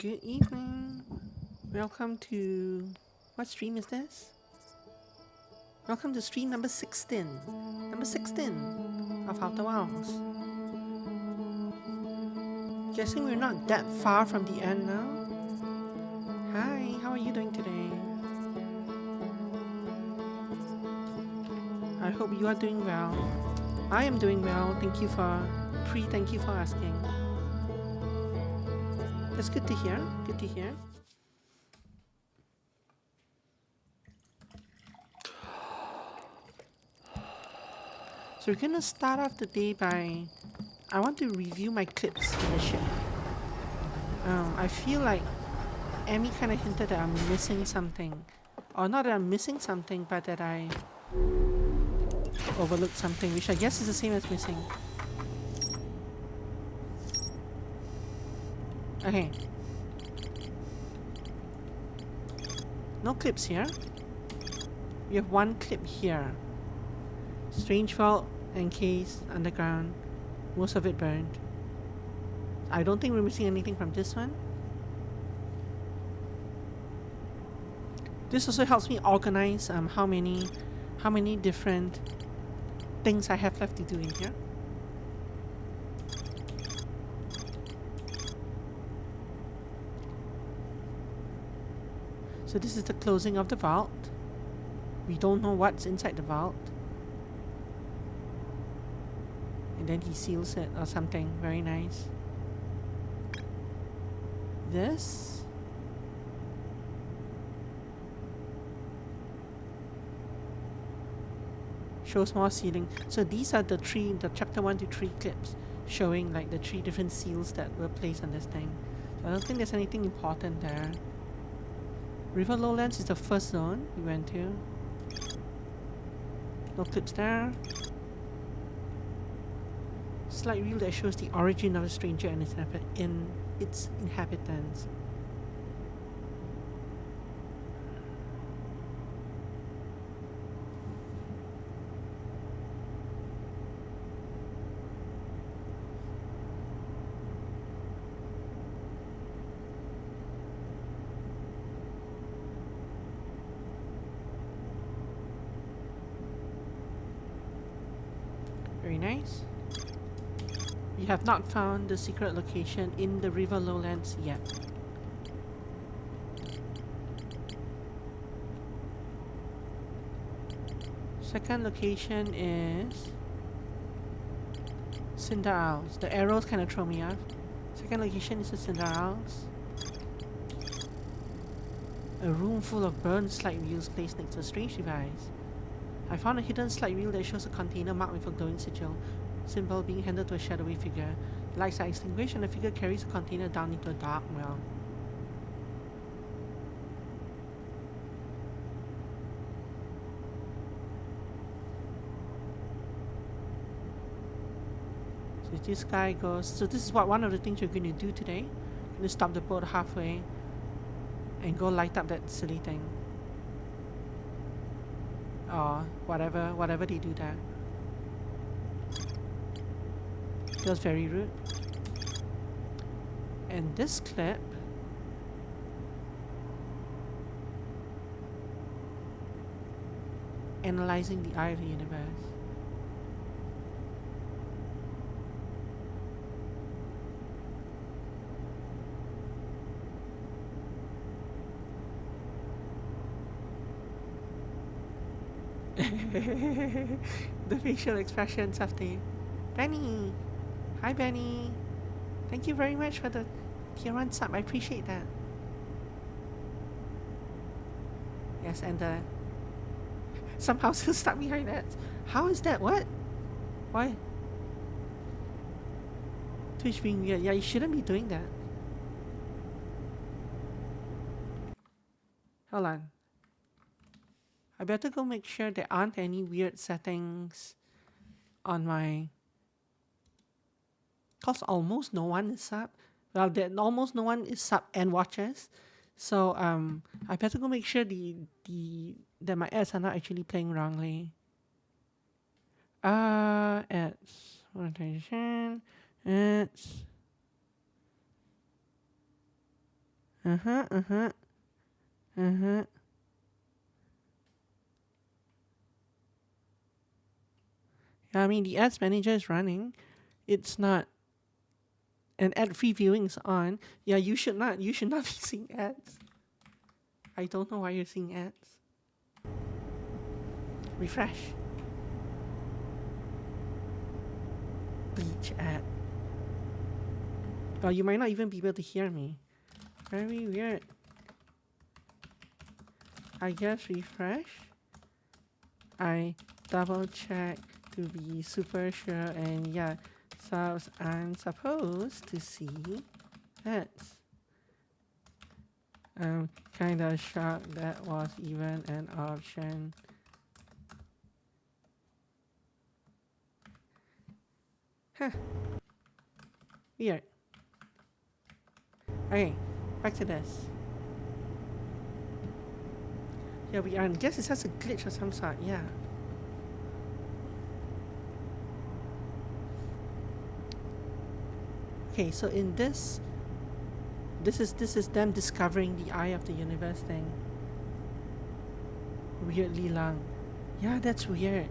Good evening. Welcome to what stream is this? Welcome to stream number 16. Number 16 of Outer Wilds. Guessing we're not that far from the end now. Hi, how are you doing today? I hope you are doing well. I am doing well. Thank you for asking. That's good to hear. Good to hear. So we're gonna start off the day by I want to review my clips in the ship. I feel like Amy kind of hinted that I'm missing something. Or not that I'm missing something, but that I overlooked something, which I guess is the same as missing. Okay. No clips here. We have one clip here. Strange vault, encased, underground. Most of it burned. I don't think we're missing anything from this one. This also helps me organize how many different things I have left to do in here. So this is the closing of the vault. We don't know what's inside the vault. And then he seals it or something. Very nice. This. Shows more sealing. So these are the chapter 1 to 3 clips showing like the 3 different seals that were placed on this thing. So I don't think there's anything important there. River Lowlands is the first zone we went to. No clips there. Slight reel that shows the origin of a stranger and its inhabitants. Very nice. We have not found the secret location in the River Lowlands yet. Second location is Cinder Isles. The arrows kind of throw me off. Second location is the Cinder Isles. A room full of burned slide wheels placed next to a strange device. I found a hidden slide wheel that shows a container marked with a glowing sigil symbol being handed to a shadowy figure. The lights are extinguished and the figure carries a container down into a dark well. So this guy goes... So this is what one of the things we're going to do today. We're going to stop the boat halfway and go light up that silly thing. Or whatever they do there. Feels very rude. And this clip analyzing the eye of the universe. The facial expressions of the Benny. Hi Benny. Thank you very much for the tier 1 sub. I appreciate that. Yes, and somehow still stuck behind that. How is that? What? Why? Twitch being weird. Yeah, you shouldn't be doing that. Hold on. I better go make sure there aren't any weird settings on my... Cause almost no one is sub. Well, almost no one is sub and watches. So I better go make sure that my ads are not actually playing wrongly. Ads. Monetization. Ads. Uh-huh, uh-huh, uh-huh. Yeah, I mean, the ads manager is running. It's not, and ad free viewing's on. Yeah, you should not be seeing ads. I don't know why you're seeing ads. Refresh. Bleach ad. Oh, you might not even be able to hear me. Very weird. I guess refresh. I double check to be super sure, and yeah, subs aren't supposed to see ads. I'm kinda shocked that was even an option. Huh. Weird. Okay, back to this. Yeah, we are. I guess it has a glitch of some sort. Yeah. Okay, so in this is them discovering the eye of the universe thing. Weirdly long. Yeah, that's weird.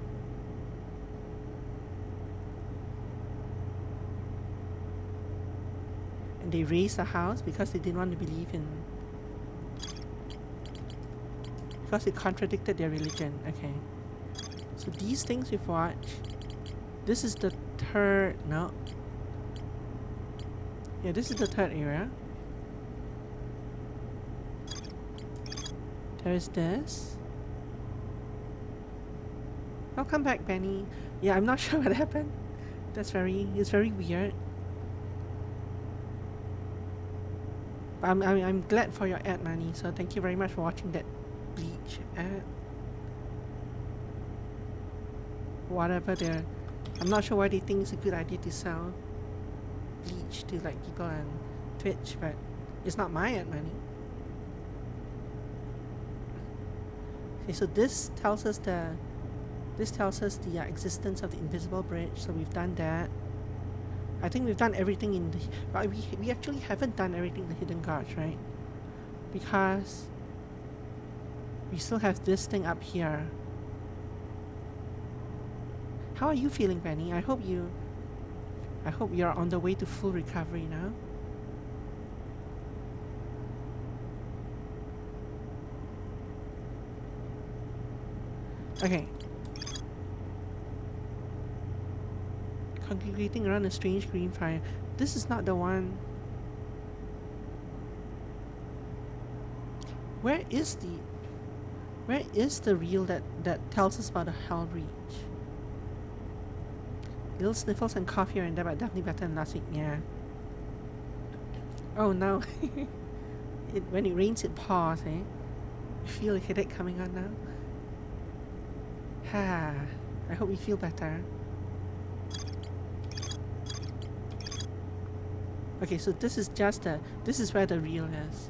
And they raised the house because they didn't want to believe in. Because it contradicted their religion. Okay. So these things we've watched. This is the third. No. Yeah, this is the third area. There's this. Welcome back, Benny. Yeah, I'm not sure what happened. It's very weird. But I'm glad for your ad, Manny. So thank you very much for watching that Bleach ad. Whatever they're, I'm not sure why they think it's a good idea to sell Bleach to like people on Twitch, but it's not my ad, Manny. Okay, so this tells us the existence of the invisible bridge. So we've done that. I think we've done everything in the. But we actually haven't done everything in the Hidden Gorge, right? Because we still have this thing up here. How are you feeling, Benny? I hope you're on the way to full recovery now. Okay. Congregating around a strange green fire. This is not the one. Where is the reel that tells us about the Hell Breach? Little sniffles and cough here and there, but definitely better than last week. Yeah. Oh no. When it rains, it pours. Eh? You feel a headache coming on now. Ha. I hope you feel better. Okay, so this is where the reel is.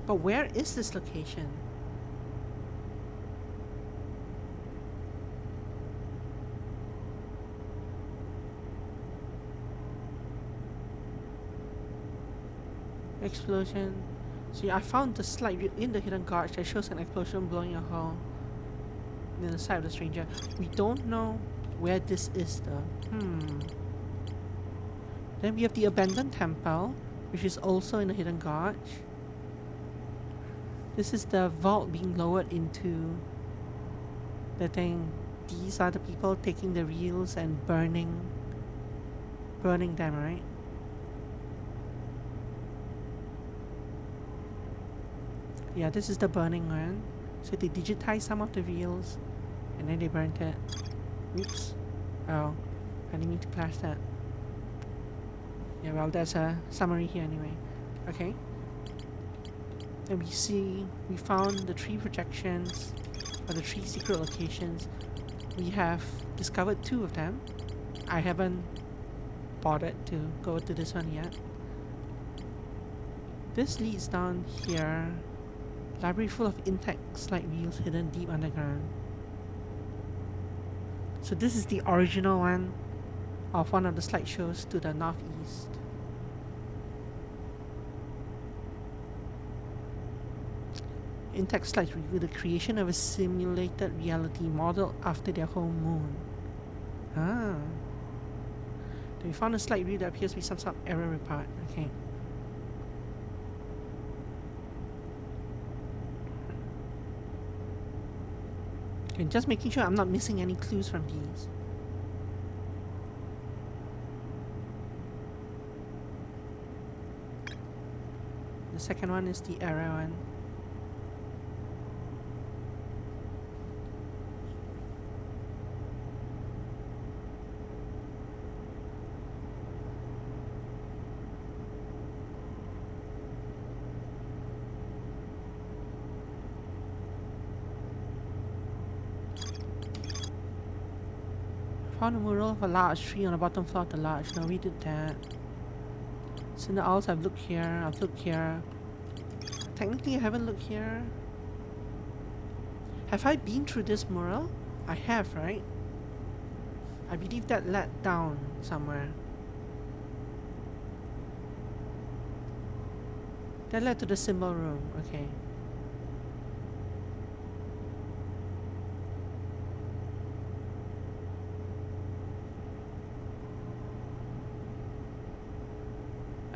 But where is this location? Explosion. See, I found the slide in the Hidden Gorge that shows an explosion blowing a hole in the side of the stranger. We don't know where this is though. Then we have the abandoned temple, which is also in the Hidden Gorge. This is the vault being lowered into the thing. These are the people taking the reels and burning them, right? Yeah, this is the burning one. So they digitized some of the reels and then they burnt it. Oops. Oh, I didn't mean to flash that. Yeah, well, there's a summary here anyway. Okay. Then we found the 3 projections, or the 3 secret locations. We have discovered 2 of them. I haven't bothered to go to this one yet. This leads down here. Library full of intact slide wheels hidden deep underground. So this is the original one of one of the slideshows to the northeast. Intact slides review the creation of a simulated reality model after their home moon. Ah. We found a slide review that appears to be some sort of error report. Okay. Okay, just making sure I'm not missing any clues from these. The second one is the error one. Found a mural of a large tree on the bottom floor of the lodge. No, we did that. Cinder owls, I've looked here, I've looked here. Technically, I haven't looked here. Have I been through this mural? I have, right? I believe that led down somewhere. That led to the symbol room, okay.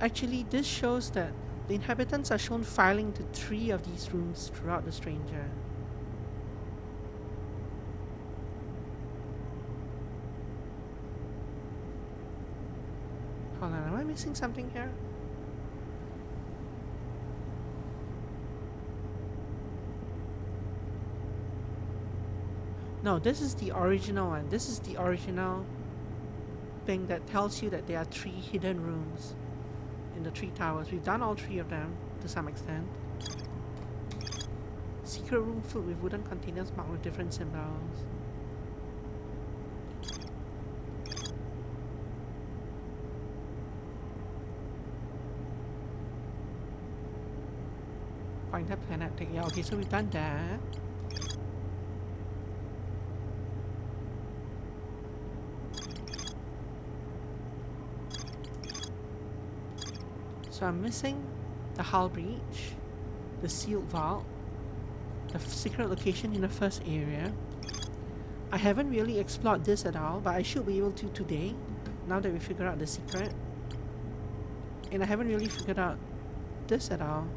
Actually, this shows that the inhabitants are shown filing to 3 of these rooms throughout the stranger. Hold on, am I missing something here? No, this is the original one. This is the original thing that tells you that there are 3 hidden rooms in the 3 towers. We've done all 3 of them to some extent. Secret room filled with wooden containers marked with different symbols. Find that planet. Yeah, okay, so we've done that. So I'm missing the hull breach, the sealed vault, the secret location in the first area. I haven't really explored this at all, but I should be able to today, now that we figured out the secret. And I haven't really figured out this at all,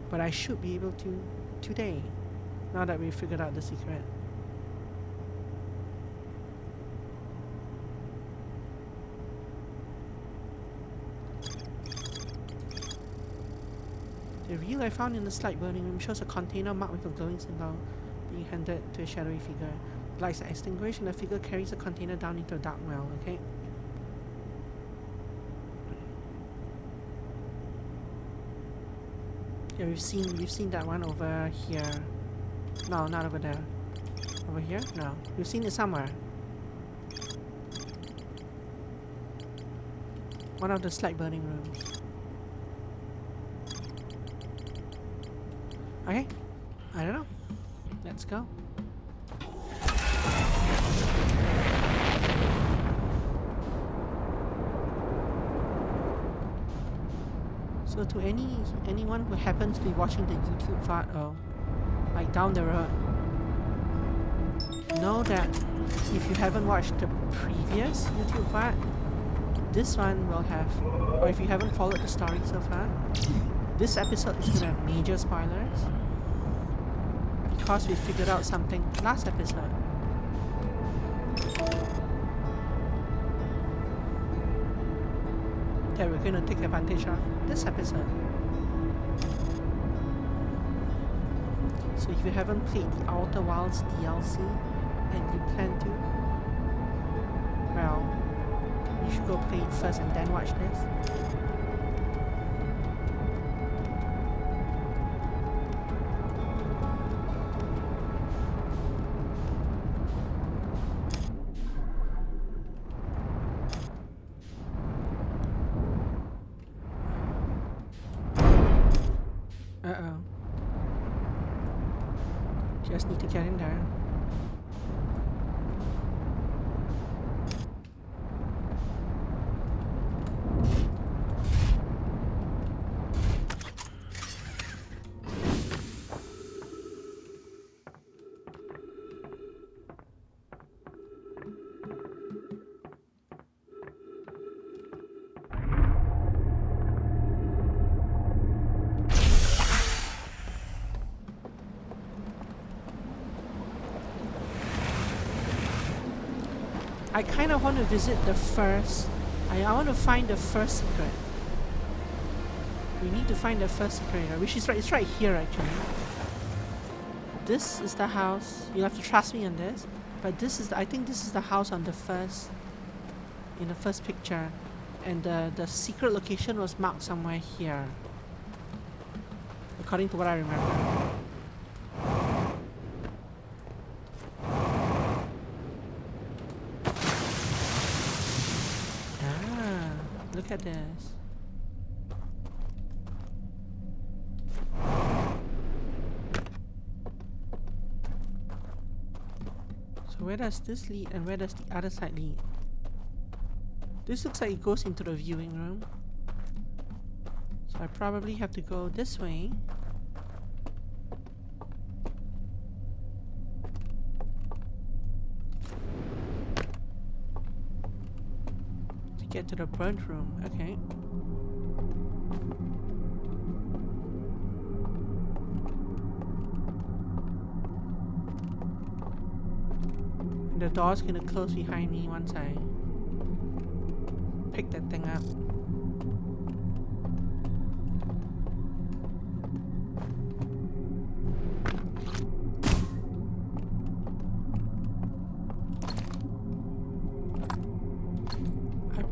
but I should be able to today, now that we figured out the secret. The reel I found in the slight burning room shows a container marked with a glowing symbol being handed to a shadowy figure. The lights are extinguished and the figure carries the container down into a dark well, okay? Yeah, we've seen that one over here. No, not over there. Over here? No. We've seen it somewhere. One of the slight burning rooms. Okay, I don't know. Let's go. So to anyone who happens to be watching the YouTube VOD, like down the road, know that if you haven't watched the previous YouTube VOD, this one will have, or if you haven't followed the story so far, this episode is gonna have major spoilers because we figured out something last episode. That we're gonna take advantage of this episode. So if you haven't played the Outer Wilds DLC and you plan to, well, you should go play it first and then watch this. Uh-oh. Just need to get in there. I kind of want to visit the first. I want to find the first secret. We need to find the first secret, which is right. It's right here actually. This is the house. You have to trust me on this. But this is. I think this is the house on the first. In the first picture, and the secret location was marked somewhere here. According to what I remember. Look at this. So where does this lead and where does the other side lead? This looks like it goes into the viewing room. So I probably have to go this way. Get to the burnt room, okay. And the door's gonna close behind me once I pick that thing up.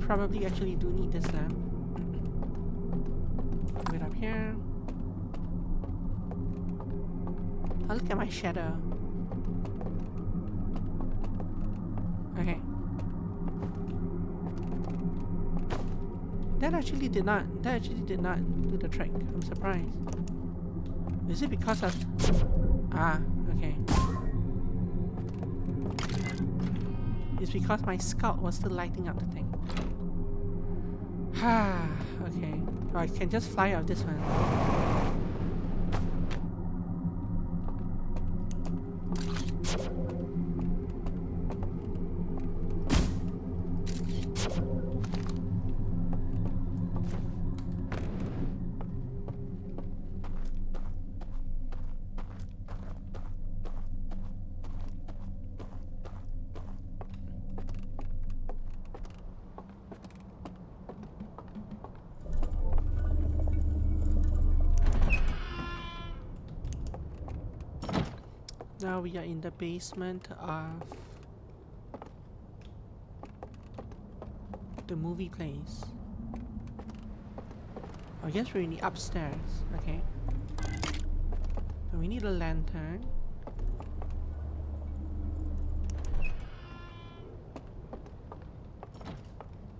Probably actually do need this lamp. Move it up here. Oh, look at my shadow. Okay. That actually did not do the trick. I'm surprised. Is it because of... Ah, okay. It's because my scout was still lighting up the thing. Okay. Oh, I can just fly out this one. Now we are in the basement of the movie place. I guess we're in the upstairs. Okay. So we need a lantern.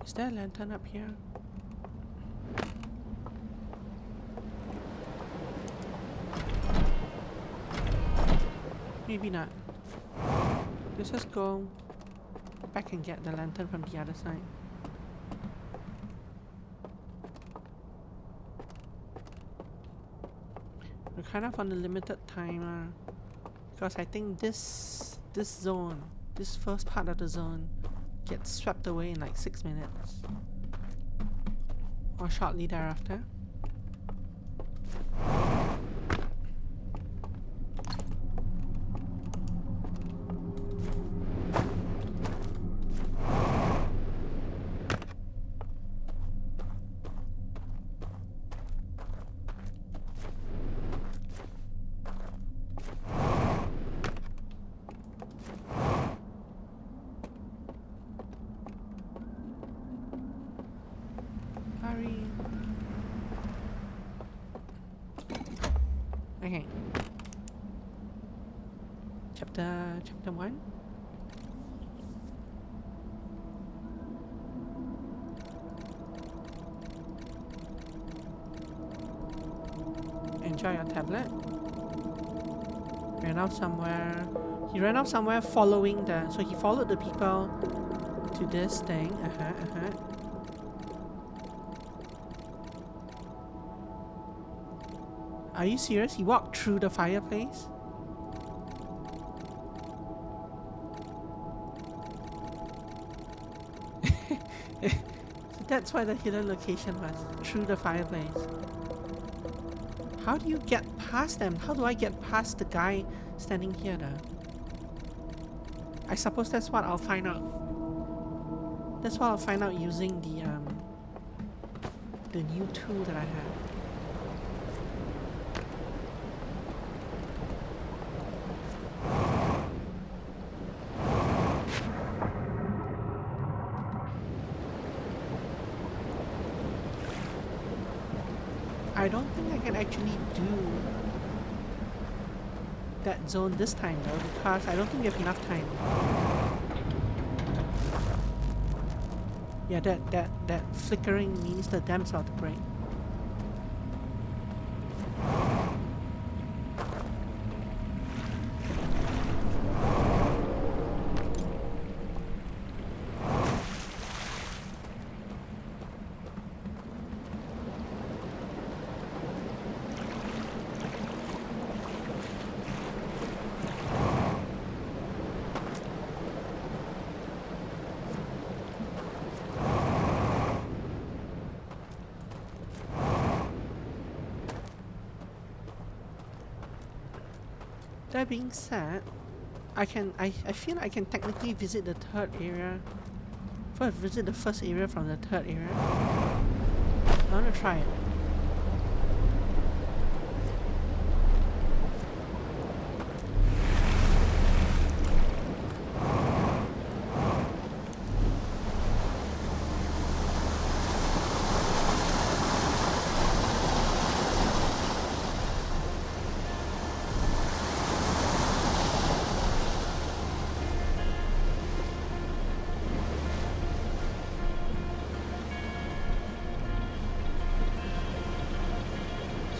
Is there a lantern up here? Maybe not. Let's just go back and get the lantern from the other side. We're kind of on a limited timer because I think this zone, this first part of the zone, gets swept away in like 6 minutes or shortly thereafter. Okay. Chapter 1. Enjoy your tablet. Ran off somewhere. He ran off somewhere following the... So he followed the people to this thing. Are you serious? He walked through the fireplace? So that's why the hidden location was through the fireplace. How do you get past them? How do I get past the guy standing here though? I suppose that's what I'll find out That's what I'll find out using the new tool that I have. I don't think I can actually do that zone this time though, because I don't think we have enough time. Yeah, that flickering means the dam's about to break. That being said, I feel I can technically visit the third area. First, visit the first area from the third area. I want to try it.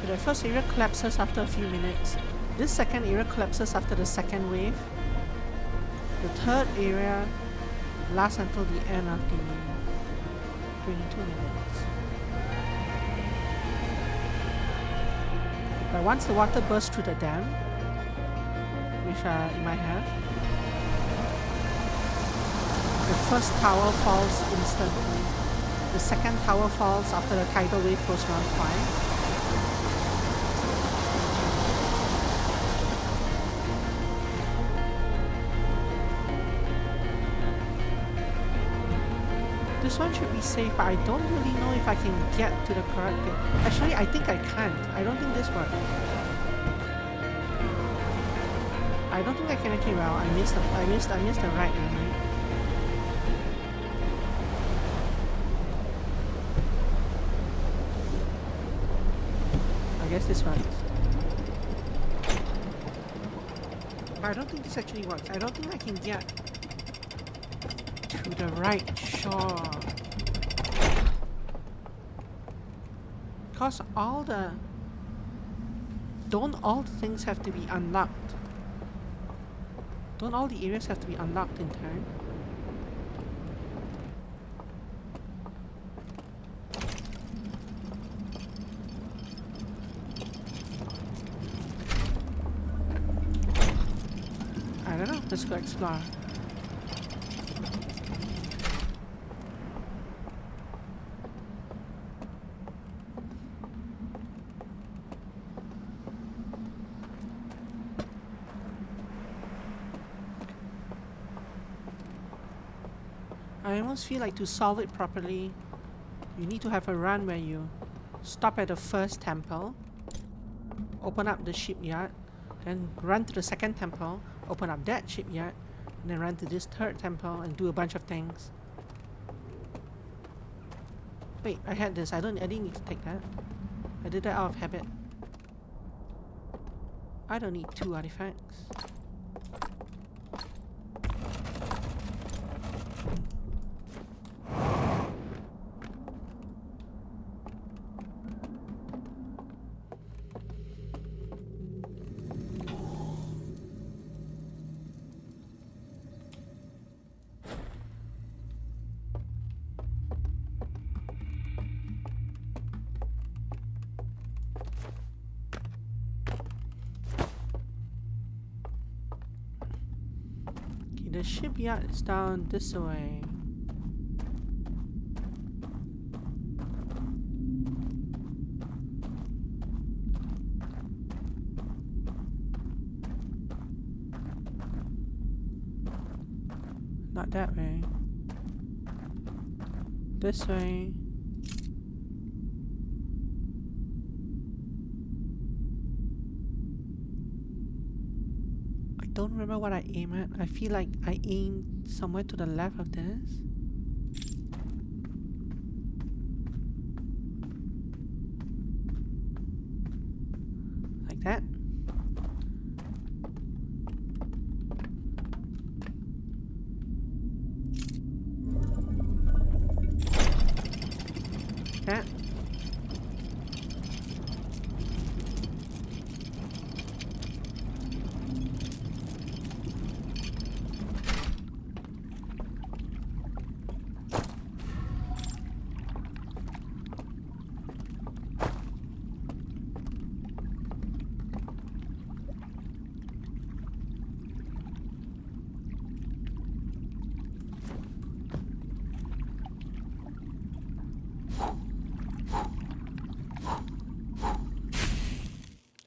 The first area collapses after a few minutes. This second area collapses after the second wave. The third area lasts until the end of the 22 minutes. But once the water bursts through the dam, which it might have, the first tower falls instantly. The second tower falls after the tidal wave goes around twice. This one should be safe, but I don't really know if I can get to the correct thing. Actually, I think I can't. I don't think this works. I don't think I can actually. Well, I missed the right end, right? I guess this works. But I don't think this actually works. I don't think I can get to the right shore. Because don't all the things have to be unlocked? Don't all the areas have to be unlocked in turn? I don't know, let's go explore. I almost feel like to solve it properly, you need to have a run where you stop at the first temple, open up the shipyard, then run to the second temple, open up that shipyard, and then run to this third temple and do a bunch of things. Wait, I had this. I didn't need to take that. I did that out of habit. I don't need 2 artifacts. The shipyard is down this way. Not that way. This way. I don't remember what I aim at. I feel like I aimed somewhere to the left of this. Like that. That.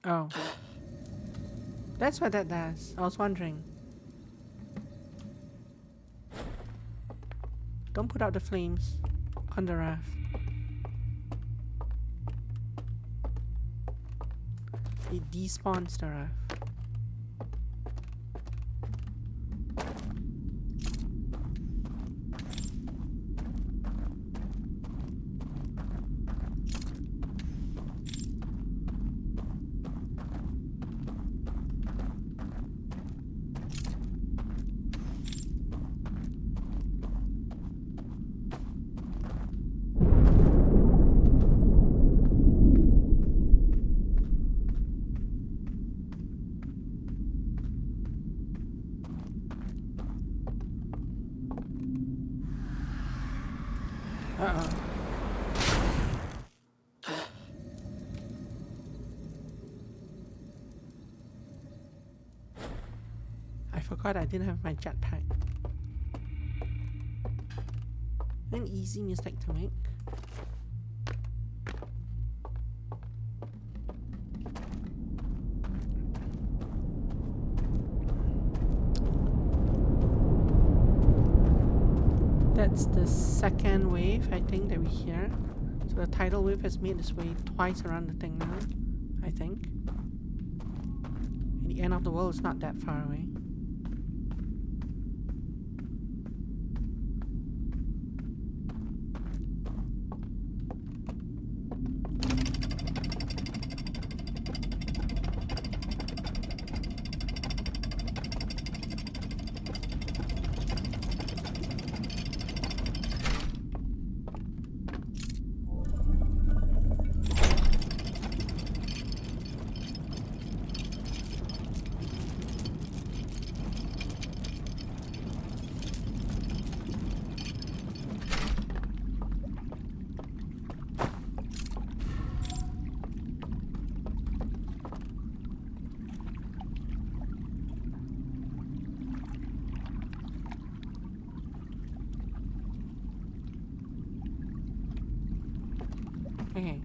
Oh. That's what that does. I was wondering. Don't put out the flames on the raft. It despawns the raft. Uh-oh. I forgot I didn't have my jetpack. An easy mistake to make. That's the second wave, I think, that we hear. So the tidal wave has made its way twice around the thing now, I think. And the end of the world is not that far away. Okay.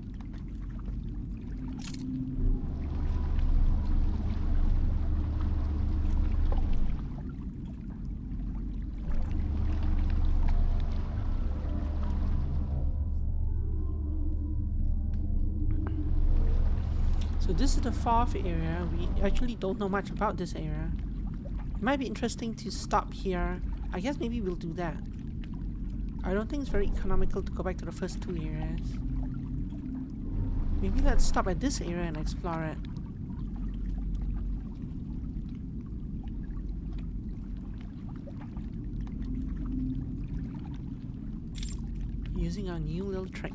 So this is the fourth area. We actually don't know much about this area. It might be interesting to stop here. I guess maybe we'll do that. I don't think it's very economical to go back to the first two areas. Maybe let's stop at this area and explore it. Using our new little trick.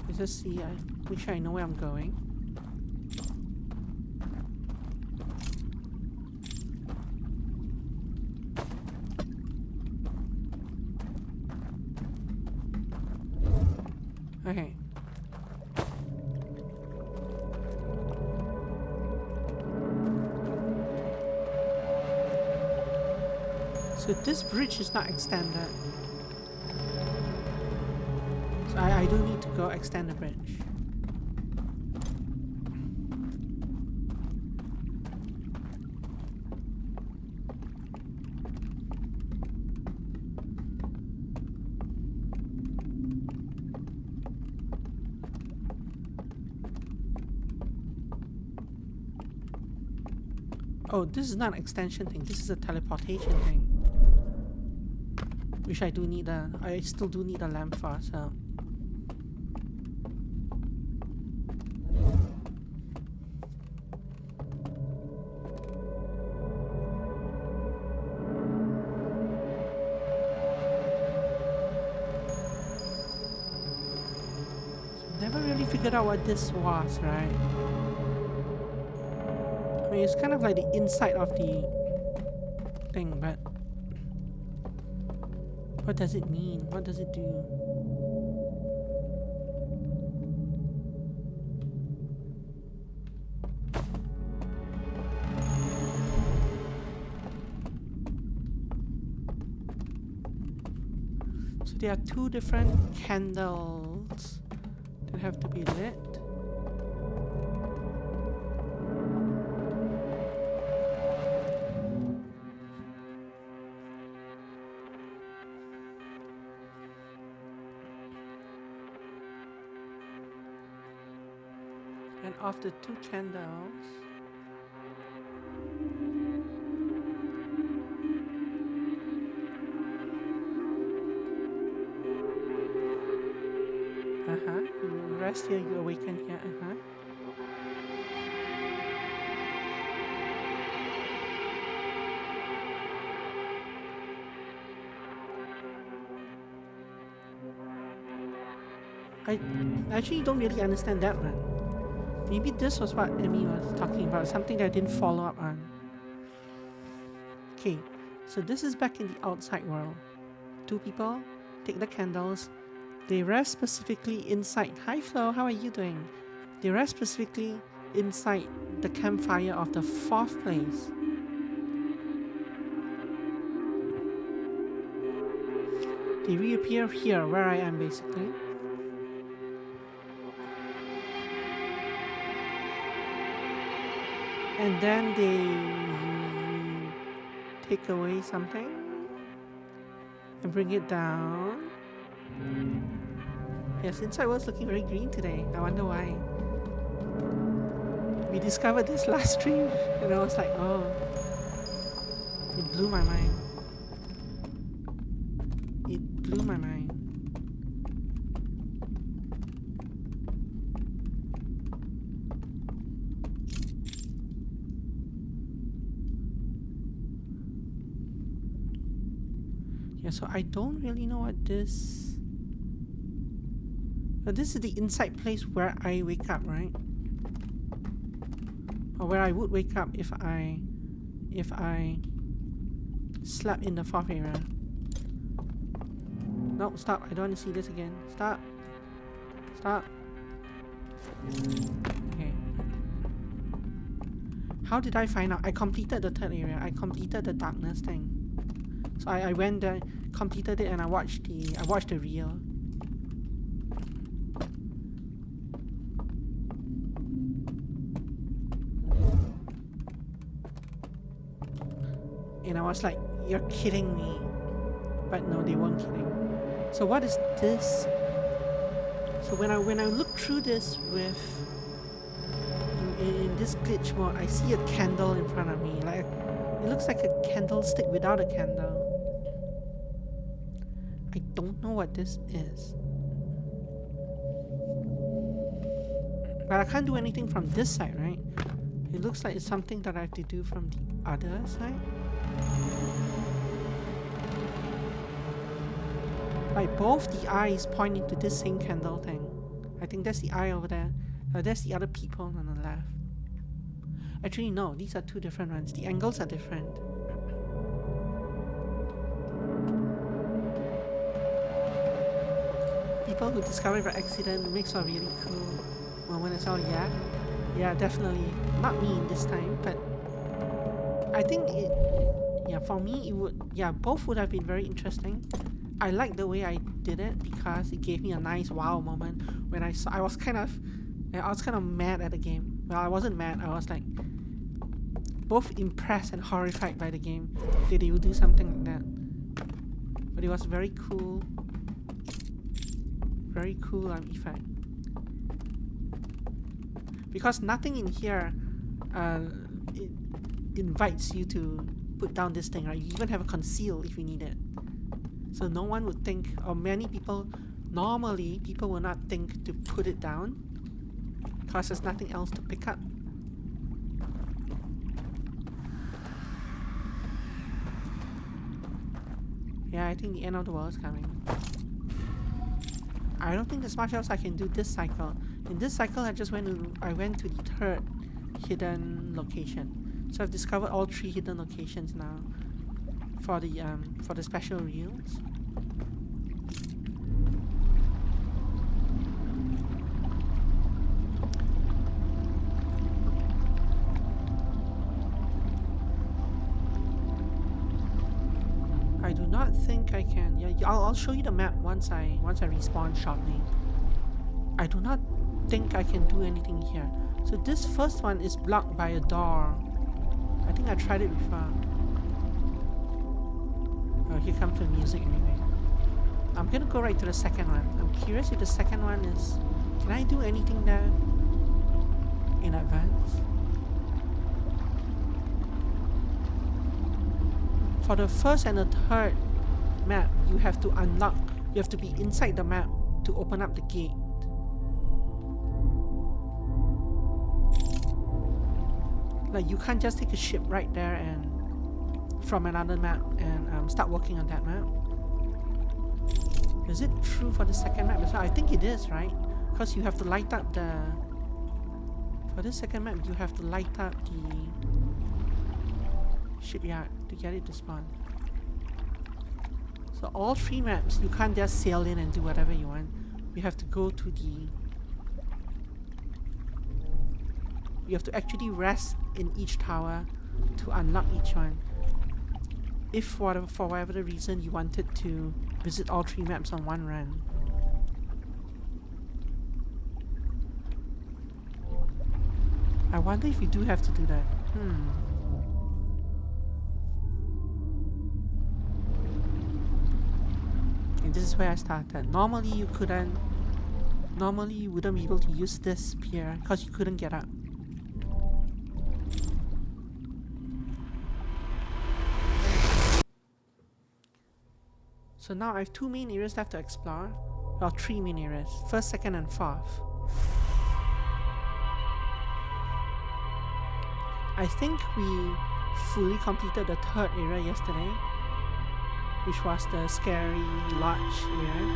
Let's just see, I wish I know where I'm going. Okay. So this bridge is not extended. So I do need to go extend the bridge. Oh, this is not an extension thing. This is a teleportation thing. Which I do need a... I still do need a lamp for, so... Never really figured out what this was, right? I mean, it's kind of like the inside of the thing, but what does it mean? What does it do? So there are two different candles that have to be lit. And of the two candles, you rest here, you awaken here, I actually don't really understand that one. Maybe this was what Emmy was talking about, something that I didn't follow up on. Okay, so this is back in the outside world. Two people take the candles. They rest specifically inside. Hi Flo, how are you doing? They rest specifically inside the campfire of the fourth place. They reappear here, where I am basically. And then they take away something and bring it down. Yes, inside was looking very green today. I wonder why. We discovered this last stream and I was like, oh, it blew my mind. It blew my mind. Yeah, so I don't really know what this... But this is the inside place where I wake up, right? Or where I would wake up if I slept in the fourth area. No, stop. I don't want to see this again. Stop. Stop. Okay. How did I find out? I completed the third area. I completed the darkness thing. So I went there, completed it, and I watched the reel. And I was like, you're kidding me. But no, they weren't kidding. So what is this? So when I look through this with in this glitch mode, I see a candle in front of me. Like it looks like a candlestick without a candle. I don't know what this is. But I can't do anything from this side, right? It looks like it's something that I have to do from the other side. Like both the eyes pointing to this same candle thing. I think that's the eye over there. That's the other people on the left. Actually no, these are two different ones. The angles are different. People who discover it by accident makes a really cool moment as well. Yeah, definitely. Not me this time, but I think it, yeah, for me it would, yeah, both would have been very interesting. I like the way I did it because it gave me a nice wow moment when I saw. I was kind of mad at the game. Well, I wasn't mad. I was like both impressed and horrified by the game that they would do something like that. But it was very cool. Very cool effect. Because nothing in here invites you to put down this thing, right? You even have a conceal if you need it. So no one would think, or many people, normally people will not think to put it down because there's nothing else to pick up. Yeah, I think the end of the world is coming. I don't think there's much else I can do this cycle. In this cycle, I went to the third hidden location. So I've discovered all 3 hidden locations now for the special reels. I do not think I can. Yeah, I'll show you the map once I respawn shortly. I do not think I can do anything here. So this first one is blocked by a door. I think I tried it before. Oh, here comes the music anyway. I'm gonna go right to the second one. I'm curious if the second one is... Can I do anything there in advance? For the first and the third map, you have to unlock. You have to be inside the map to open up the gate. Like, you can't just take a ship right there and from another map and start working on that map. Is it true for the second map as well? I think it is, right? Because you have to light up the... For this second map, you have to light up the shipyard to get it to spawn. So all 3 maps, you can't just sail in and do whatever you want. You have to go to the... You have to actually rest in each tower to unlock each one. If for whatever reason you wanted to visit all 3 maps on one run. I wonder if you do have to do that. And this is where I started. Normally you couldn't... Normally you wouldn't be able to use this pier because you couldn't get up. So now I have 2 main areas left to explore. Well, 3 main areas. First, second, and fourth. I think we fully completed the third area yesterday, which was the scary lodge area.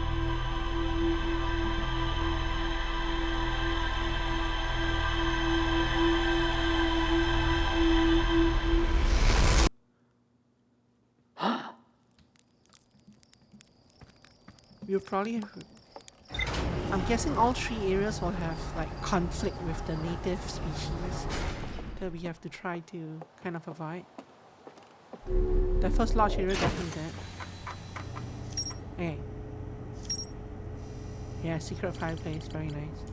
We'll probably have... I'm guessing all 3 areas will have like conflict with the native species that we have to try to kind of avoid. The first lodge area definitely dead. Okay. Yeah, secret fireplace, very nice.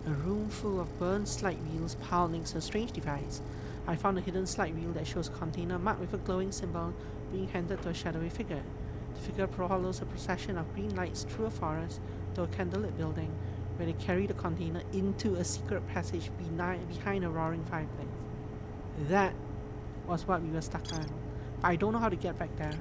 A room full of burned slide wheels piled next to a strange device. I found a hidden slide wheel that shows a container marked with a glowing symbol being handed to a shadowy figure. The figure follows a procession of green lights through a forest to a candlelit building, where they carry the container into a secret passage behind a roaring fireplace. That was what we were stuck on. But I don't know how to get back there.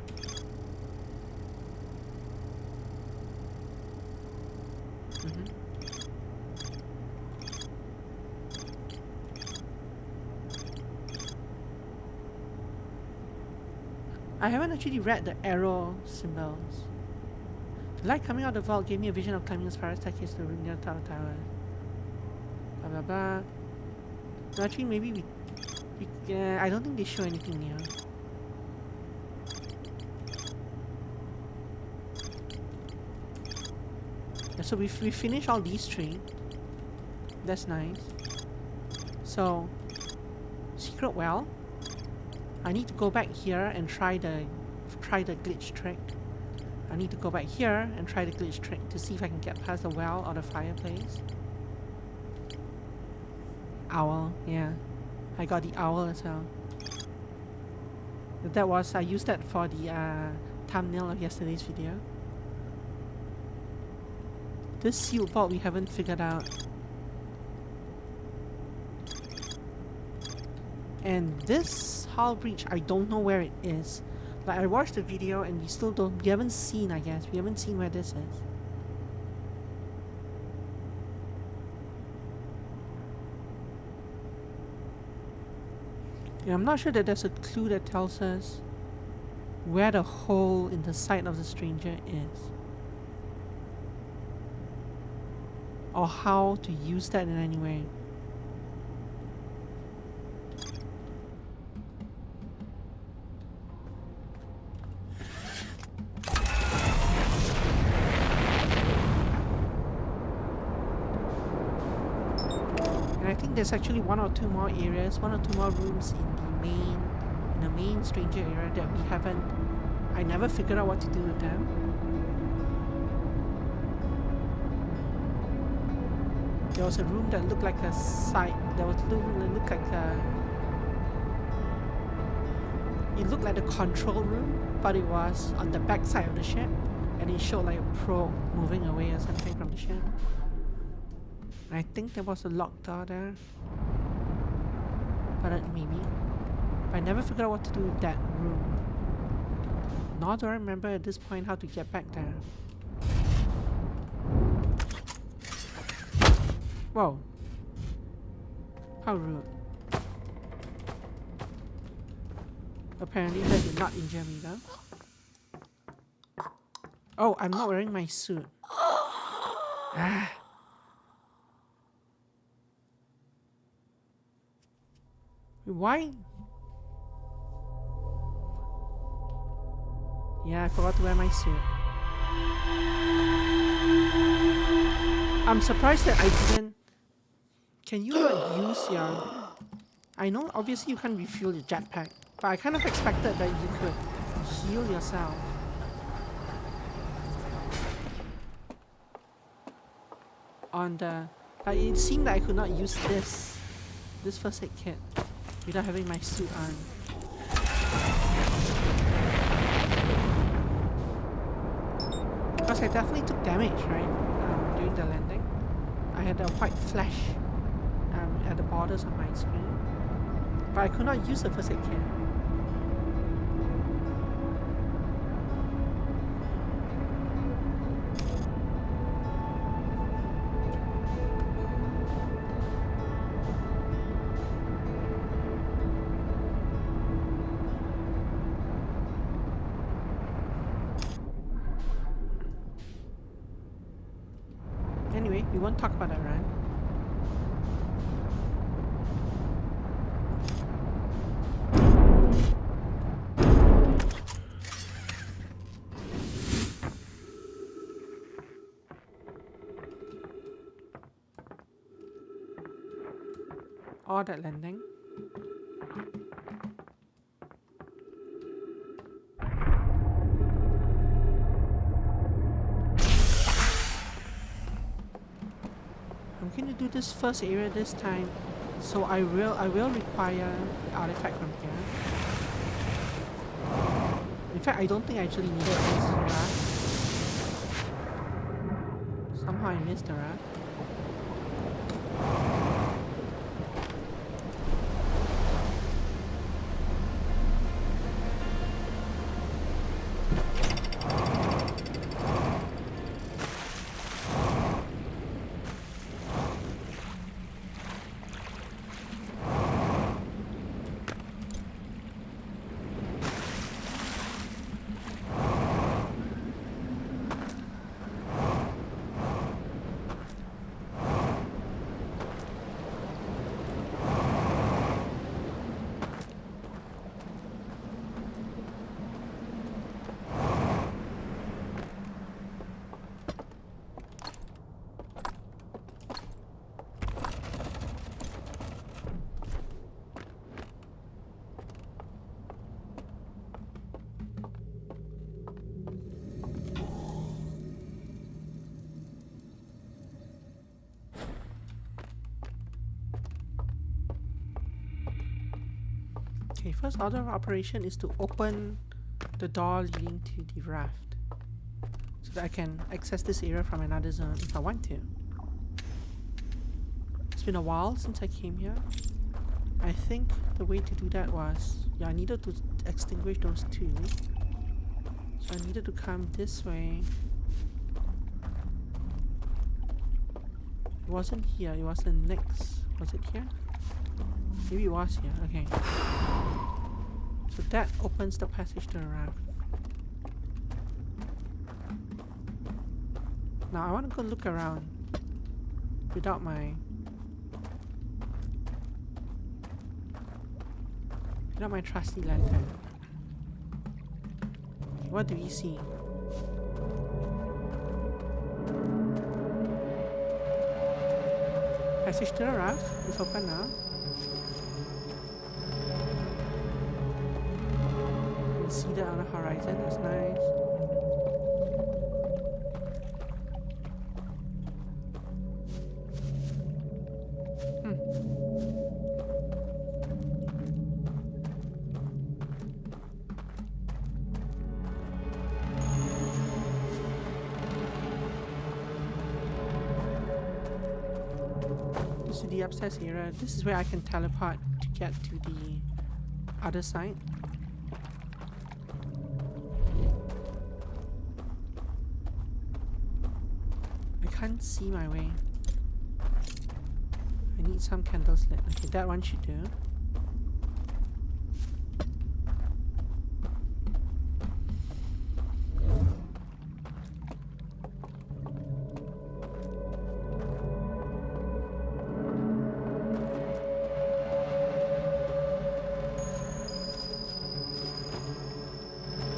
I haven't actually read the arrow symbols. The light coming out of the vault gave me a vision of climbing a spiral staircase to the room near the tower. Blah blah blah. No, actually, maybe we I don't think they show anything near. Yeah, so we finished all these 3. That's nice. So, secret well. I need to go back here and try the glitch trick. I need to go back here and try the glitch trick to see if I can get past the well or the fireplace. Owl, yeah. I got the owl as well. That was, I used that for the thumbnail of yesterday's video. This sealed vault we haven't figured out. And this hull breach, I don't know where it is. Like, I watched the video and we haven't seen, I guess. We haven't seen where this is. And I'm not sure that there's a clue that tells us where the hole in the side of the stranger is. Or how to use that in any way. And I think there's actually one or two more areas, one or two more rooms in the main stranger area that we haven't. I never figured out what to do with them. There was a room that looked like a side. There was a room that looked like a. It looked like the control room, but it was on the back side of the ship, and it showed like a probe moving away or something from the ship. And I think there was a locked door there, but maybe. But I never figured out what to do with that room. Nor do I remember at this point how to get back there. Whoa. How rude. Apparently that did not injure me though. Oh, I'm not wearing my suit. Ah. Why? Yeah, I forgot to wear my suit. I'm surprised that I didn't. Can you not use your... I know obviously you can't refuel your jetpack, but I kind of expected that you could heal yourself. On the... Like, it seemed that I could not use this first aid kit without having my suit on. Because I definitely took damage, right? During the landing. I had a white flash at the borders of my screen. But I could not use the first aid kit. Anyway, we won't talk about that, right? Or that landing. I'm going to do this first area this time, so I will require the artifact from here. In fact, I don't think I actually needed this raft. Somehow I missed the raft. Okay, first order of operation is to open the door leading to the raft, so that I can access this area from another zone if I want to. It's been a while since I came here. I think the way to do that was, yeah, I needed to extinguish those two. So I needed to come this way. It wasn't here, it was the next. Was it here? Maybe it was here, okay. So that opens the passage to the raft. Now I want to go look around without my trusty lantern. What do we see? Passage to the raft is open now. You can see that on the horizon, that's nice. To the upstairs area. This is where I can teleport to get to the other side. I can't see my way. I need some candles lit. Okay, that one should do.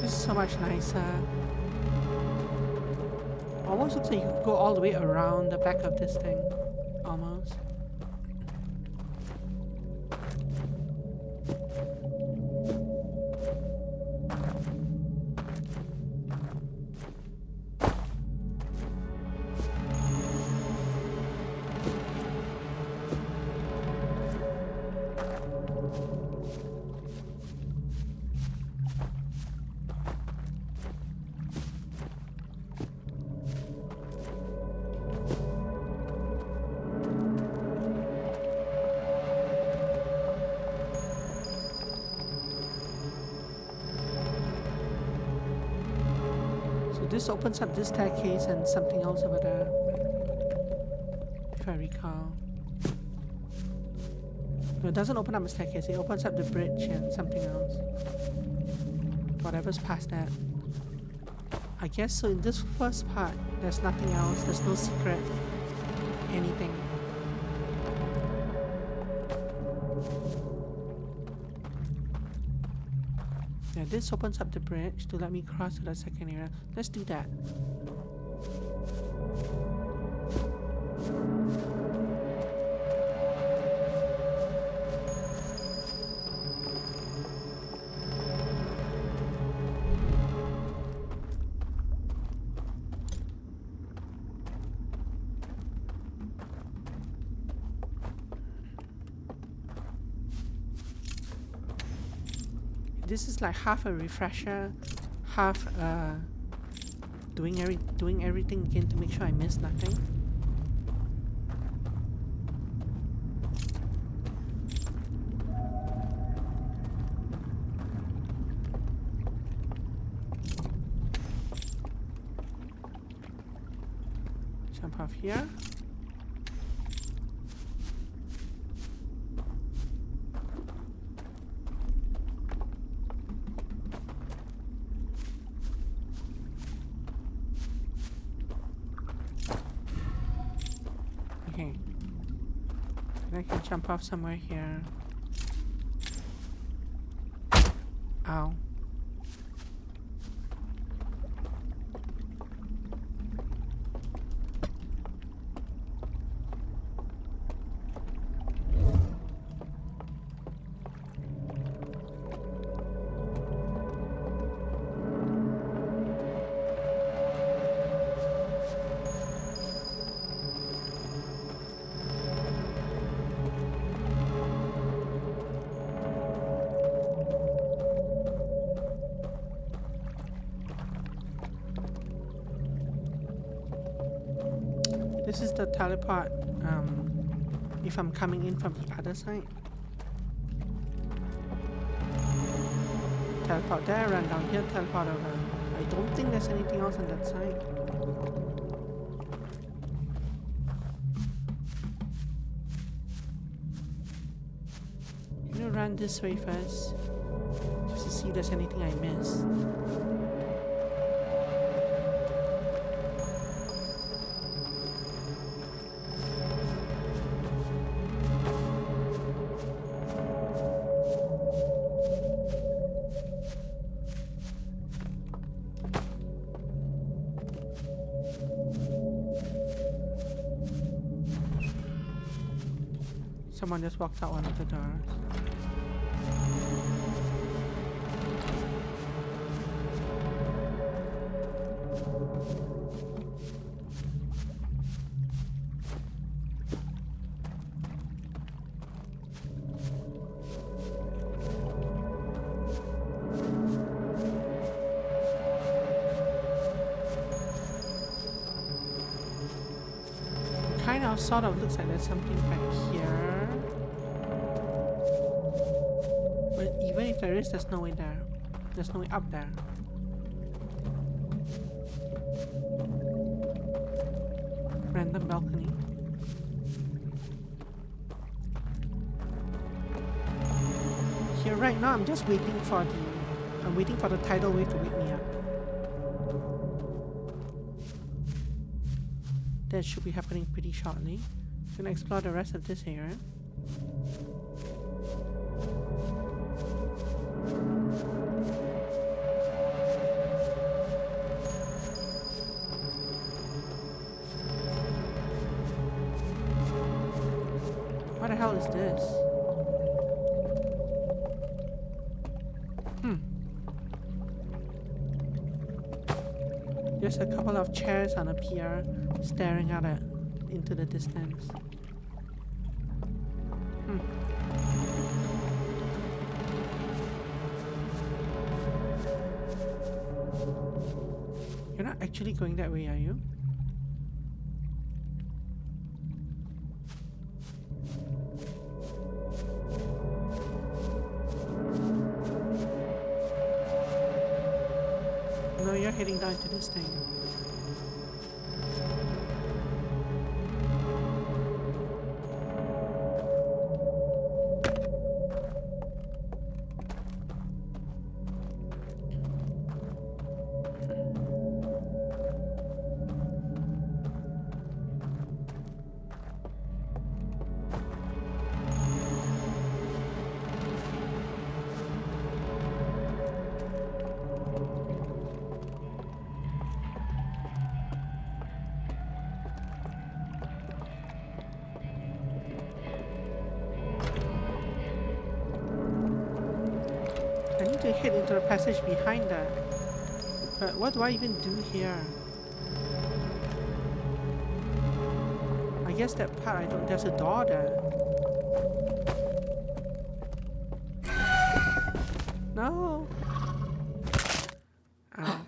So much nicer. Almost looks like you could go all the way around the back of this thing. Almost. This opens up this staircase and something else over there, if I recall. No, it doesn't open up a staircase, it opens up the bridge and something else. Whatever's past that. I guess so in this first part, there's nothing else, there's no secret, anything. Yeah, this opens up the bridge to let me cross to the second area. Let's do that. This is like half a refresher, half doing everything again to make sure I miss nothing. Jump off here. Okay. And I can jump off somewhere here. Ow. This is the teleport if I'm coming in from the other side. teleport there, run down here, teleport over. I don't think there's anything else on that side. I'm gonna run this way first, just to see if there's anything I missed. Someone just walked out one of the doors. Kind of, sort of looks like there's something back here. But even if there is, there's no way there. There's no way up there. Random balcony. Here right now, I'm just waiting for the tidal wave to wake me up. That should be happening pretty shortly. Gonna explore the rest of this area. What the hell is this? There's a couple of chairs on a pier staring out into the distance. You're not actually going that way, are you? No, you're heading down to this thing. I need to head into the passage behind that. But what do I even do here? I guess that part I don't... There's a door there. No! Ow.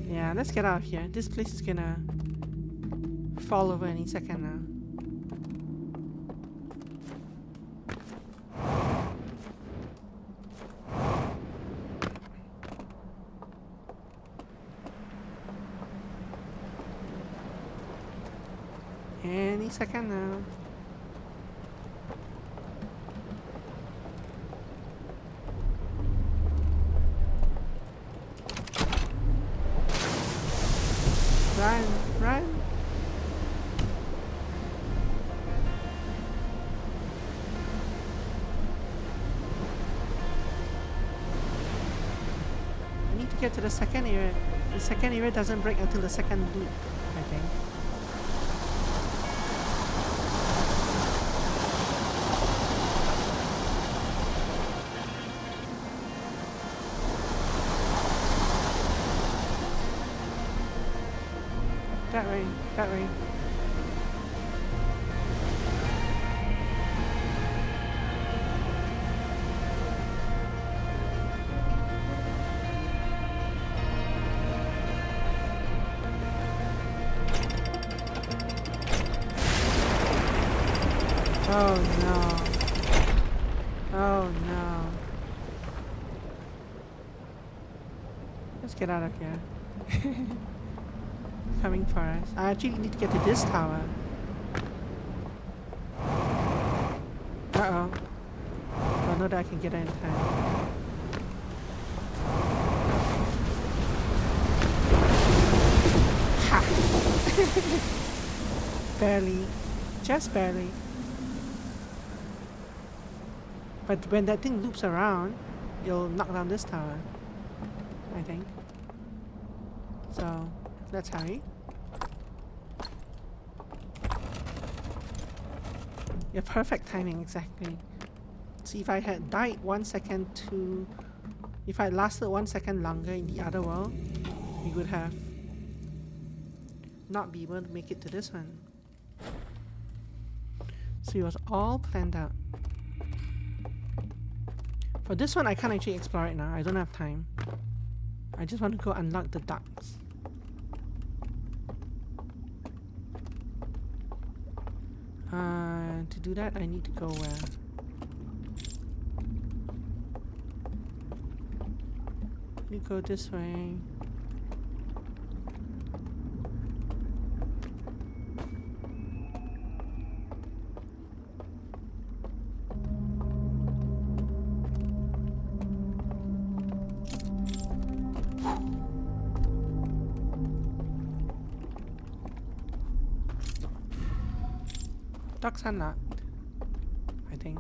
Yeah, let's get out of here. This place is gonna fall over any second now. Any second now. Run, run. I need to get to the second area. The second area doesn't break until the second loop, I think. That way, that way. Oh no. Oh get out of here. Coming for us. I actually need to get to this tower. Uh-oh. Don't know that I can get it in time. Ha! Barely. Just barely. But when that thing loops around, it'll knock down this tower. I think. So, let's hurry. Yeah, perfect timing, exactly. See, if I had died 1 second to... If I had lasted 1 second longer in the other world, we would have not be able to make it to this one. So it was all planned out. For this one, I can't actually explore it now. I don't have time. I just want to go unlock the ducks. To do that, I need to go where? You go this way. Ducks unlocked, I think.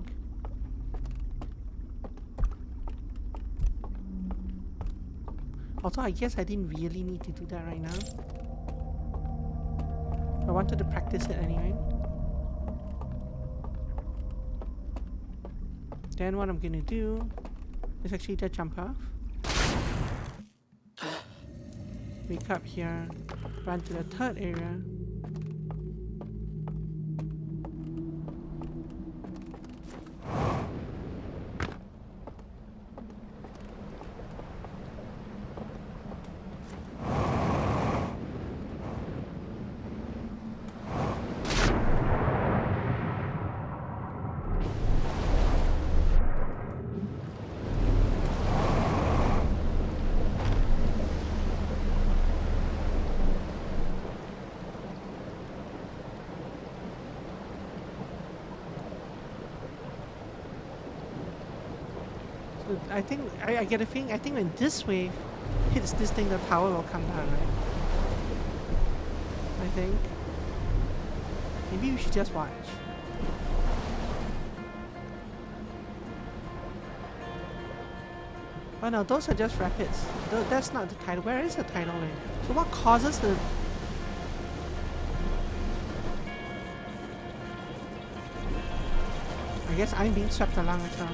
Although I guess I didn't really need to do that right now. I wanted to practice it anyway. Then what I'm gonna do is actually just jump off. Wake up here, run to the third area. I think, I get a feeling, I think when this wave hits this thing, the power will come down, right? I think. Maybe we should just watch. Oh no, those are just rapids. That's not the tidal. Where is the tidal wave? So what causes the... I guess I'm being swept along as well.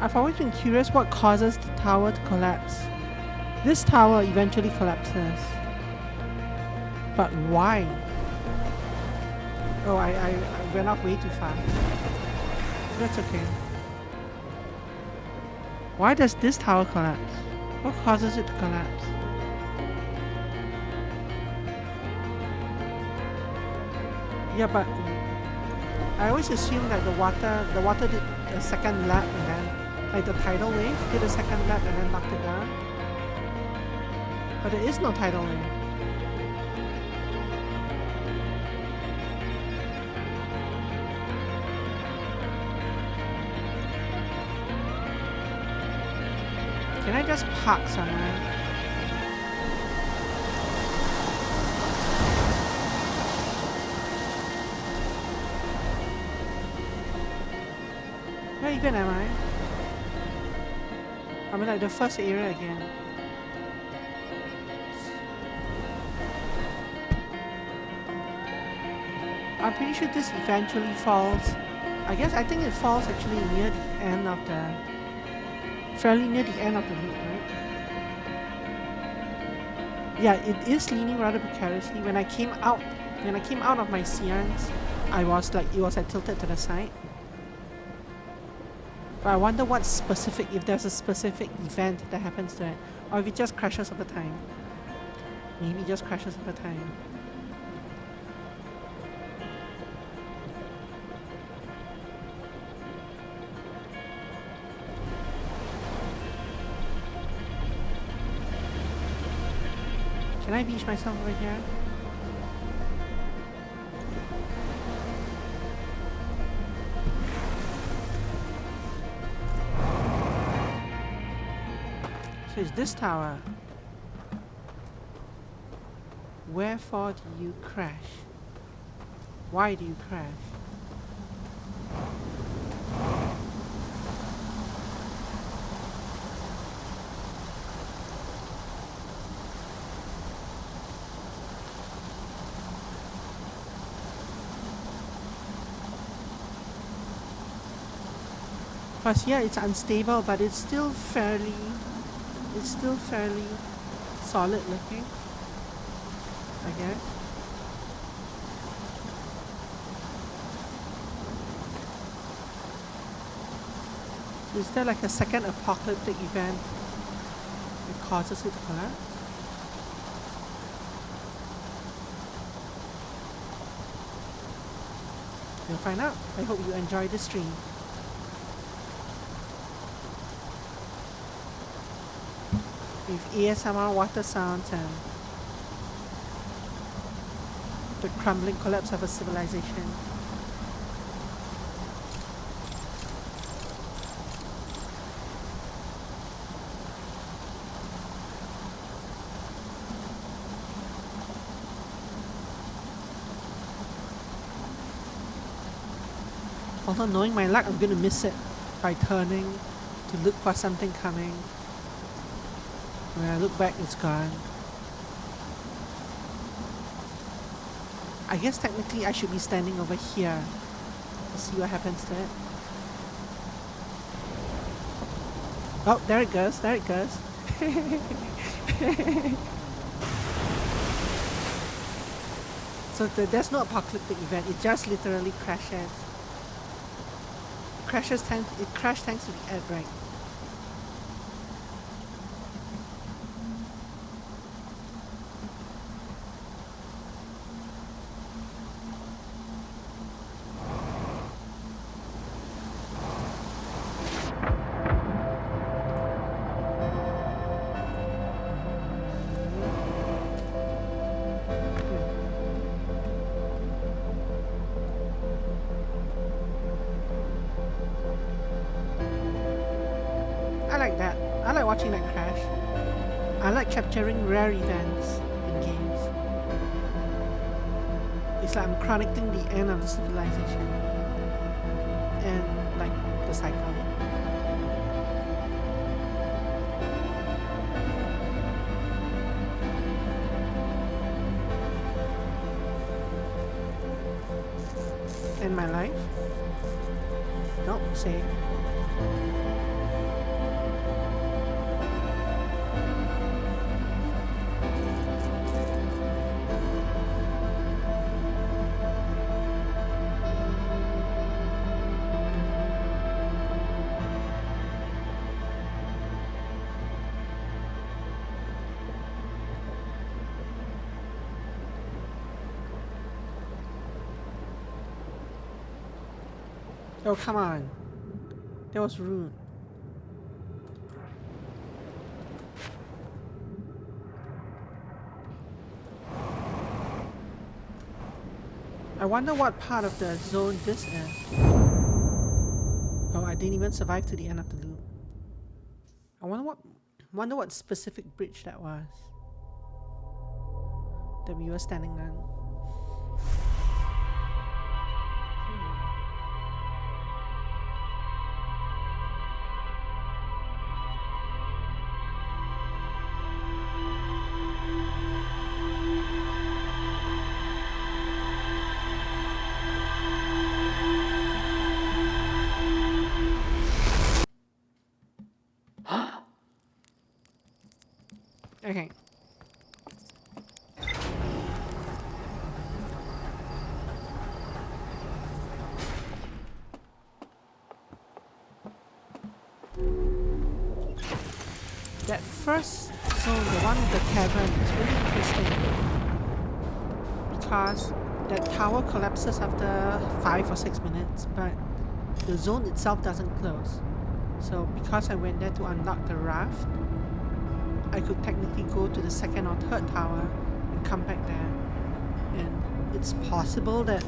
I've always been curious what causes the tower to collapse. This tower eventually collapses. But why? Oh, I went off way too far. That's okay. Why does this tower collapse? What causes it to collapse? Yeah, but I always assume that the water did a second lap and then, like the tidal wave did a second lap and then knocked it down. But there is no tidal wave. Can I just park somewhere? Where even am I? I'm in like the first area again. I'm pretty sure this eventually falls. I think it falls actually near the end of the... fairly near the end of the loop, right? Yeah, it is leaning rather precariously. When I came out of my seance, I was like, it was like tilted to the side. But I wonder what specific, if there's a specific event that happens to it. Or if it just crashes over time. Maybe it just crashes over time. Can I beach myself over here? So it's this tower. Wherefore do you crash? Why do you crash? Plus, yeah, it's unstable, but it's still fairly solid looking, I guess. Is there like a second apocalyptic event that causes it to collapse? We'll find out. I hope you enjoy the stream. With ASMR water sounds and the crumbling collapse of a civilization. Although knowing my luck, I'm gonna miss it by turning to look for something coming. When I look back, it's gone. I guess technically I should be standing over here to see what happens to it. Oh, there it goes, there it goes. So there's no apocalyptic event, it just literally crashes. It crashed thanks to the ad, right? I like that. I like watching that crash. I like capturing rare events in games. It's like I'm chronicling the end of the civilization. And like the cycle. And my life? Nope, save. Oh, come on. That was rude. I wonder what part of the zone this is. Oh, I didn't even survive to the end of the loop. I wonder what specific bridge that was that we were standing on. Okay. That first So the one with the cavern is really interesting because that tower collapses after 5 or 6 minutes, but the zone itself doesn't close. So because I went there to unlock the raft, I could technically go to the second or third tower and come back there. And it's possible that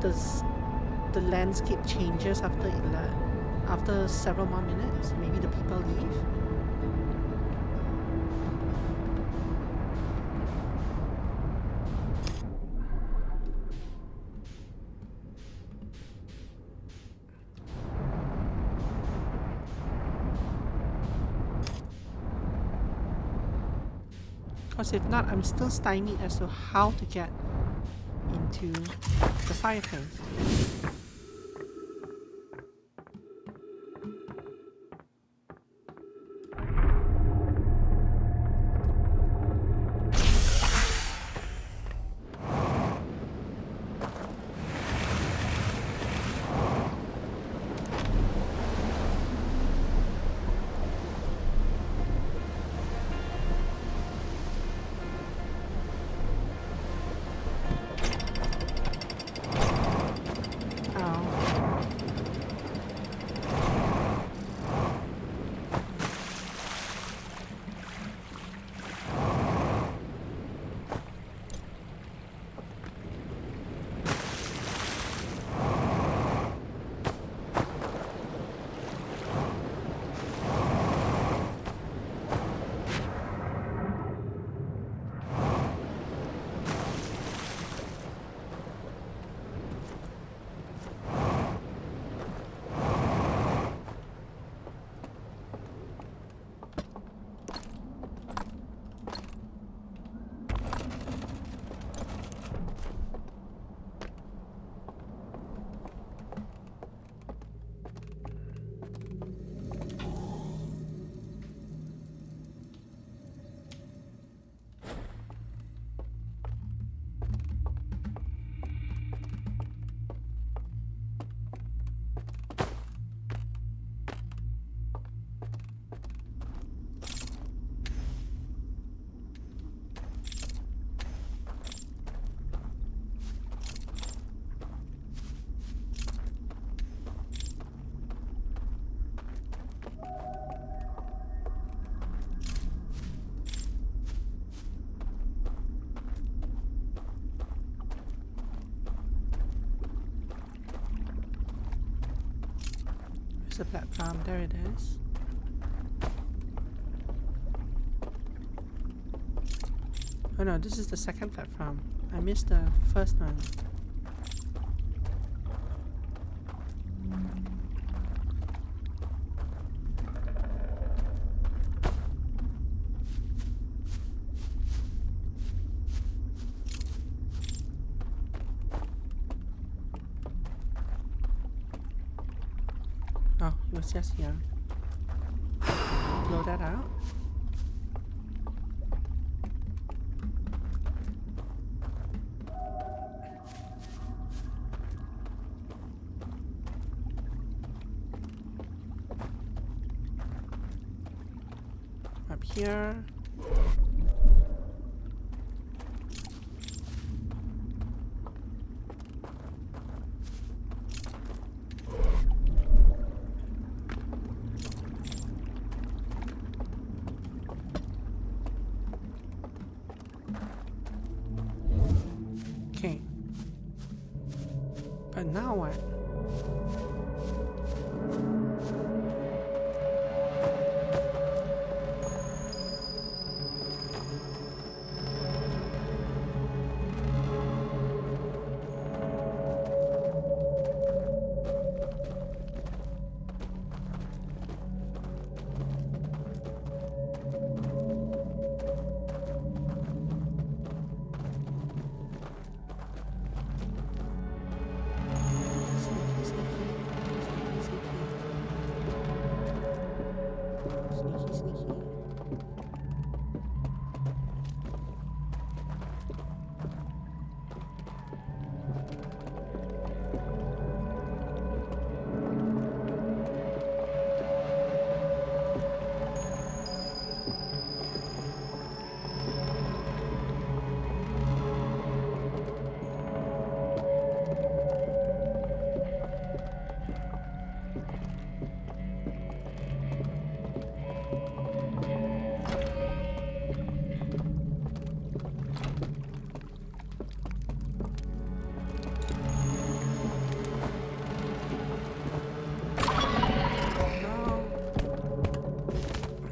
the landscape changes after several more minutes. Maybe the people leave. Because if not, I'm still stymied as to how to get into the fireplace. The platform, there it is. Oh no, this is the second platform. I missed the first one. Oh, it was just here. Blow that out. Up here. Okay. But now what?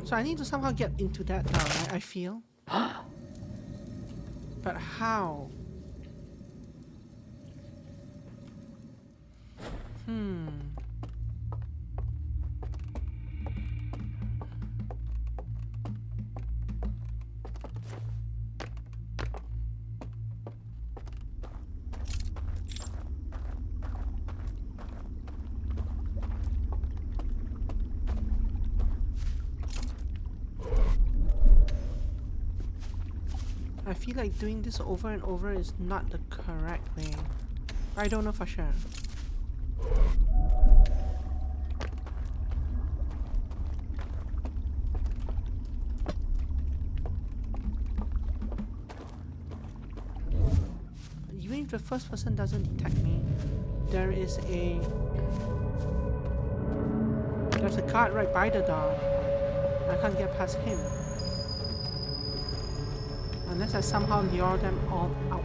So I need to somehow get into that now, right? I feel. But how? I feel like doing this over and over is not the correct way. I don't know for sure. Even if the first person doesn't detect me, there's a guard right by the door. I can't get past him. Unless I somehow lure them all out.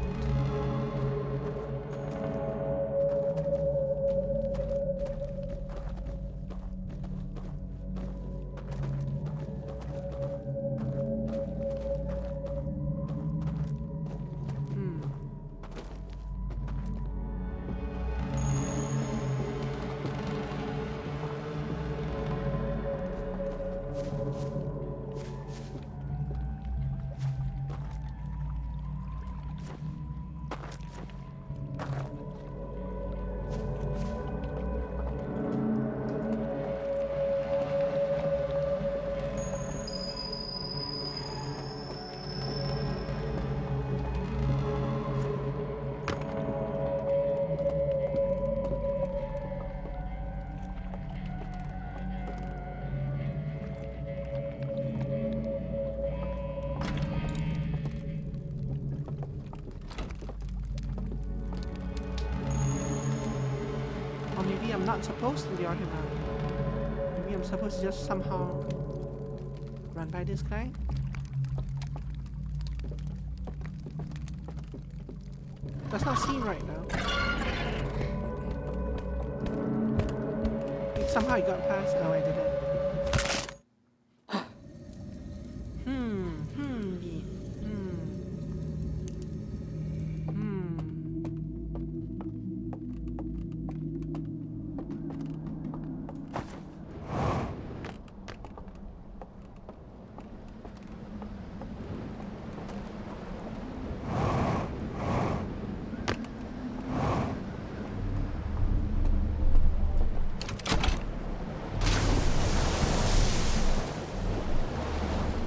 Or maybe I'm not supposed to lure him out. Maybe I'm supposed to just somehow run by this guy. Does not seem right now. Somehow I got past. Oh, I didn't.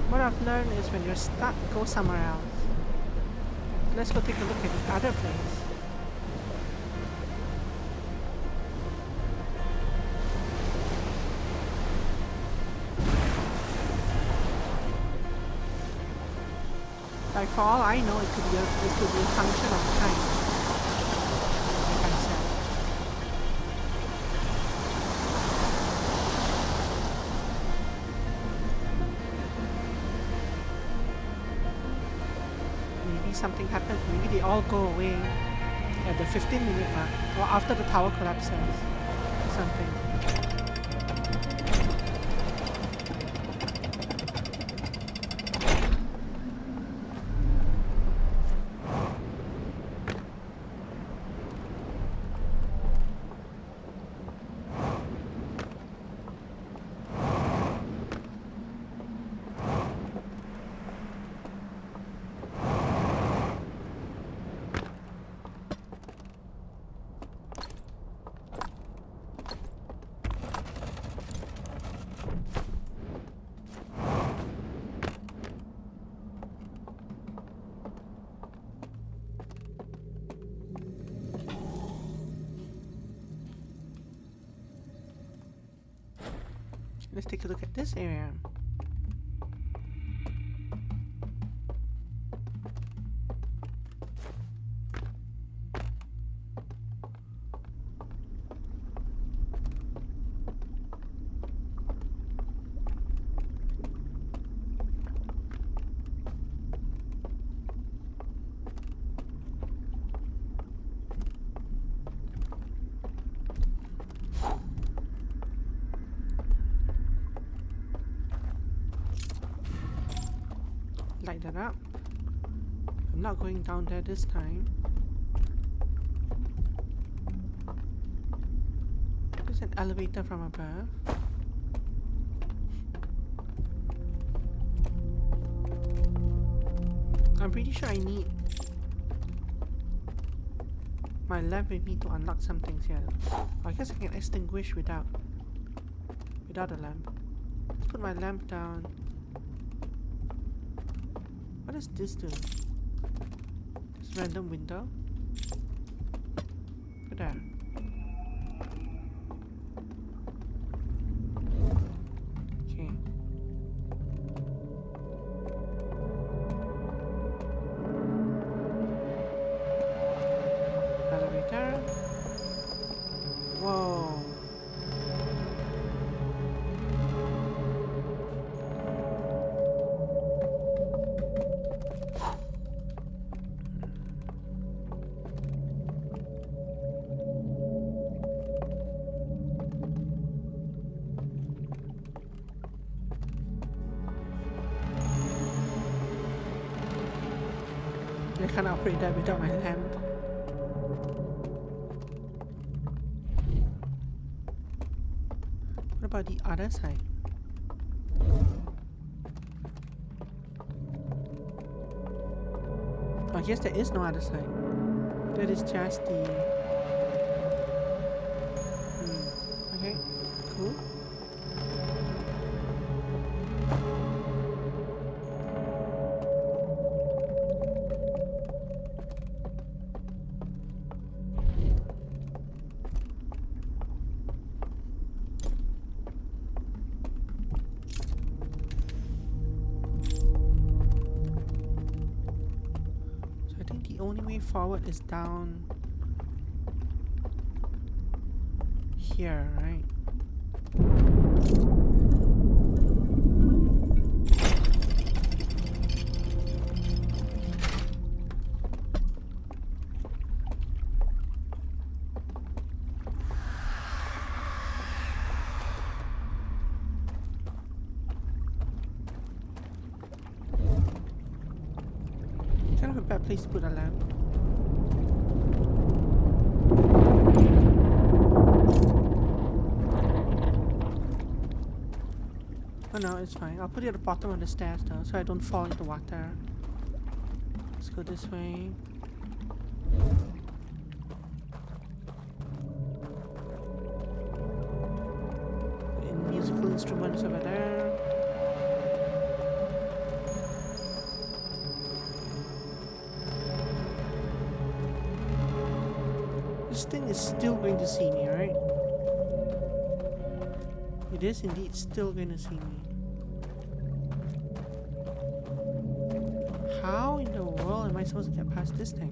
What I've learned is when you're stuck, go somewhere else. Let's go take a look at the other place. Like for all I know, it could be a function of time. Like I said. Maybe something happens. Maybe they all go away at the 15-minute mark, or after the tower collapses, or something. Let's take a look at this area. that up. I'm not going down there this time. There's an elevator from above. I'm pretty sure I need my lamp with me to unlock some things here. I guess I can extinguish without a lamp. Let's put my lamp down. What does this do? This random window? Put there. Okay. Elevator. Whoa. I can't operate that without my lamp. What about the other side? I guess there is no other side. That is just the... Okay, cool. The only way forward is down here, right? Kind of a bad place to put a lamp. Oh no, it's fine. I'll put it at the bottom of the stairs though, so I don't fall into water. Let's go this way. And musical instruments over there. This thing is still going to see me, right? It is indeed still going to see me. How in the world am I supposed to get past this thing?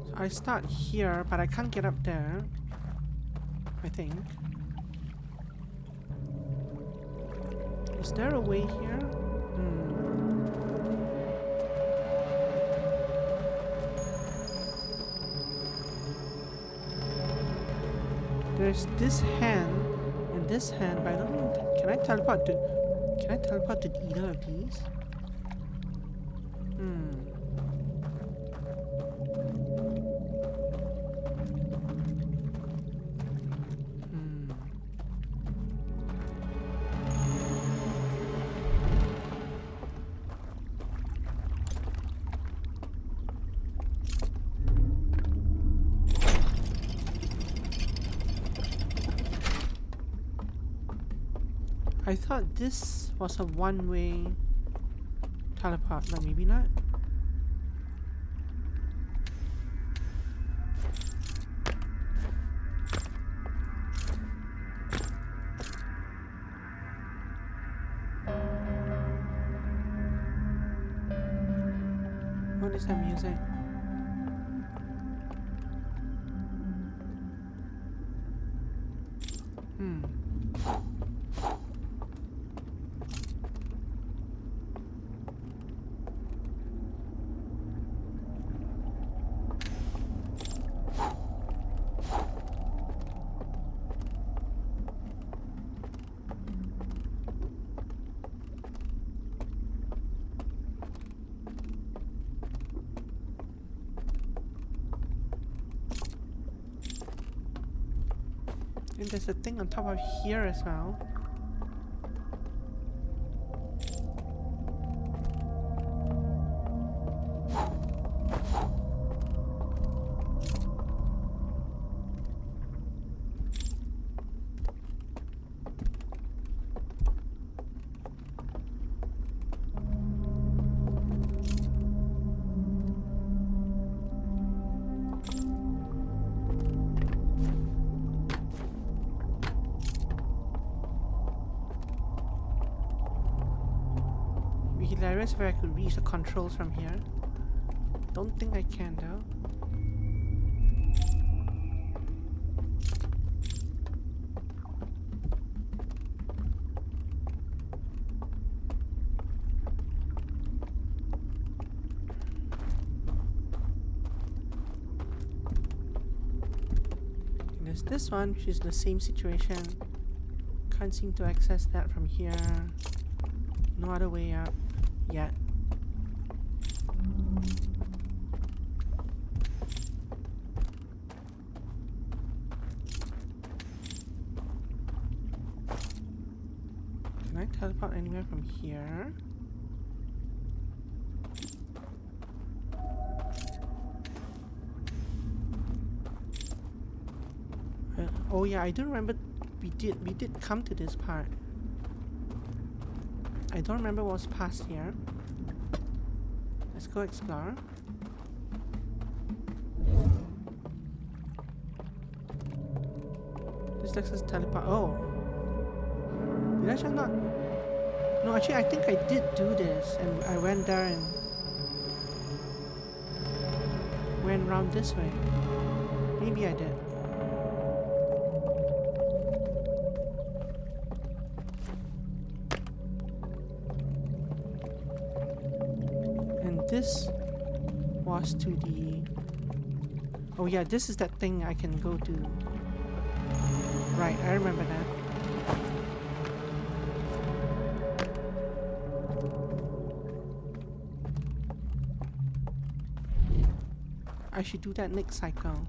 So I start here, but I can't get up there, I think. Is there a way here? There's this hand and this hand, but I don't know. Can I teleport to either of these? I thought this was a one-way teleport, but maybe not. What is that music? And there's a thing on top of here as well. Hilarious if I could reach the controls from here. Don't think I can though. And there's this one, which is the same situation. Can't seem to access that from here. No other way up yet. Can I teleport anywhere from here? Oh yeah, I do remember we did come to this part. I don't remember what was past here. Let's go explore. This lets us teleport. Oh. Did I just not? No, actually, I think I did do this. And I went there and went around this way. Maybe I did. This was to the... Oh yeah, this is that thing I can go to. Right, I remember that. I should do that next cycle.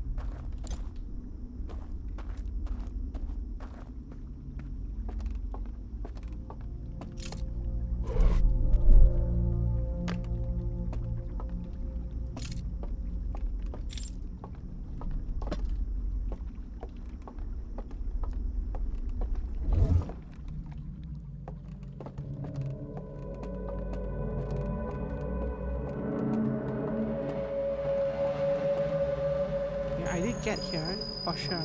I did get here, for sure.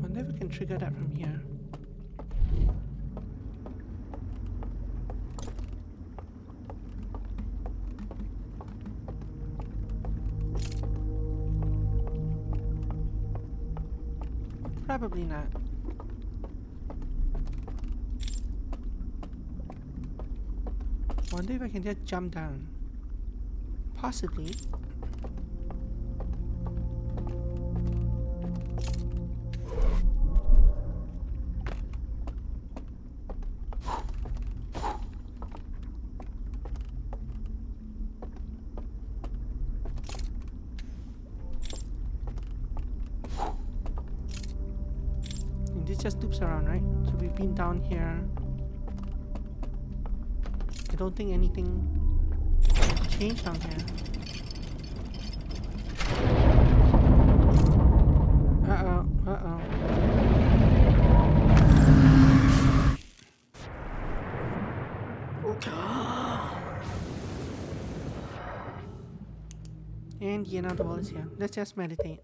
Wonder if we can trigger that from here. Probably not. Wonder if I can just jump down. Possibly. This just loops around, right? So we've been down here. I don't think anything changed down here. Uh-oh, uh-oh. And the end of the world is here. Let's just meditate.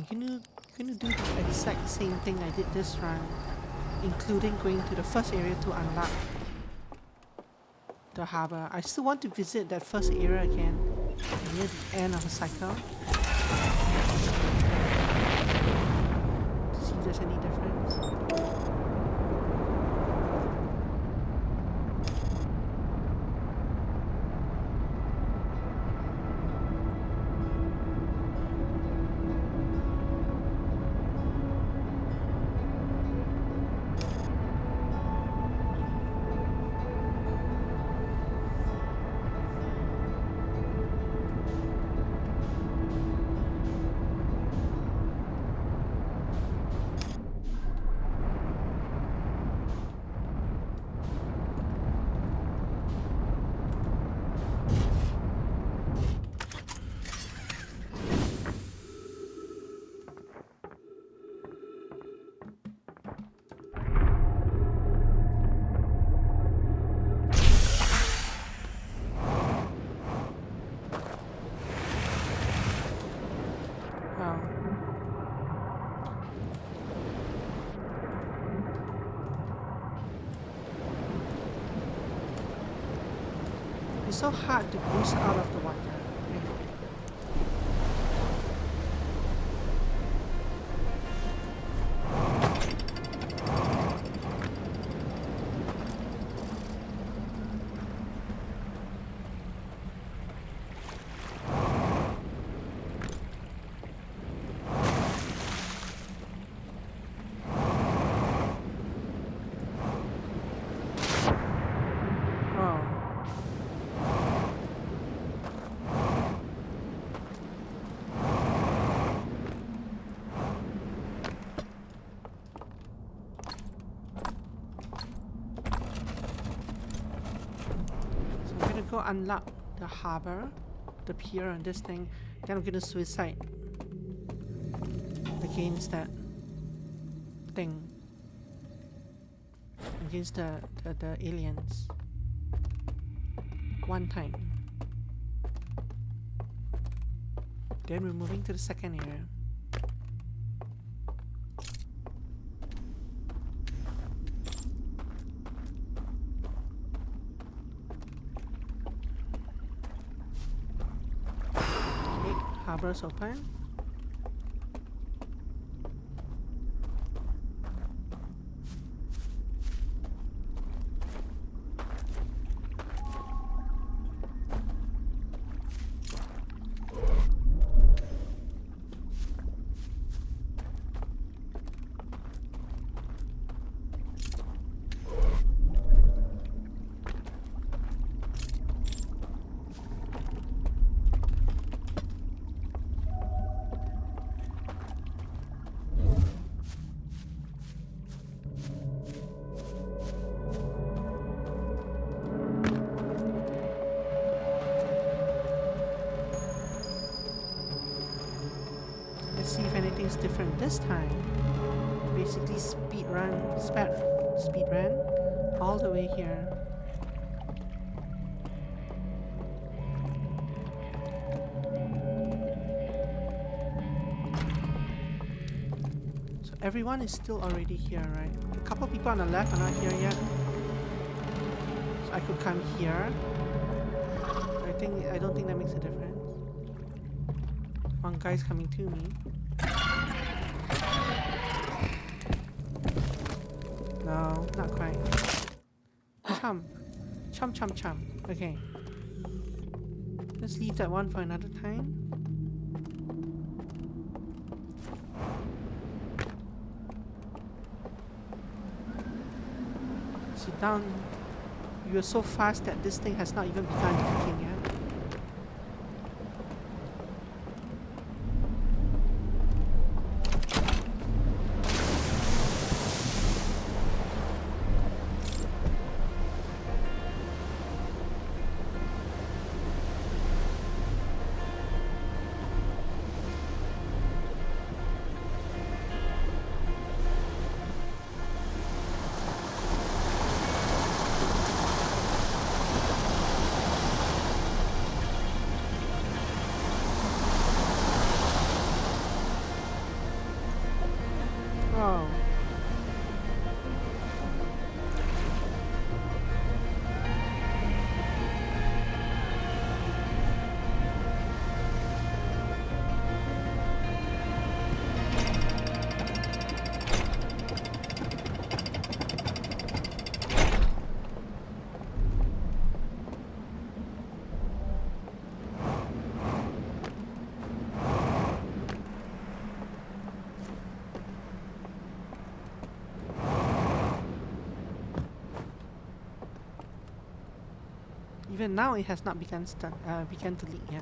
gonna do the exact same thing I did this run, including going to the first area to unlock the harbor. I still want to visit that first area again near the end of the cycle to see if there's any difference. It's so hard to boost out of the water. Go unlock the harbor, the pier on this thing, then I'm gonna suicide against that thing, against the aliens one time. Then we're moving to the second area. Harbor's open. See if anything's different this time. Basically speed run all the way here. So everyone is still already here, right? A couple people on the left are not here yet. So I could come here. I don't think that makes a difference. One guy's coming to me. No, not quite. Chum. Chum. Okay. Let's leave that one for another time. Sit down. You're so fast that this thing has not even begun cooking yet. Even now, it has not begun to leak yet.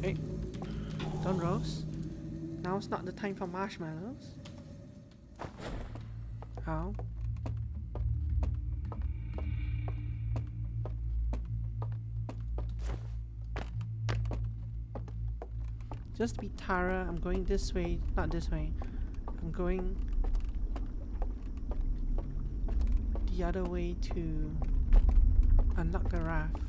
Hey, don't roast. Now it's not the time for marshmallows. How? Just be Tara. I'm going this way, not this way. I'm going the other way to unlock the raft.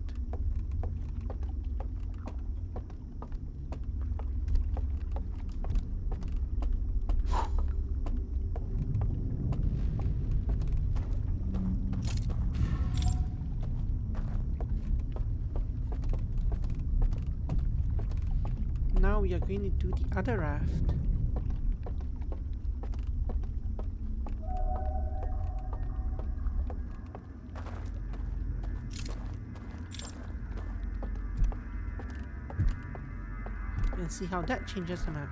Now we are going to do the other raft. And see how that changes the map.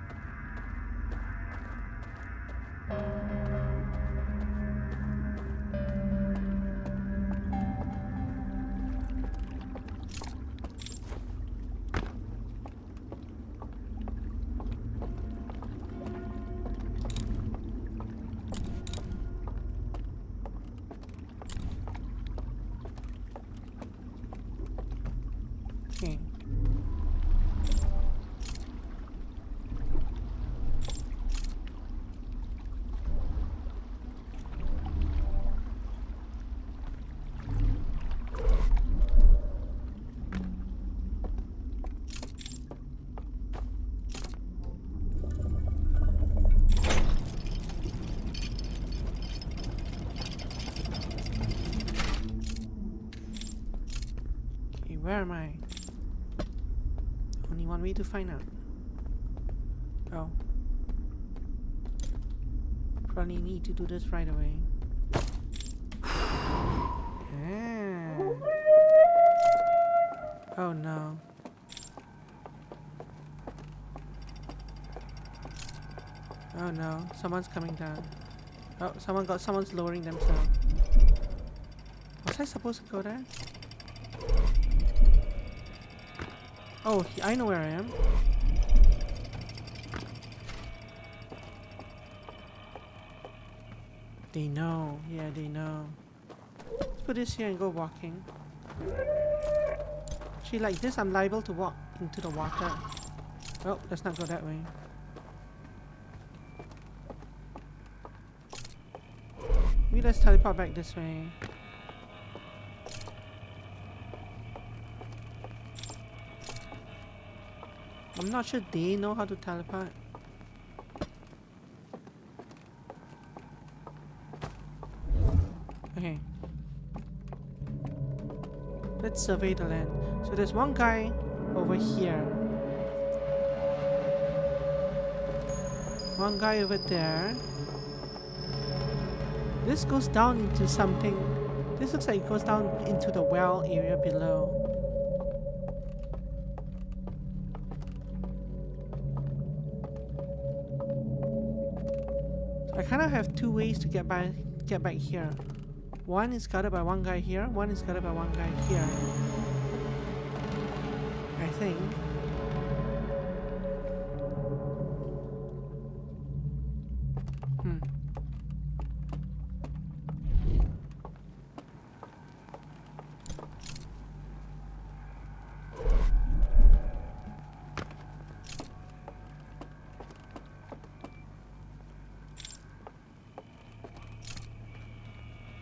Okay. Okay, where am I? Only one way to find out. Oh. Probably need to do this right away. Ah. Oh no. Oh no, someone's coming down. Oh, someone's lowering themselves. Was I supposed to go there? Oh, I know where I am. They know. Yeah, they know. Let's put this here and go walking. Actually, like this, I'm liable to walk into the water. Oh, let's not go that way. Maybe let's teleport back this way. I'm not sure they know how to teleport. Okay. Let's survey the land. So there's one guy over here. One guy over there. This goes down into something. This looks like it goes down into the well area below. I kind of have two ways to get back here. One is guarded by one guy here, one is guarded by one guy here. I think.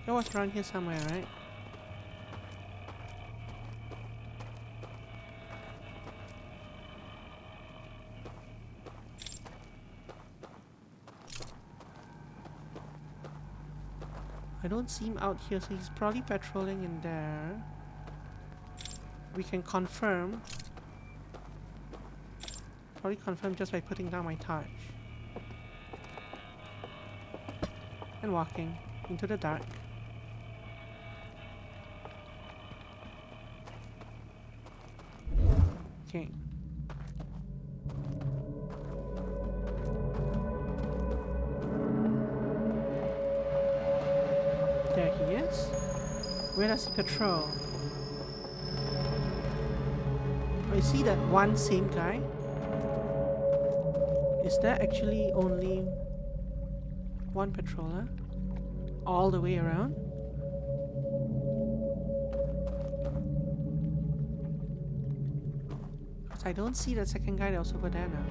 That was around here somewhere, right? I don't see him out here, so he's probably patrolling in there. We can confirm. Probably confirm just by putting down my torch. And walking into the dark. Okay. There he is. Where does he patrol? Oh, is he that one same guy? Is there actually only one patroller all the way around? Because I don't see that second guy that was over there now.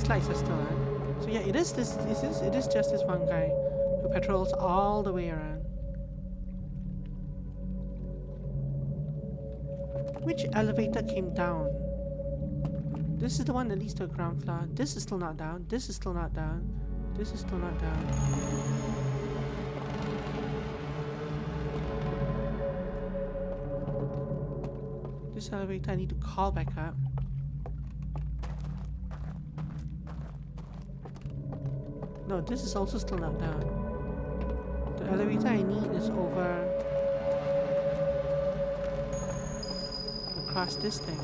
Lights are still on. So yeah, it is just this one guy who patrols all the way around. Which elevator came down? This is the one that leads to the ground floor. This is still not down. This is still not down. This is still not down. This elevator I need to call back up. No, this is also still not down. The elevator I need is over across this thing.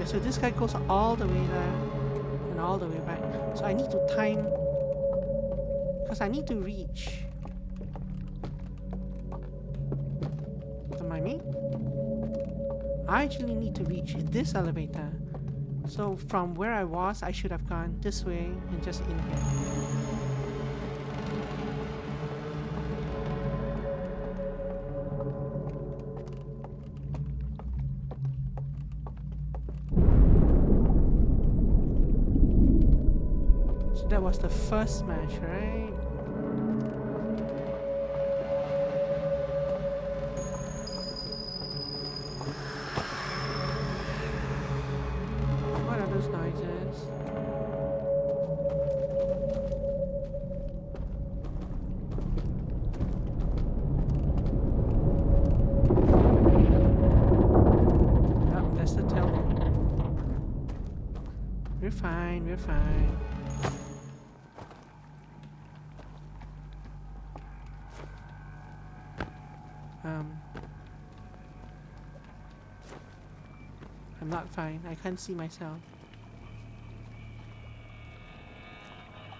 So this guy goes all the way there and all the way back. So I need to time, because I need to reach. Am I me? I actually need to reach this elevator. So from where I was, I should have gone this way and just in here. So that was the first smash, right? Noises. Oh, that's the tail. We're fine, we're fine. I'm not fine. I can't see myself.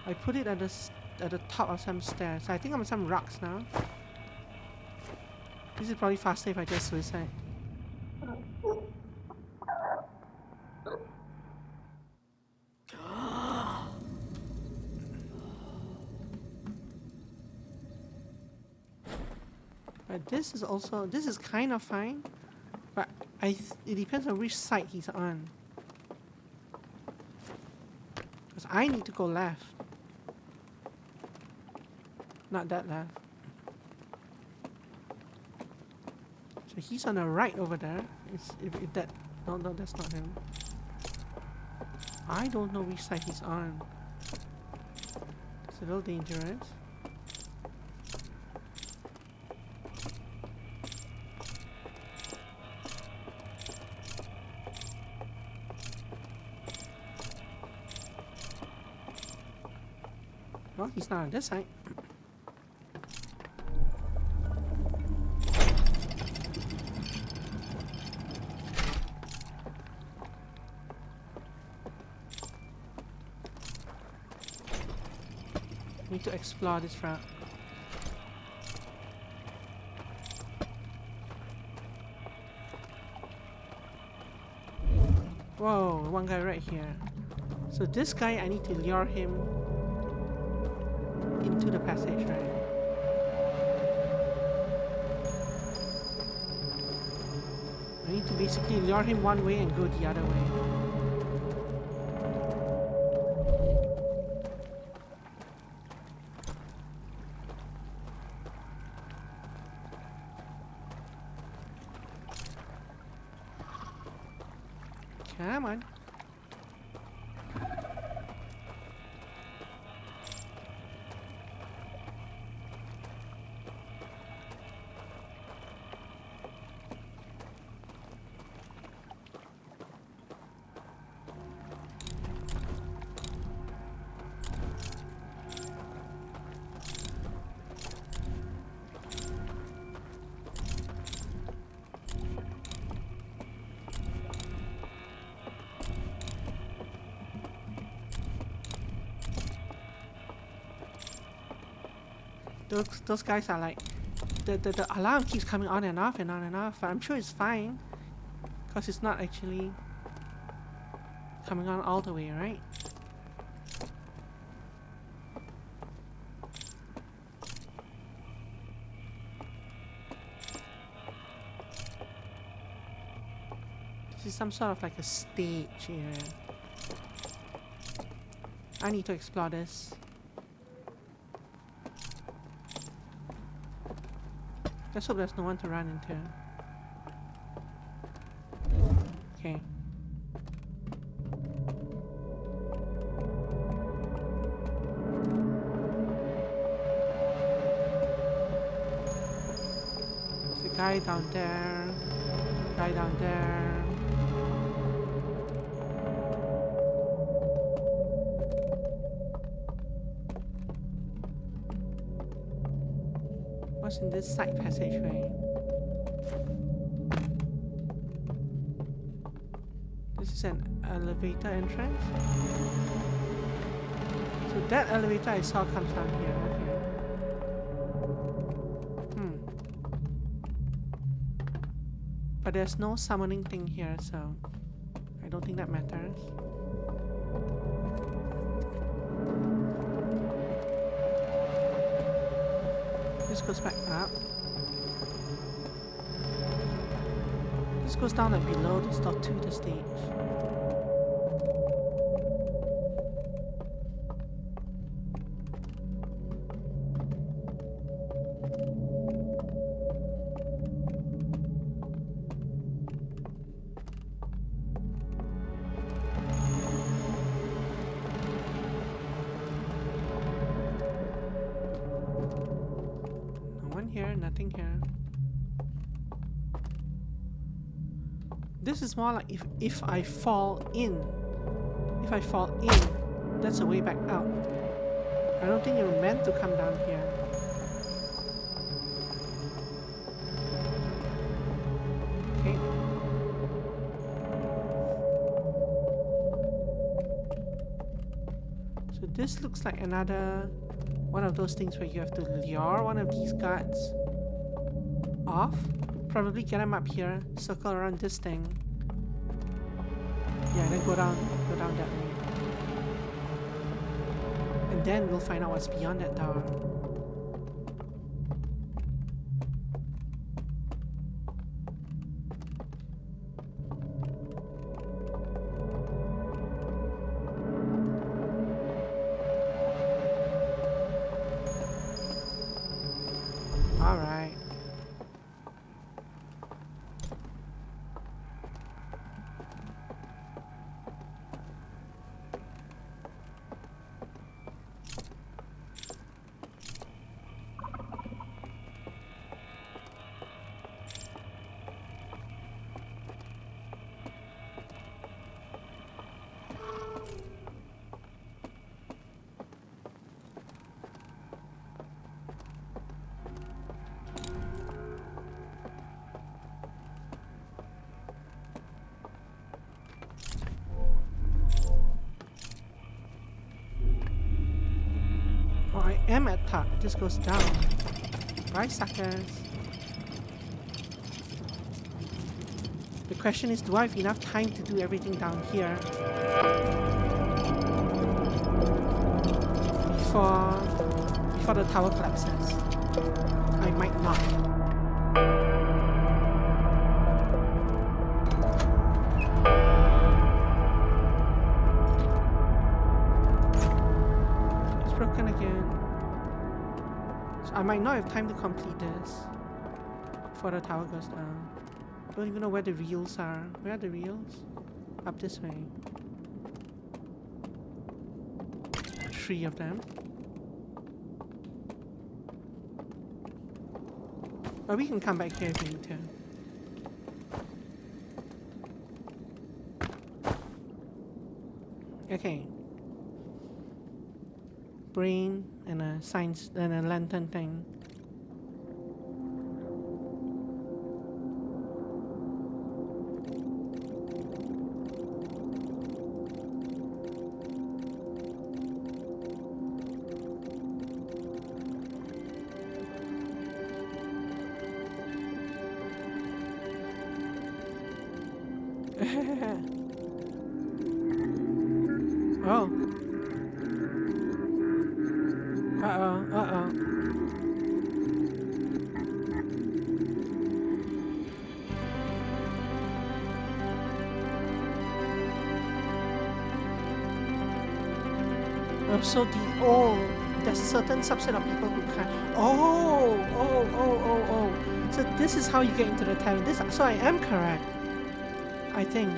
I put it at the top of some stairs. I think I'm on some rocks now. This is probably faster if I just suicide. But this is kind of fine. But it depends on which side he's on. Because I need to go left. Not that left. So he's on the right over there. If that... No, that's not him. I don't know which side he's on. It's a little dangerous. Well, he's not on this side. Need to explore this route. Whoa, one guy right here. So this guy, I need to lure him into the passage, right? I need to basically lure him one way and go the other way. Come on. Those guys are like, the alarm keeps coming on and off and on and off, but I'm sure it's fine. Because it's not actually coming on all the way, right? This is some sort of like a stage area. I need to explore this. Let's hope there's no one to run into. Okay. There's a guy down there. Guy down there. What's in this side passageway? This is an elevator entrance. So that elevator I saw comes down here. Okay. But there's no summoning thing here, so I don't think that matters. This goes back up. This goes down like below this door to the stage. Nothing here. This is more like if I fall in. If I fall in, that's a way back out. I don't think you're meant to come down here. Okay. So this looks like another one of those things where you have to lure one of these guards off. Probably get him up here, circle around this thing. Yeah, then go down that way. And then we'll find out what's beyond that tower. Alright. I am at top. This goes down. Bye, suckers. The question is, do I have enough time to do everything down here before the tower collapses? I might not. Broken again. So I might not have time to complete this before the tower goes down. Don't even know where the reels are. Where are the reels? Up this way. 3 of them. But we can come back here if we need to. Okay. Brain and a science and a lantern thing. Yeah. Oh. Uh-oh. Uh-oh. Oh, so there's a certain subset of people who can't. Oh. So this is how you get into the tavern. So I am correct. I think.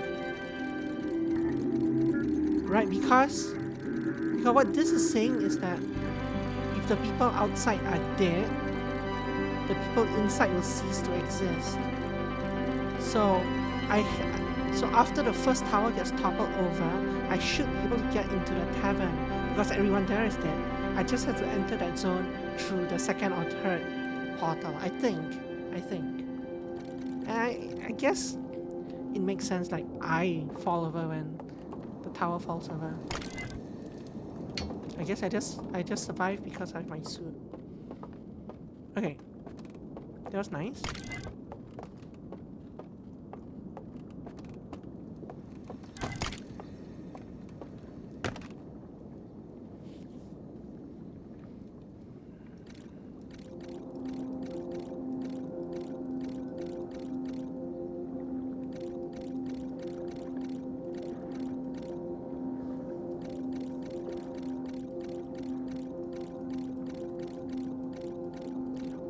Right, because what this is saying is that if the people outside are dead, the people inside will cease to exist. So so after the first tower gets toppled over, I should be able to get into the tavern because everyone there is dead. I just have to enter that zone through the second or third portal. I think. And I guess it makes sense. Like I fall over when the tower falls over. I guess I just survived because of my suit. Okay, that was nice.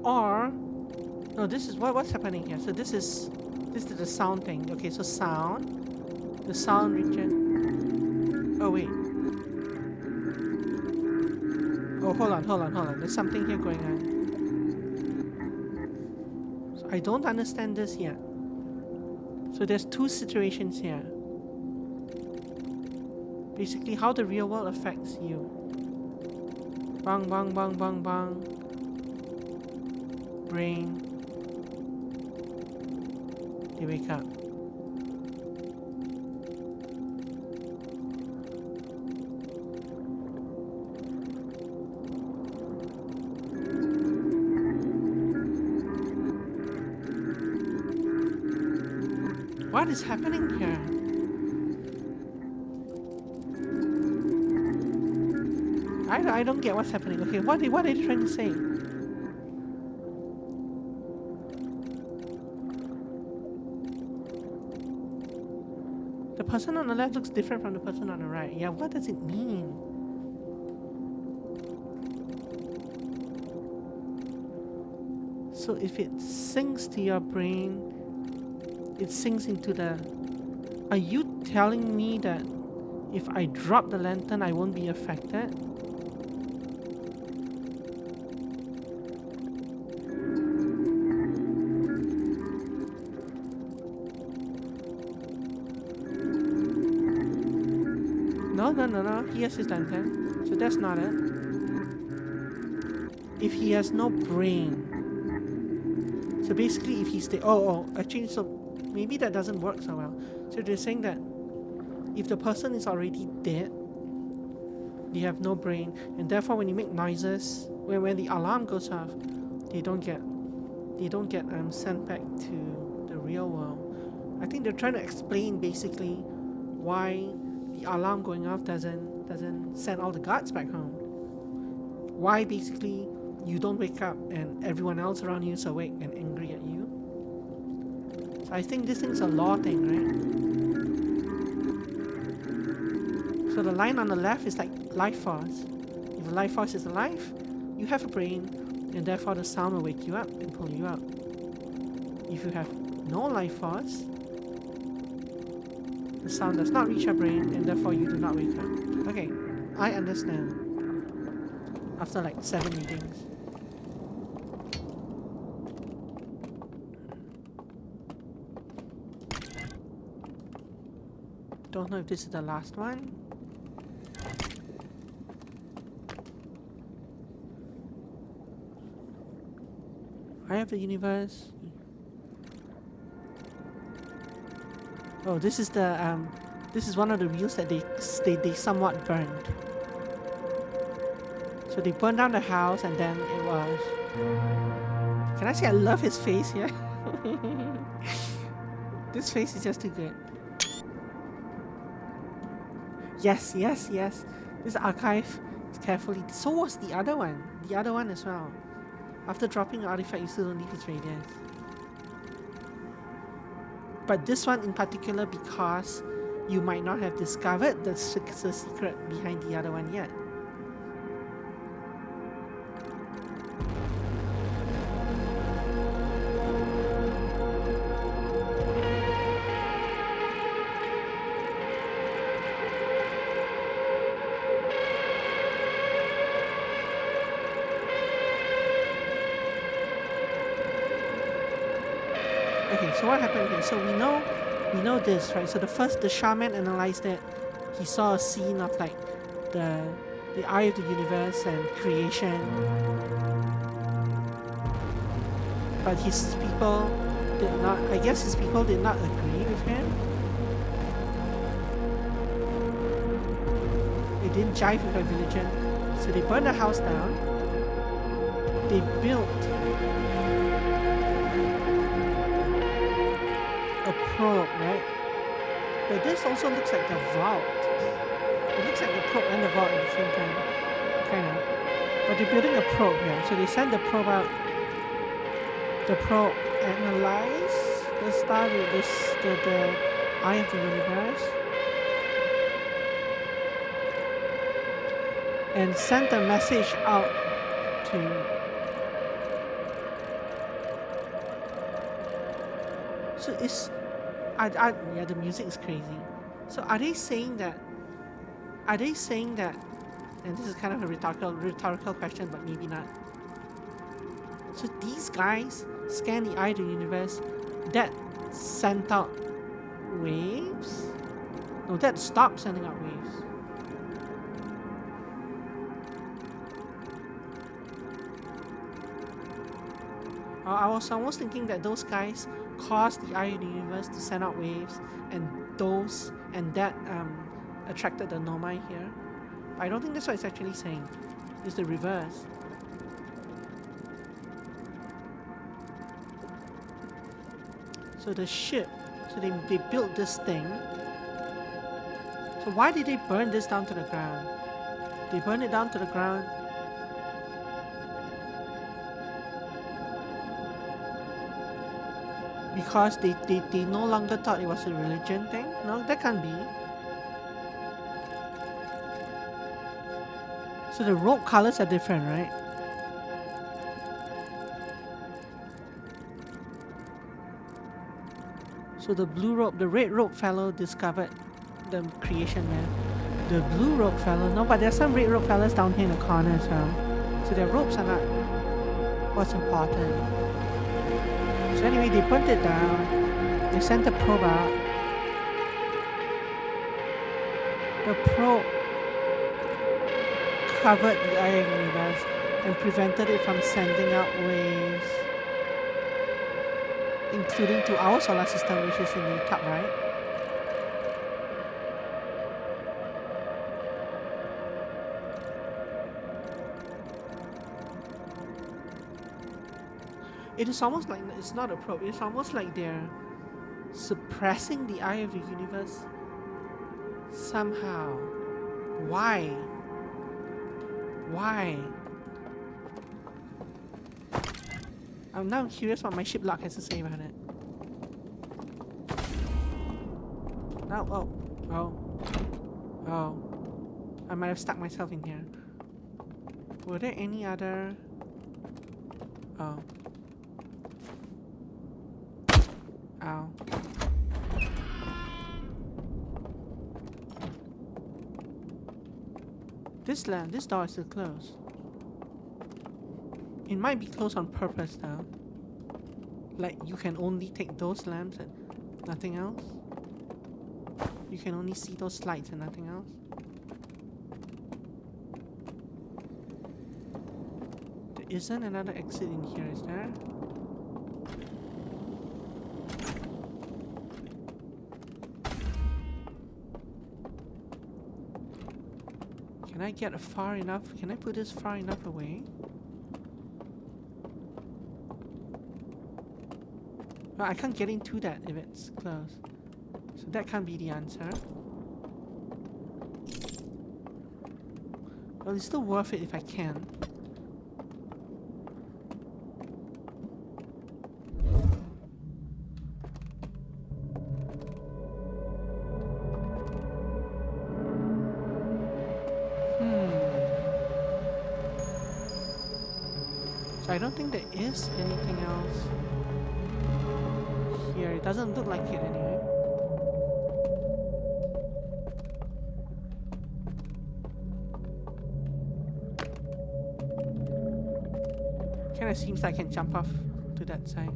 Or no, this is what's happening here. So this is the sound thing. Okay, so the sound region. Oh wait. Oh, hold on. There's something here going on. So I don't understand this yet. So there's two situations here. Basically, how the real world affects you. Bang, bang, bang, bang, bang. Brain. They wake up. What is happening here? I don't get what's happening. Okay, what are you trying to say? The person on the left looks different from the person on the right. Yeah, what does it mean? So if it sinks to your brain, it sinks into the... Are you telling me that if I drop the lantern, I won't be affected? No. He has his lantern. So that's not it. If he has no brain. So basically if he's actually, so maybe that doesn't work so well. So they're saying that if the person is already dead, they have no brain, and therefore when you make noises, when the alarm goes off, they don't get sent back to the real world. I think they're trying to explain basically why the alarm going off doesn't send all the guards back home.3Why basically you don't wake up and everyone else around you is awake and angry at you. So I think this thing's a law thing, right? So the line on the left is like life force. If the life force is alive, you have a brain, and therefore the sound will wake you up and pull you out. If you have no life force, the sound does not reach your brain, and therefore you do not wake up. Okay, I understand. After like 7 meetings. Don't know if this is the last one. Eye of the Universe. Oh, this is the this is one of the wheels that they somewhat burned. So they burned down the house, and then it was... Can I say I love his face here? This face is just too good. Yes, yes, yes. This archive is carefully. So was the other one. The other one as well. After dropping an artifact, you still don't leave its radius. But this one in particular because you might not have discovered the secret behind the other one yet. Okay, so what happened here? So we know this, right? So the shaman analyzed it. He saw a scene of like the eye of the universe and creation. But his people did not, I guess his people did not agree with him. They didn't jive with their religion. So they burned the house down. They built a probe, right? But this also looks like the vault. It looks like the probe and the vault at the same time. Kind of. But they're building a probe here. So they send the probe out. The probe analyze the star, the eye of the universe. And send a message out to... So it's... yeah, the music is crazy. So are they saying that... And this is kind of a rhetorical question, but maybe not. So these guys scan the eye of the universe. That sent out waves? No, that stopped sending out waves. I was almost thinking that those guys caused the eye of the universe to send out waves, and that attracted the Nomai here. But I don't think that's what it's actually saying. It's the reverse. So the ship, so they built this thing. So why did they burn this down to the ground? They burned it down to the ground because they no longer thought it was a religion thing? No, that can't be. So the rope colors are different, right? So the blue rope, the red rope fellow discovered the creation man. The blue rope fellow, no, but there's some red rope fellows down here in the corner as well. So their ropes are not what's important. So anyway, they burnt it down. They sent the probe out. The probe covered the eye of the universe and prevented it from sending out waves, including to our solar system, which is in the top right. It is almost like it's not a probe, it's almost like they're suppressing the eye of the universe somehow. Why? Why? I'm now curious what my ship lock has to say about it. Now, oh. I might have stuck myself in here. Were there any other... Oh. Ow. This door is still closed. It might be closed on purpose though. Like you can only take those lamps and nothing else. You can only see those lights and nothing else. There isn't another exit in here, is there? Can I get far enough? Can I put this far enough away? Well, I can't get into that if it's closed. So that can't be the answer. Well, it's still worth it if I can. So I don't think there is anything else here. It doesn't look like it anyway. Kinda seems like I can jump off to that side.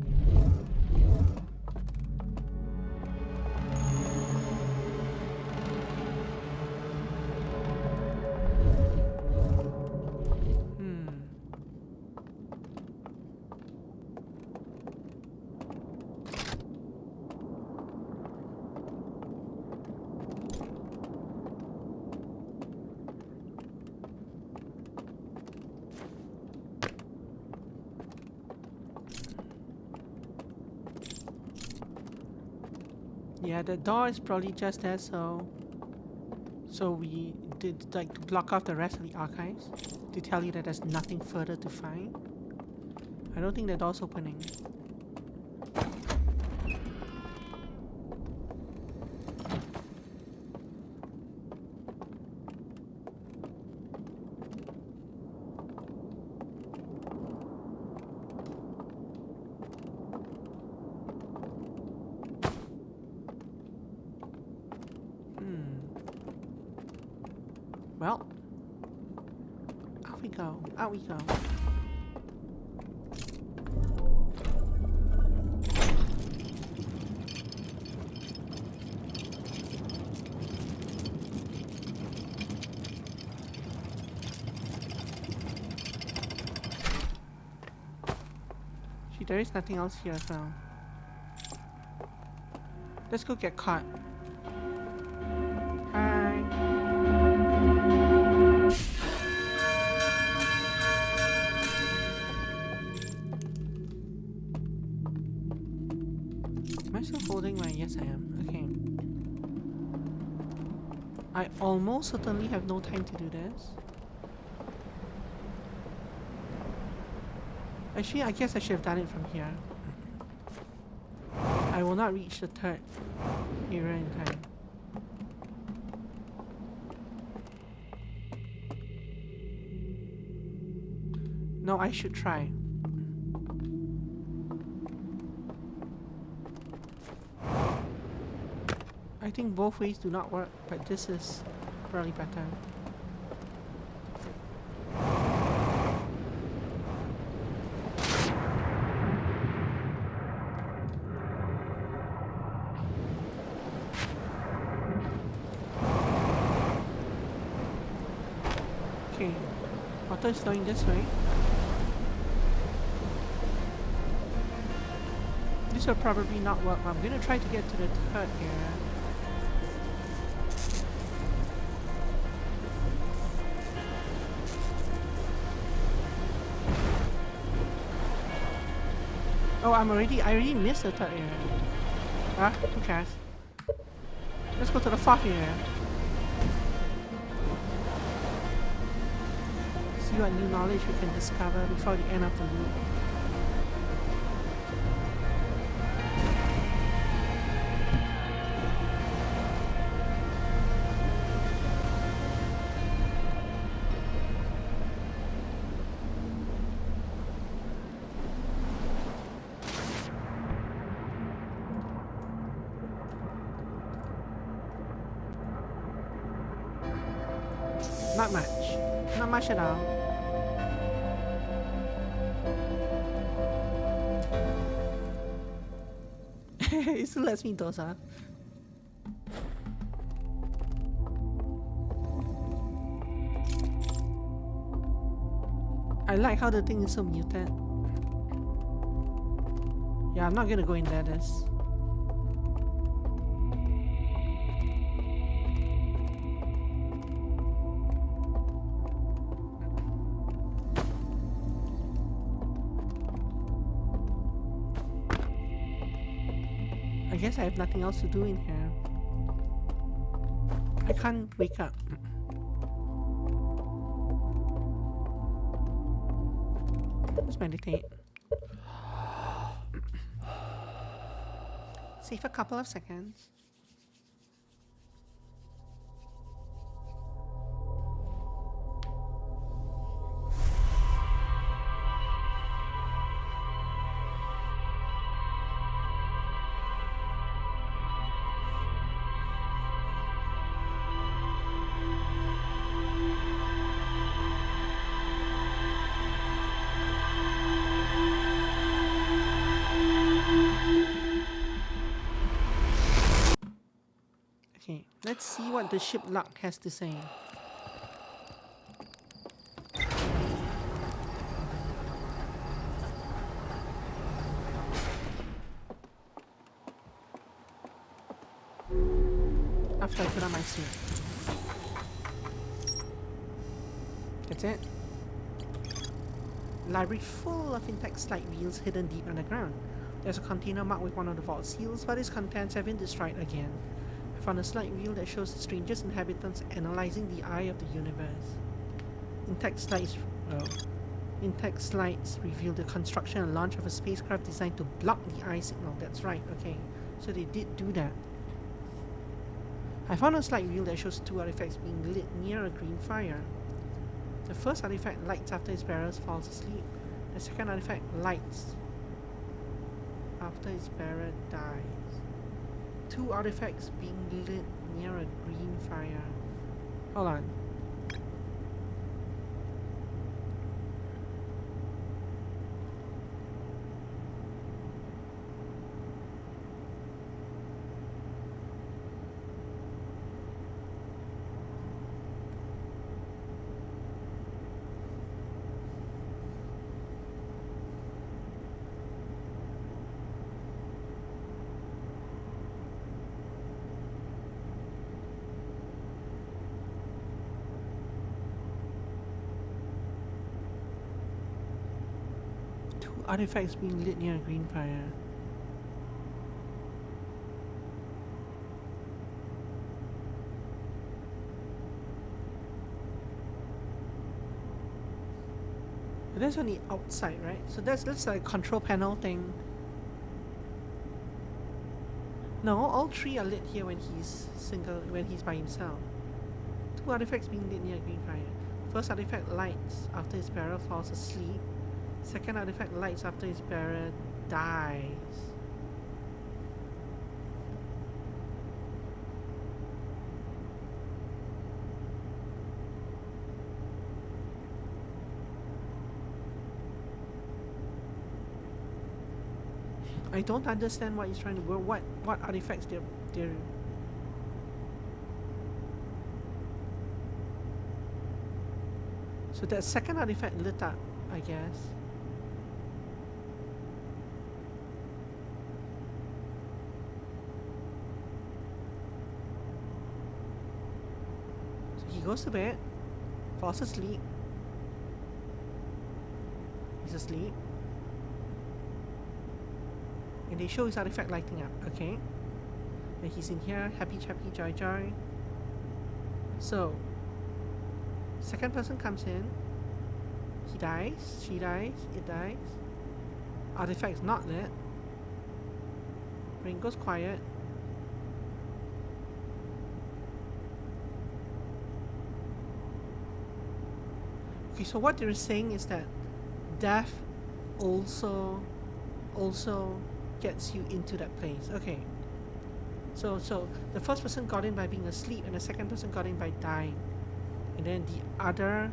Yeah, the door is probably just there, so we did like to block off the rest of the archives to tell you that there's nothing further to find. I don't think the door's opening. Well, out we go, out we go. See, there is nothing else here as well. Let's go get caught. Yes, I am. Okay. I almost certainly have no time to do this. Actually, I guess I should have done it from here. I will not reach the third area in time. No, I should try. I think both ways do not work, but this is probably better. Okay, water is going this way. This will probably not work. I'm gonna try to get to the third area. Oh, I already missed the third area. Ah, who cares? Let's go to the fourth area. See what new knowledge we can discover before the end of the loop. Not much. Not much at all. It still lets me doze off. I like how the thing is so muted. Yeah, I'm not gonna go in there, this. I guess I have nothing else to do in here. I can't wake up. Let's meditate. Save a couple of seconds. Okay, let's see what the ship luck has to say. After I put on my suit. That's it. Library full of intact slide wheels hidden deep underground. There's a container marked with one of the vault seals, but its contents have been destroyed again. I found a slide wheel that shows the strangest inhabitants analyzing the eye of the universe. Intact slides reveal the construction and launch of a spacecraft designed to block the eye signal. That's right, okay. So they did do that. I found a slide wheel that shows two artifacts being lit near a green fire. The first artifact lights after its bearer falls asleep. The second artifact lights after its bearer dies. Two artifacts being lit near a green fire. Hold on. Artifacts being lit near a green fire. But that's on the outside, right? So that's like a control panel thing. No, all three are lit here when he's by himself. Two artifacts being lit near a green fire. First artifact lights after his bearer falls asleep. Second artifact lights after his bearer dies. I don't understand what he's trying to do. What artifacts they're so that second artifact lit up, I guess. He goes to bed, falls asleep. He's asleep. And they show his artifact lighting up, okay? And he's in here, happy, chappy, joy, joy. So, second person comes in. He dies, she dies, it dies. Artifact is not lit. Brain goes quiet. Okay, so what they're saying is that death also gets you into that place. Okay. So the first person got in by being asleep and the second person got in by dying. And then the other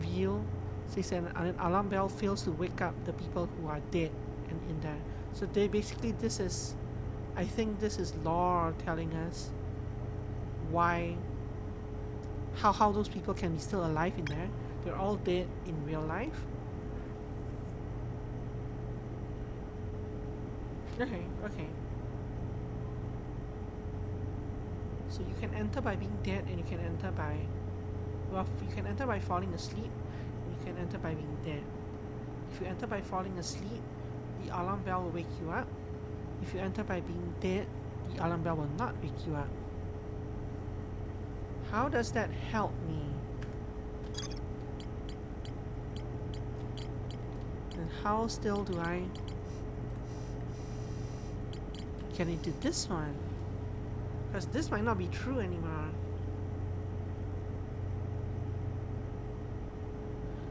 wheel says an alarm bell fails to wake up the people who are dead and in there. So they basically I think this is lore telling us how those people can be still alive in there. They're all dead in real life. Okay. So you can enter by being dead and you can enter by falling asleep and you can enter by being dead. If you enter by falling asleep, the alarm bell will wake you up. If you enter by being dead, the alarm bell will not wake you up. How does that help me? How still do I... Can I do this one? Because this might not be true anymore.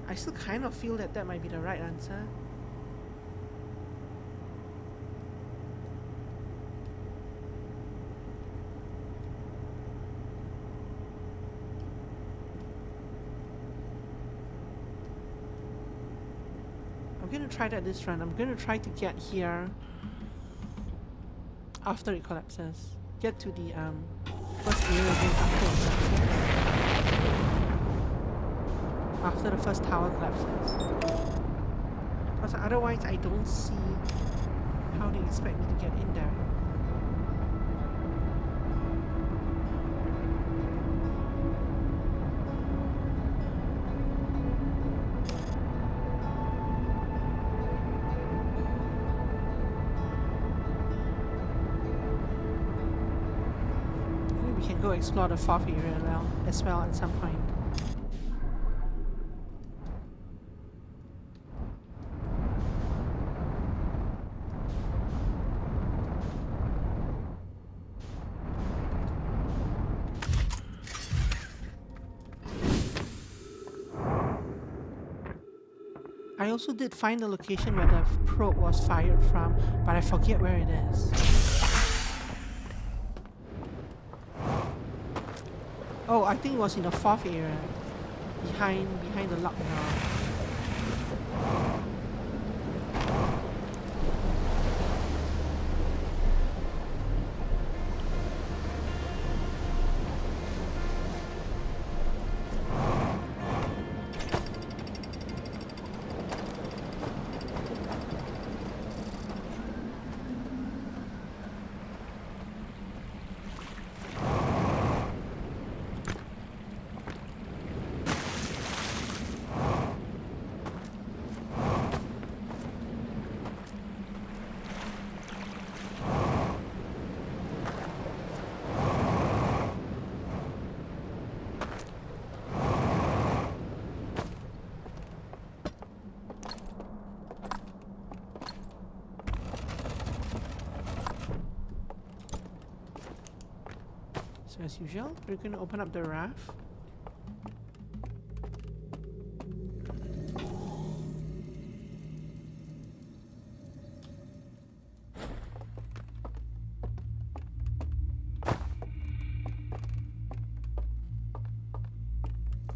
I still kind of feel that that might be the right answer. I'm gonna try that this run. I'm gonna try to get here after it collapses. Get to the first area again after it collapses. After the first tower collapses. Because otherwise I don't see how they expect me to get in there. Maybe we can go explore the fourth area as well at some point. I also did find the location where the probe was fired from, but I forget where it is. Oh, I think it was in the fourth area, behind the lock now. So as usual, we're going to open up the raft.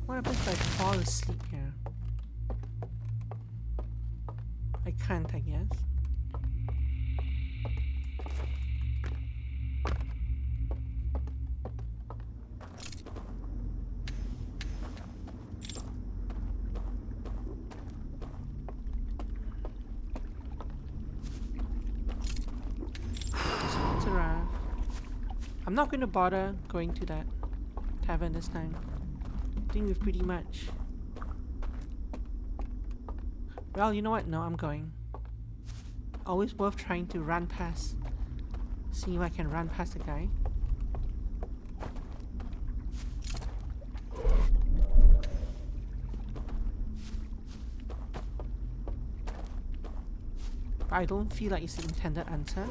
What happens if I fall asleep here? I can't, I guess. I'm not going to bother going to that tavern this time. I think we've pretty much... Well, you know what? No, I'm going. Always worth trying to run past. See if I can run past the guy. But I don't feel like it's the intended answer.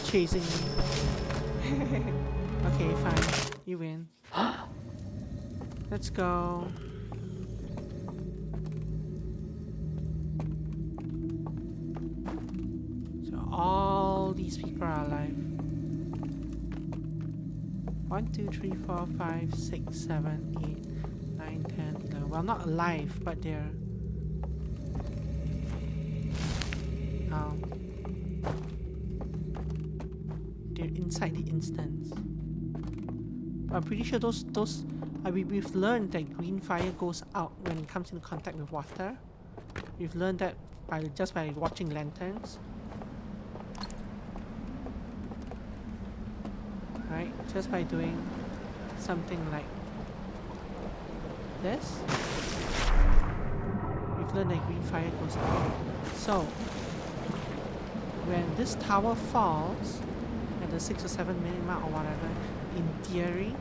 Chasing me. Okay, fine. You win. Let's go. So all these people are alive. 1, 2, 3, 4, 5, 6, 7, 8, 9, 10, 11. Well, not alive, but they're... they're inside the instance. But I'm pretty sure we've learned that green fire goes out when it comes into contact with water. We've learned that just by watching lanterns. Right? Just by doing something like this. We've learned that green fire goes out. So, when this tower falls at the 6 or 7 minute mark or whatever, in theory,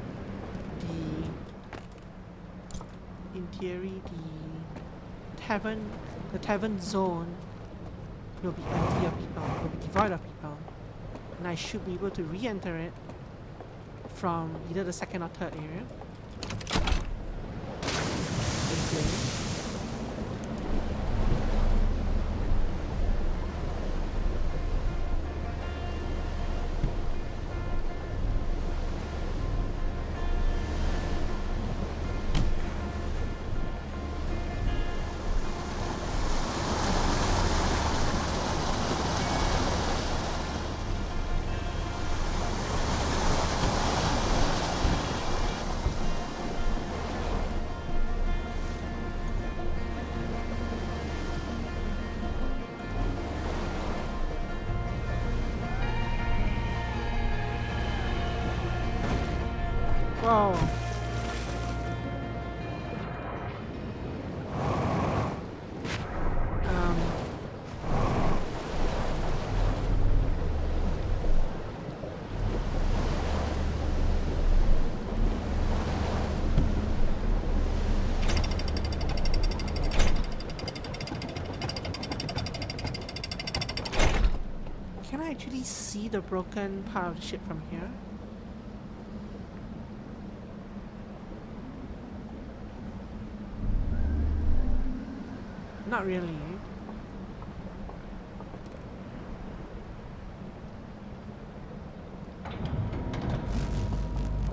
the tavern zone will be empty of people, will be devoid of people, and I should be able to re-enter it from either the second or third area. Okay. Whoa. Can I actually see the broken part of the ship from here? Not really.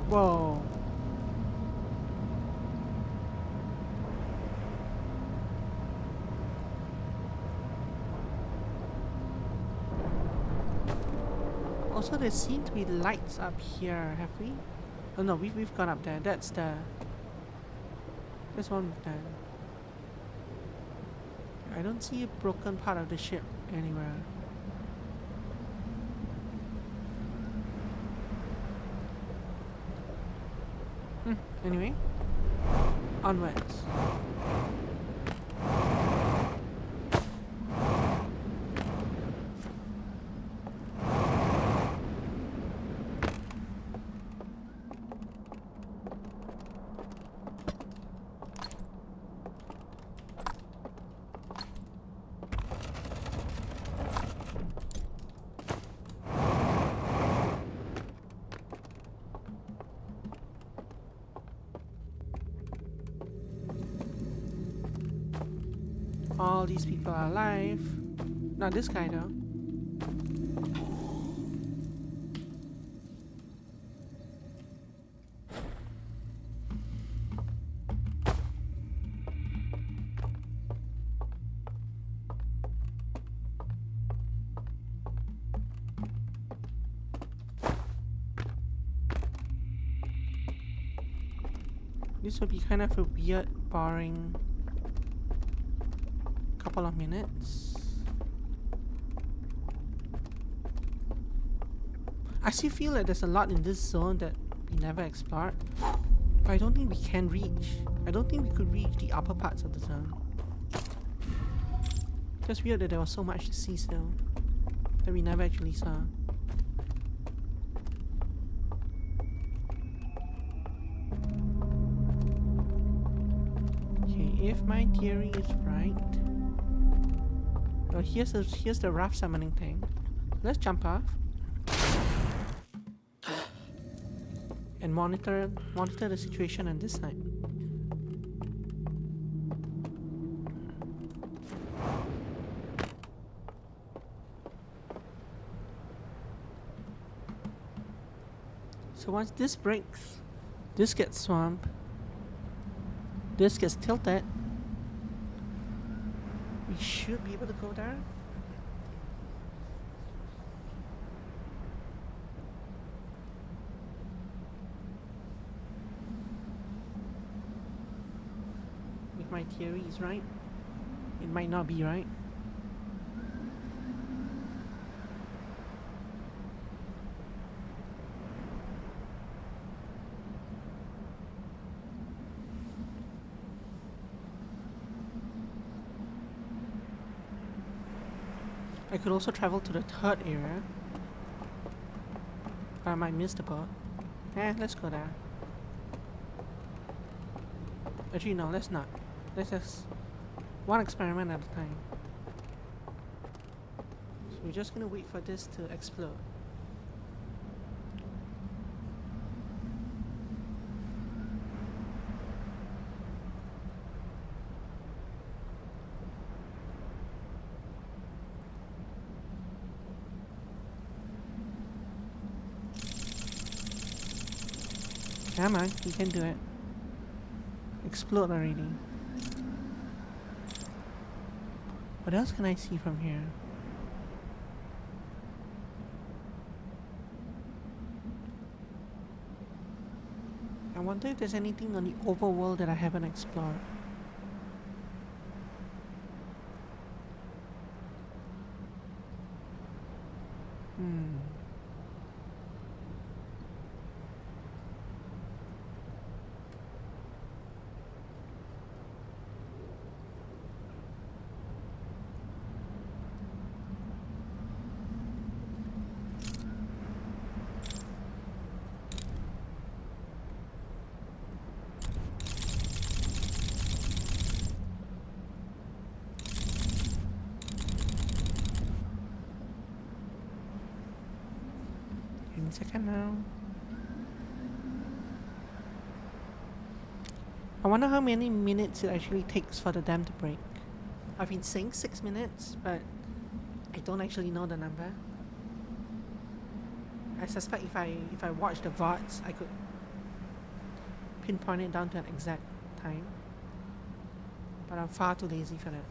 Whoa. Also, there seem to be lights up here, have we? Oh no, we've gone up there. That's one we've done. I don't see a broken part of the ship anywhere. Anyway, onwards. All these people are alive. Not this guy though. This would be kind of a weird, boring couple of minutes. I still feel like there's a lot in this zone that we never explored, but I don't think we can reach. I don't think we could reach the upper parts of the zone. Just weird that there was so much to see still that we never actually saw. Okay, if my theory is right, well, here's the rough summoning thing. Let's jump off and monitor the situation on this side. So once this breaks, this gets swamped, this gets tilted, we should be able to go there. If my theory is right, it might not be right. I could also travel to the third area. But I might miss the boat. Let's go there. Actually, no, let's not. Let's just one experiment at a time. So we're just gonna wait for this to explode. Come on, you can do it. Explode already. What else can I see from here? I wonder if there's anything on the overworld that I haven't explored. Any second now. I wonder how many minutes it actually takes for the dam to break. I've been saying 6 minutes, but I don't actually know the number. I suspect if I watch the VODs, I could pinpoint it down to an exact time. But I'm far too lazy for that.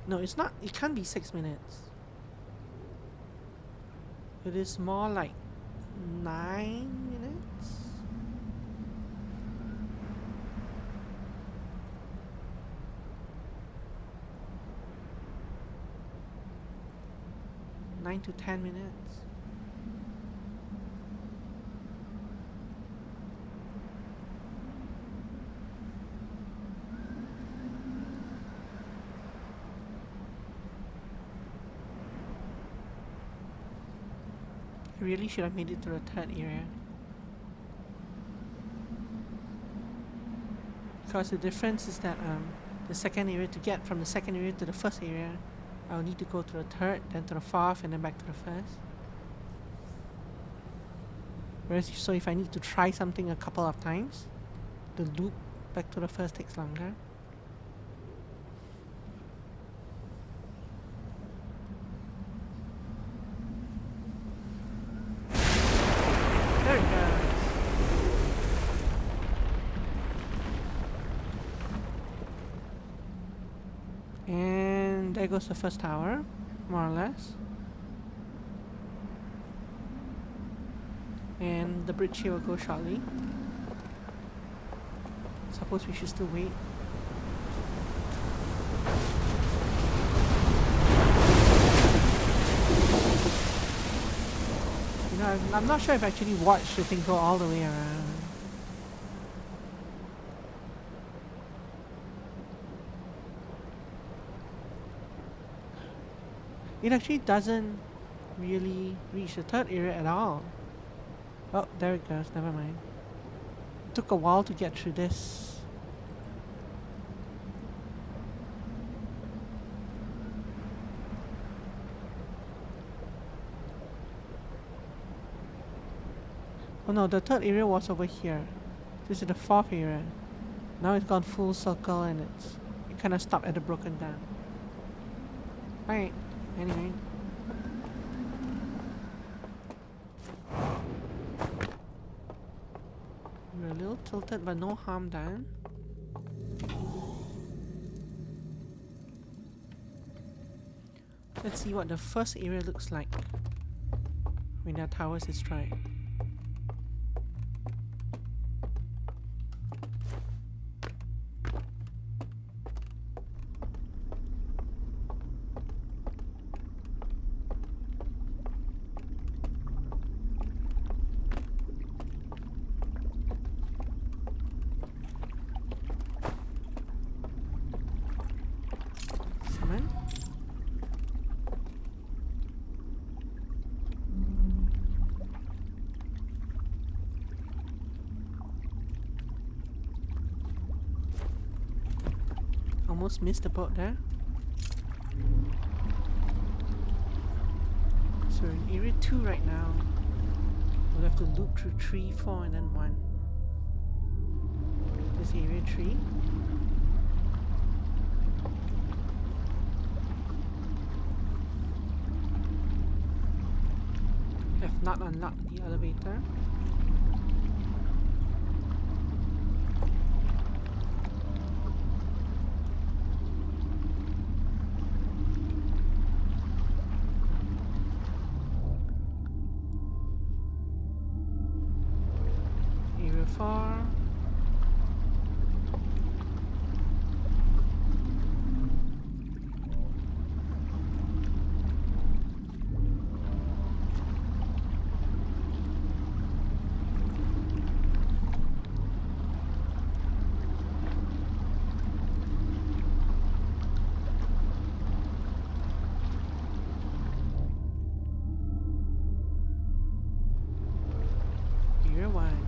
No, it's not. It can't be 6 minutes. It is more like 9 minutes. Nine to 10 minutes. I really should have made it to the third area. Because the difference is that the second area, to get from the second area to the first area, I'll need to go to the third, then to the fourth, and then back to the first. Whereas, so if I need to try something a couple of times, the loop back to the first takes longer. There it goes. And there goes the first tower, more or less. And the bridge here will go shortly. Suppose we should still wait. You know, I'm not sure if I actually watched the thing go all the way around. It actually doesn't really reach the third area at all. Oh, there it goes, never mind. It took a while to get through this. Oh no, the third area was over here. This is the fourth area. Now it's gone full circle and it kind of stopped at the broken dam. Alright, anyway. We're a little tilted, but no harm done. Let's see what the first area looks like when that tower is destroyed. almost missed the boat there. So we're in area 2 right now. We'll have to loop through 3, 4, and then 1. This is area 3. Have not unlocked the elevator. Area 4. Area 1.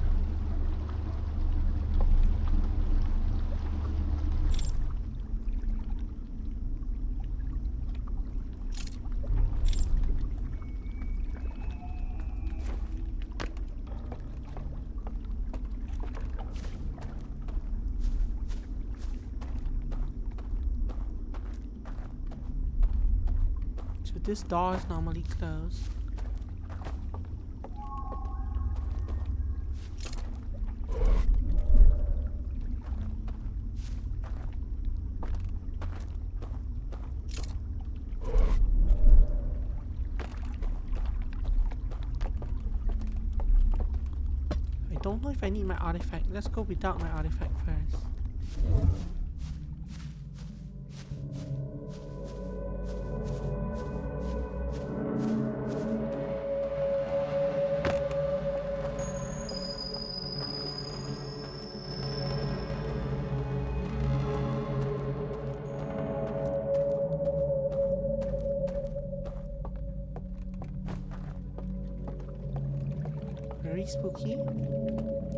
So this door is normally closed. I don't know if I need my artifact. Let's go without my artifact first. Very spooky.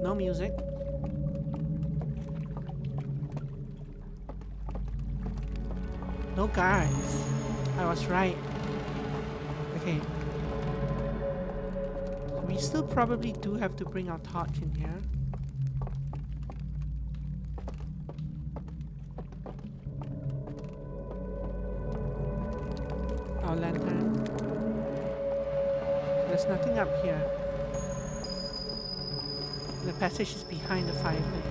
No music. No guards. I was right. Okay. We still probably do have to bring our torch in here. Our lantern. There's nothing up here. The passage is behind the fireplace.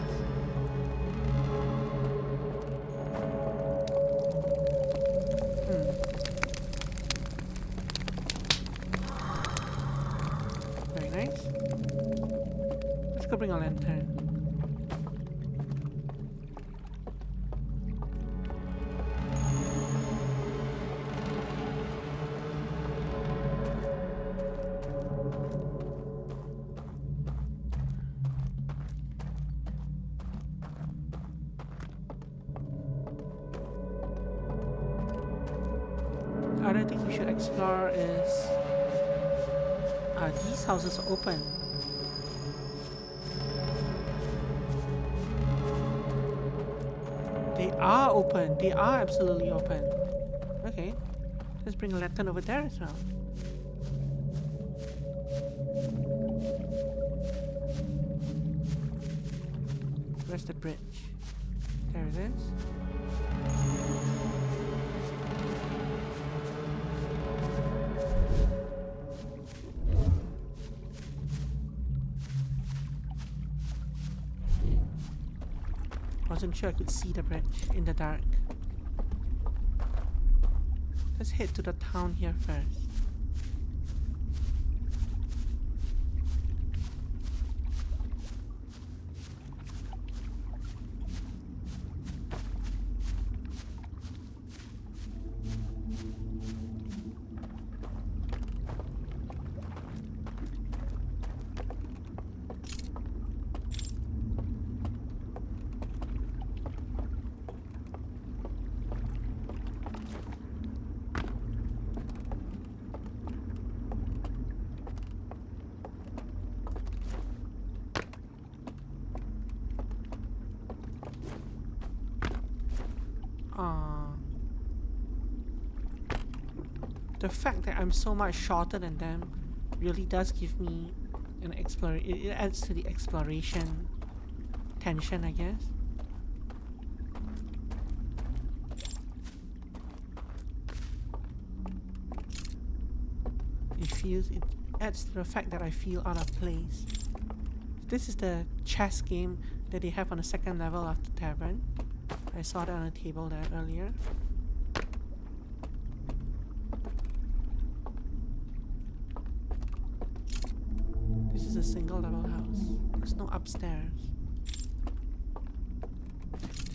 Very nice. Let's go bring a lantern. Other thing we should explore is, are these houses open? They are open. They are absolutely open. Okay, let's bring a lantern over there as well. Where's the bridge? There it is. Wasn't sure I could see the bridge in the dark. Let's head to the town here first. the fact that I'm so much shorter than them really does give me an it adds to the exploration tension, I guess. It adds to the fact that I feel out of place. This is the chess game that they have on the second level of the tavern. I saw that on a table there earlier. This is a single level house. There's no upstairs.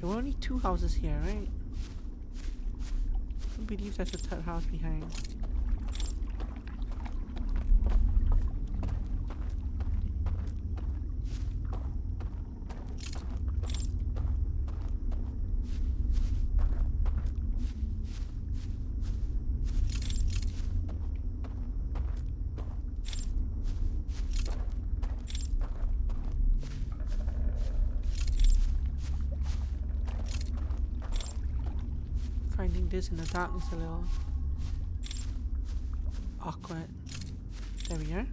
There were only 2 houses here, right? I believe there's a 3rd house behind. Finding this in the dark is a little awkward. There we are.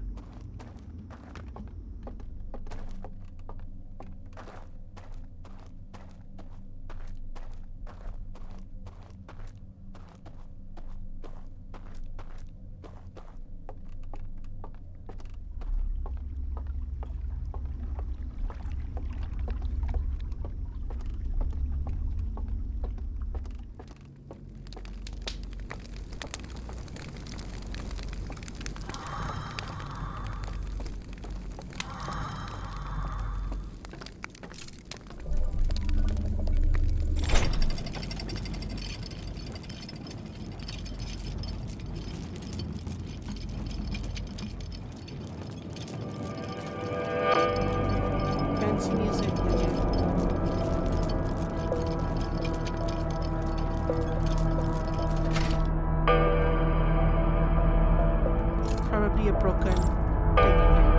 Probably a broken thing again.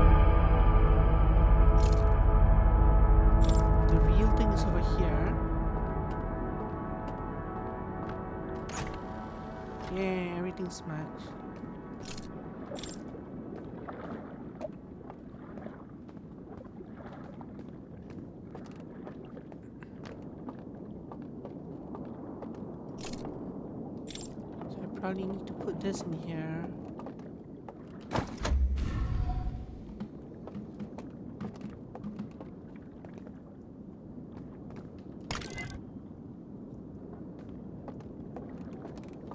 The real thing is over here. Yeah, everything's matched. So I probably need to put this in here.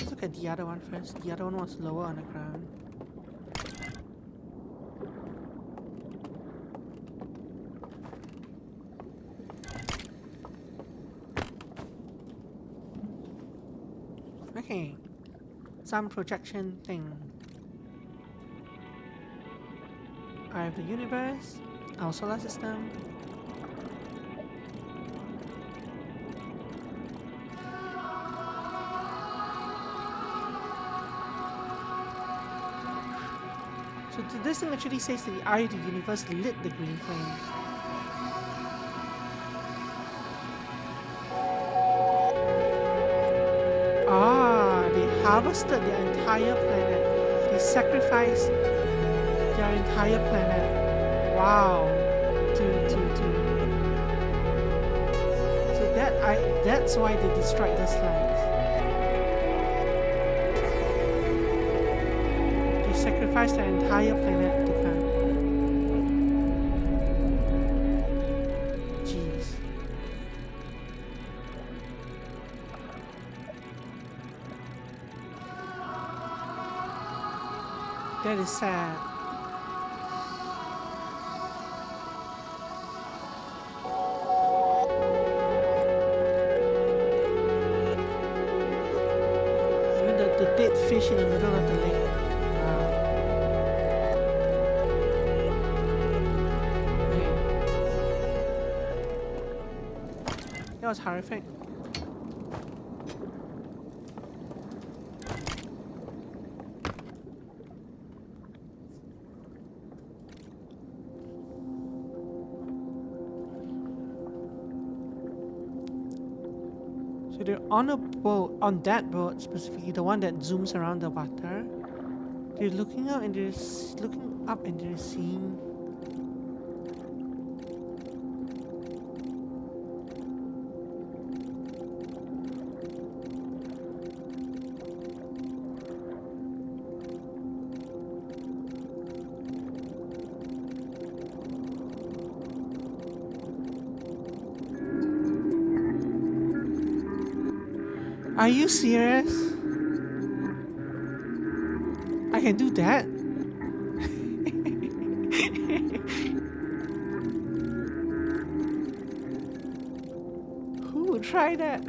Look at the other one first. The other one was lower on the ground. Okay. Some projection thing. I have the universe, our solar system. So this thing actually says that the eye of the universe lit the green flame. Ah, they harvested their entire planet. They sacrificed their entire planet. Wow. So that's why they destroyed the slides. Sacrificed their entire planet to come. Jeez. That is sad. Even the dead fish in the middle of the lake. That was horrific. So So they're on a boat, on that boat specifically, the one that zooms around the water. They're looking out and looking up and they're seeing. Are you serious? I can do that? Who would try that?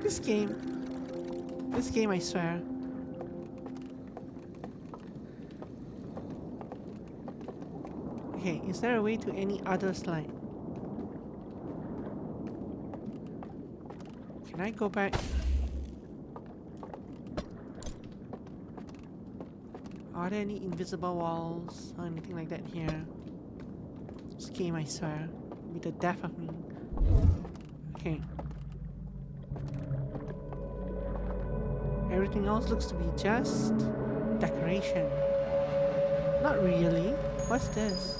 This game, I swear. Okay, is there a way to any other slide? Can I go back? Are there any invisible walls or anything like that here? This game, I swear, will be the death of me. Okay. Everything else looks to be just decoration. Not really. What's this?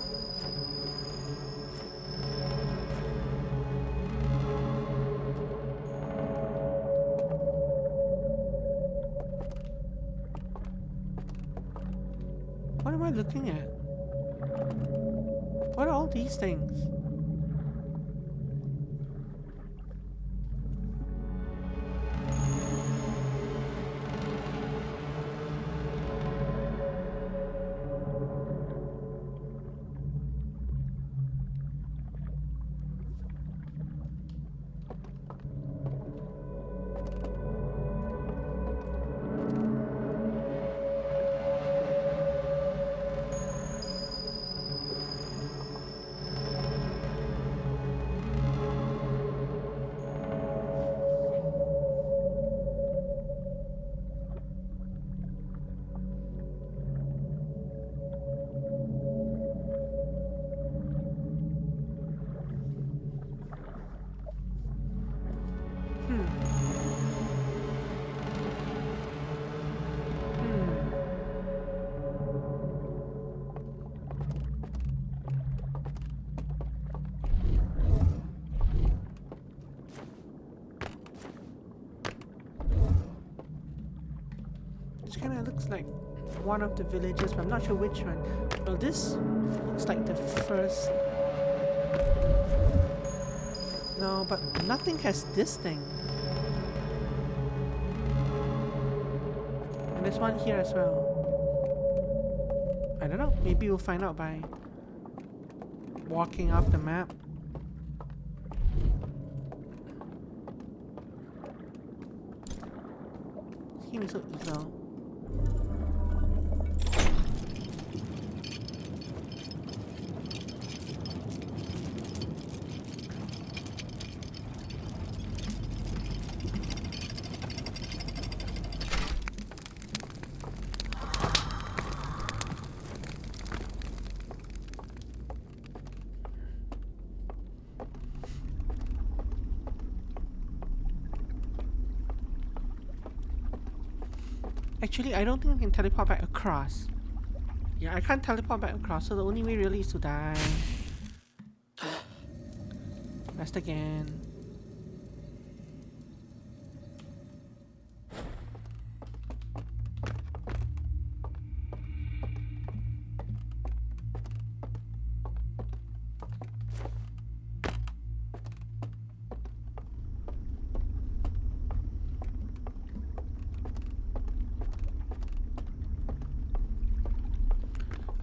What am I looking at? What are all these things? This kind of looks like one of the villages, but I'm not sure which one. Well, this looks like the first. No, but nothing has this thing. And there's one here as well. I don't know. Maybe we'll find out by walking up the map. This game is so evil. Actually, I don't think I can teleport back across. Yeah, I can't teleport back across, so the only way really is to die. Rest again.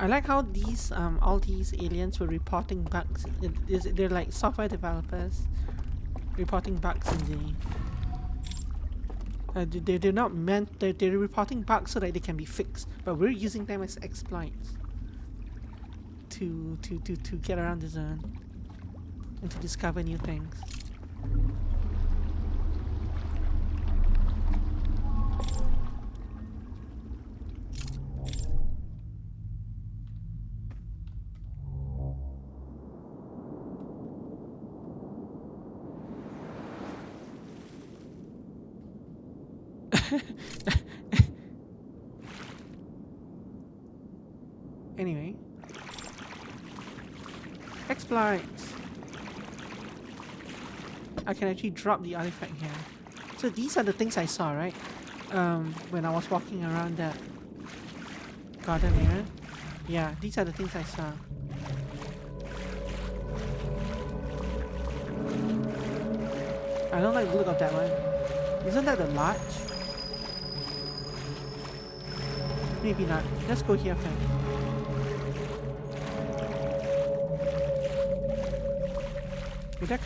I like how these all these aliens were reporting bugs. They're like software developers reporting bugs in the. They're not meant. They're reporting bugs so that they can be fixed, but we're using them as exploits to get around the zone and to discover new things. Anyway. Exploits. I can actually drop the artifact here. So these are the things I saw, right? When I was walking around that garden area. Yeah, these are the things I saw. I don't like the look of that one. Isn't that the lodge? Maybe not. Let's go here first.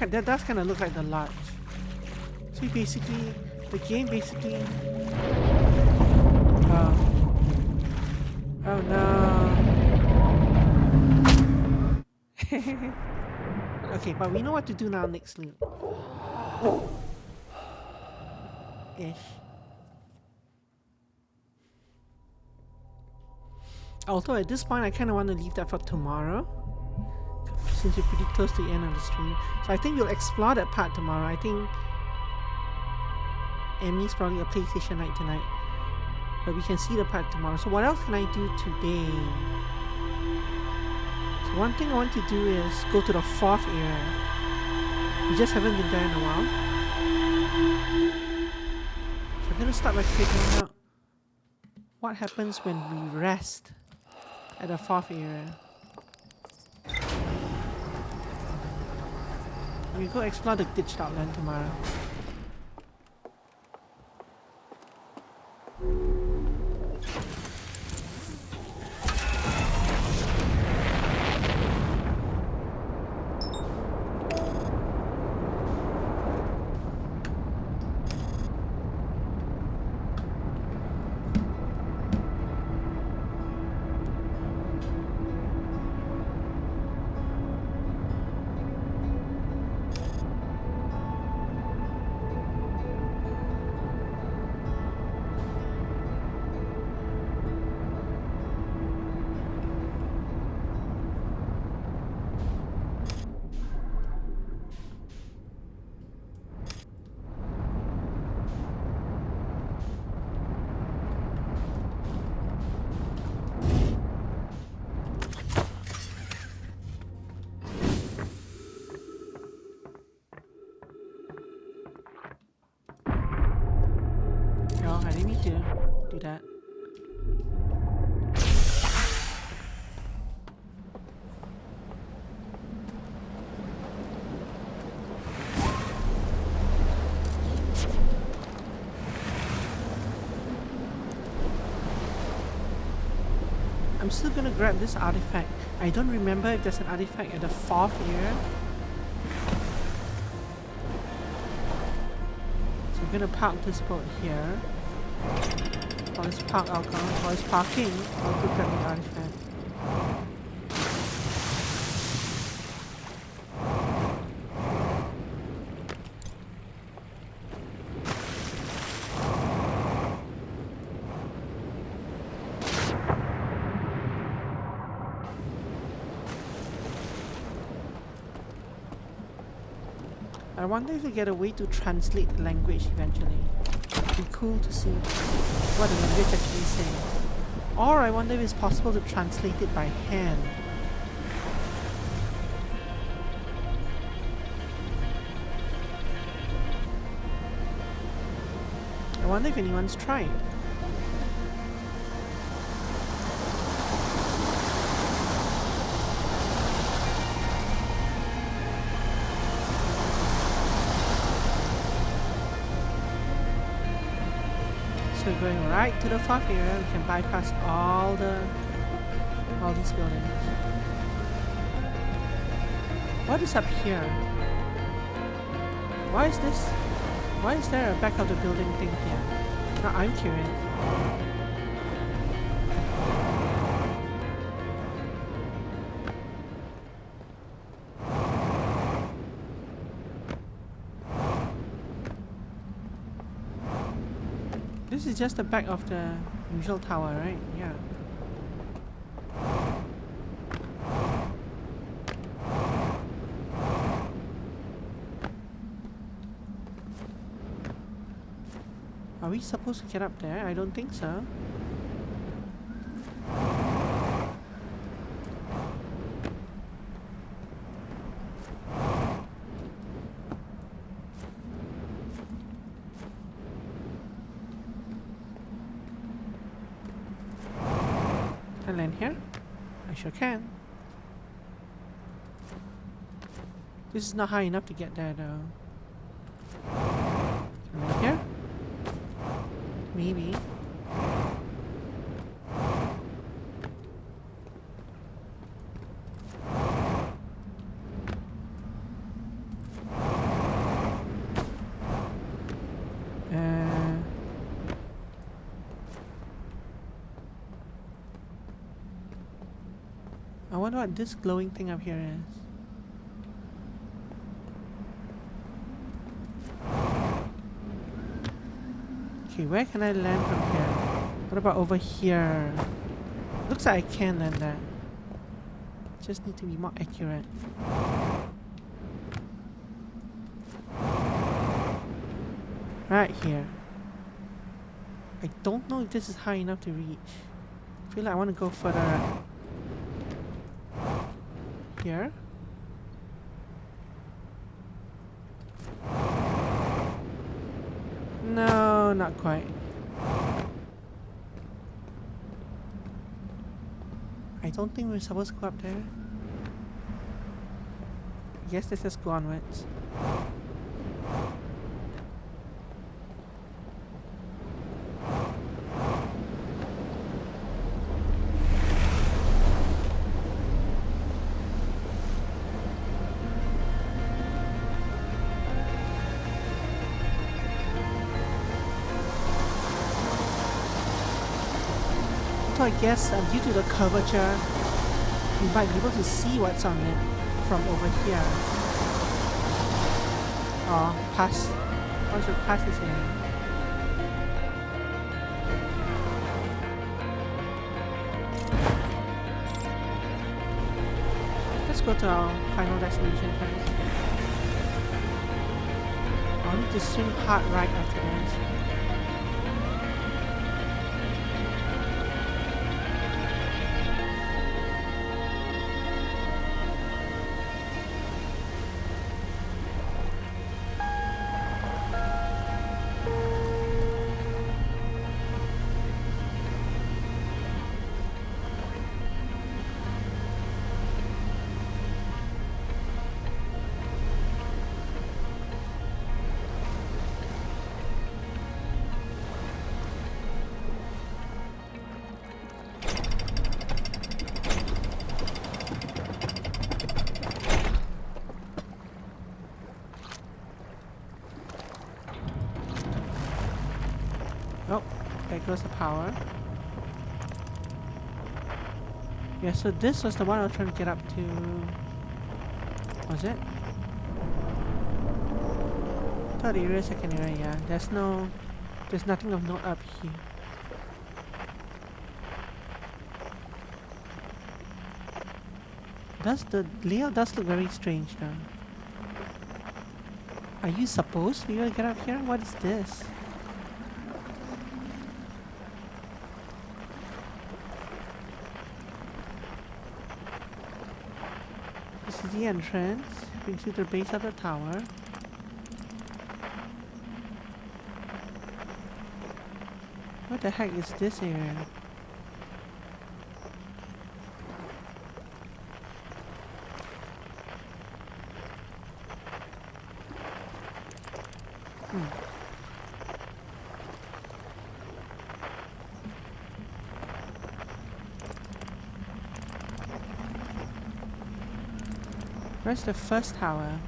That does kind of look like the lodge. So basically, the game basically... oh no. Okay, but we know what to do now next loop. Ish. Although at this point I kind of want to leave that for tomorrow, since we're pretty close to the end of the stream. So I think we'll explore that part tomorrow. I think Emmy's probably a PlayStation night tonight, but we can see the part tomorrow. So what else can I do today? So one thing I want to do is go to the 4th area. We just haven't been there in a while. So I'm gonna start by figuring out what happens when we rest at the 4th area. We go explore the ditched outland tomorrow. Do that. I'm still gonna grab this artifact. I don't remember if there's an artifact at the 4th area. So I'm gonna park this boat here. While it's parked, while it's parking, I'll go grab the artifact. I wonder if we get a way to translate the language eventually. It'd be cool to see what the language actually says. Or I wonder if it's possible to translate it by hand. I wonder if anyone's tried. So we're going right to the 4th area. We can bypass all these buildings. What is up here? Why is there a back of the building thing here? Now I'm curious. This is just the back of the usual tower, right? Yeah. Are we supposed to get up there? I don't think so. Can I land here? I sure can. This is not high enough to get there though. Can I land here? Maybe. I wonder what this glowing thing up here is. Okay, where can I land from here? What about over here? Looks like I can land that. Just need to be more accurate. Right here. I don't know if this is high enough to reach. I feel like I want to go further up. Here. No, not quite. I don't think we're supposed to go up there. I guess let's just go onwards. So I guess due to the curvature, we might be able to see what's on it from over here. Or pass. Once we pass this area. Let's go to our final destination first. I'll need to swing hard right after this. Oh, there goes the power. Yeah, so this was the one I was trying to get up to. Was it? Third area, second area, yeah. There's nothing of note up here. The layout does look very strange though. Are you supposed to be able to get up here? What is this? This is the entrance. Brings you to the base of the tower. What the heck is this area? Where's the first tower?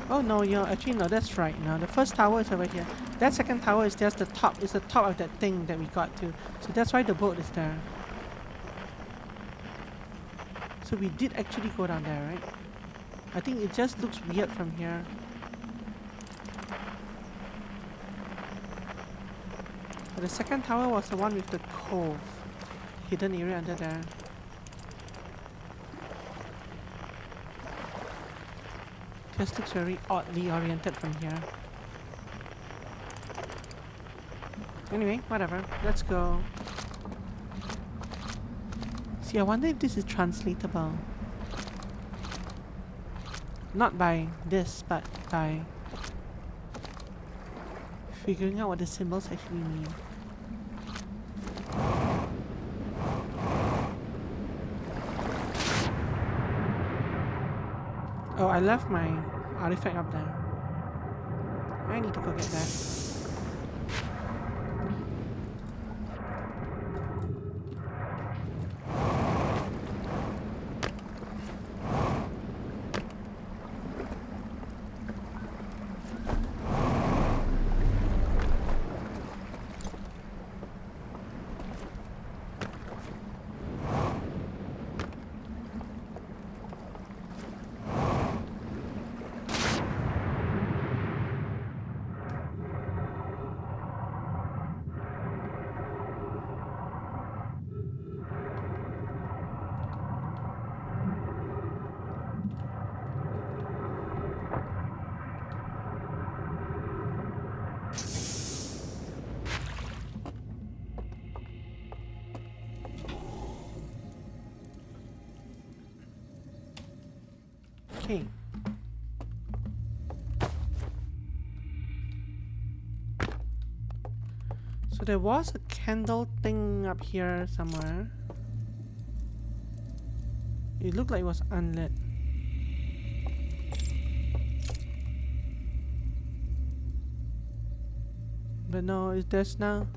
Oh no, actually no, that's right. No, the first tower is over here. That second tower is just the top. It's the top of that thing that we got to. So that's why the boat is there. So we did actually go down there, right? I think it just looks weird from here. But the second tower was the one with the cove. hidden area under there. Just looks very oddly oriented from here. Anyway, whatever. Let's go. See, I wonder if this is translatable. Not by this, but by figuring out what the symbols actually mean. Oh, I left my artifact up there. I need to go get that. Okay. So there was a candle thing up here somewhere. It looked like it was unlit. But no, there's now.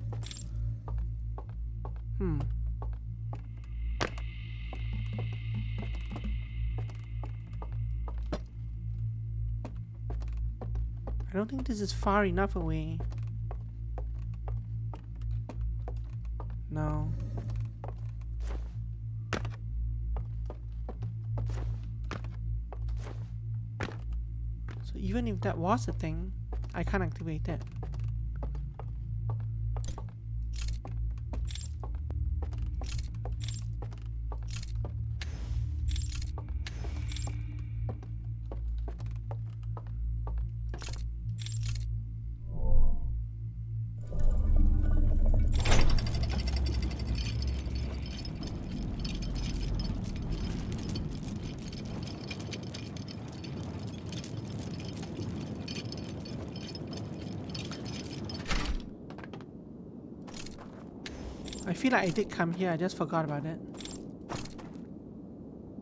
I don't think this is far enough away. No. So even if that was a thing, I can't activate it. I feel like I did come here, I just forgot about it.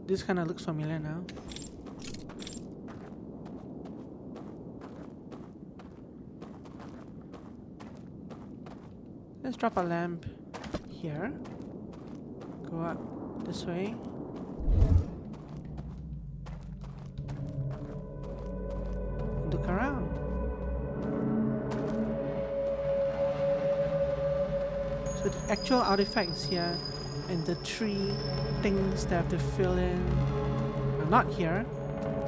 This kind of looks familiar now. Let's drop a lamp here. Go up this way. And look around. So the actual artifacts here and the three things that I have to fill in are not here,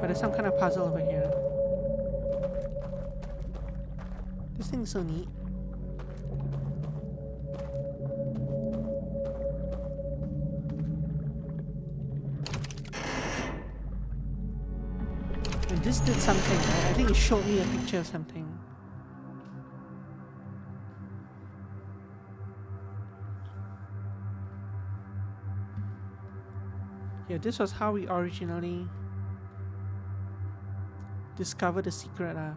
but there's some kind of puzzle over here. This thing's so neat. And this did something, right? I think it showed me a picture of something. Yeah, this was how we originally discovered the secret of...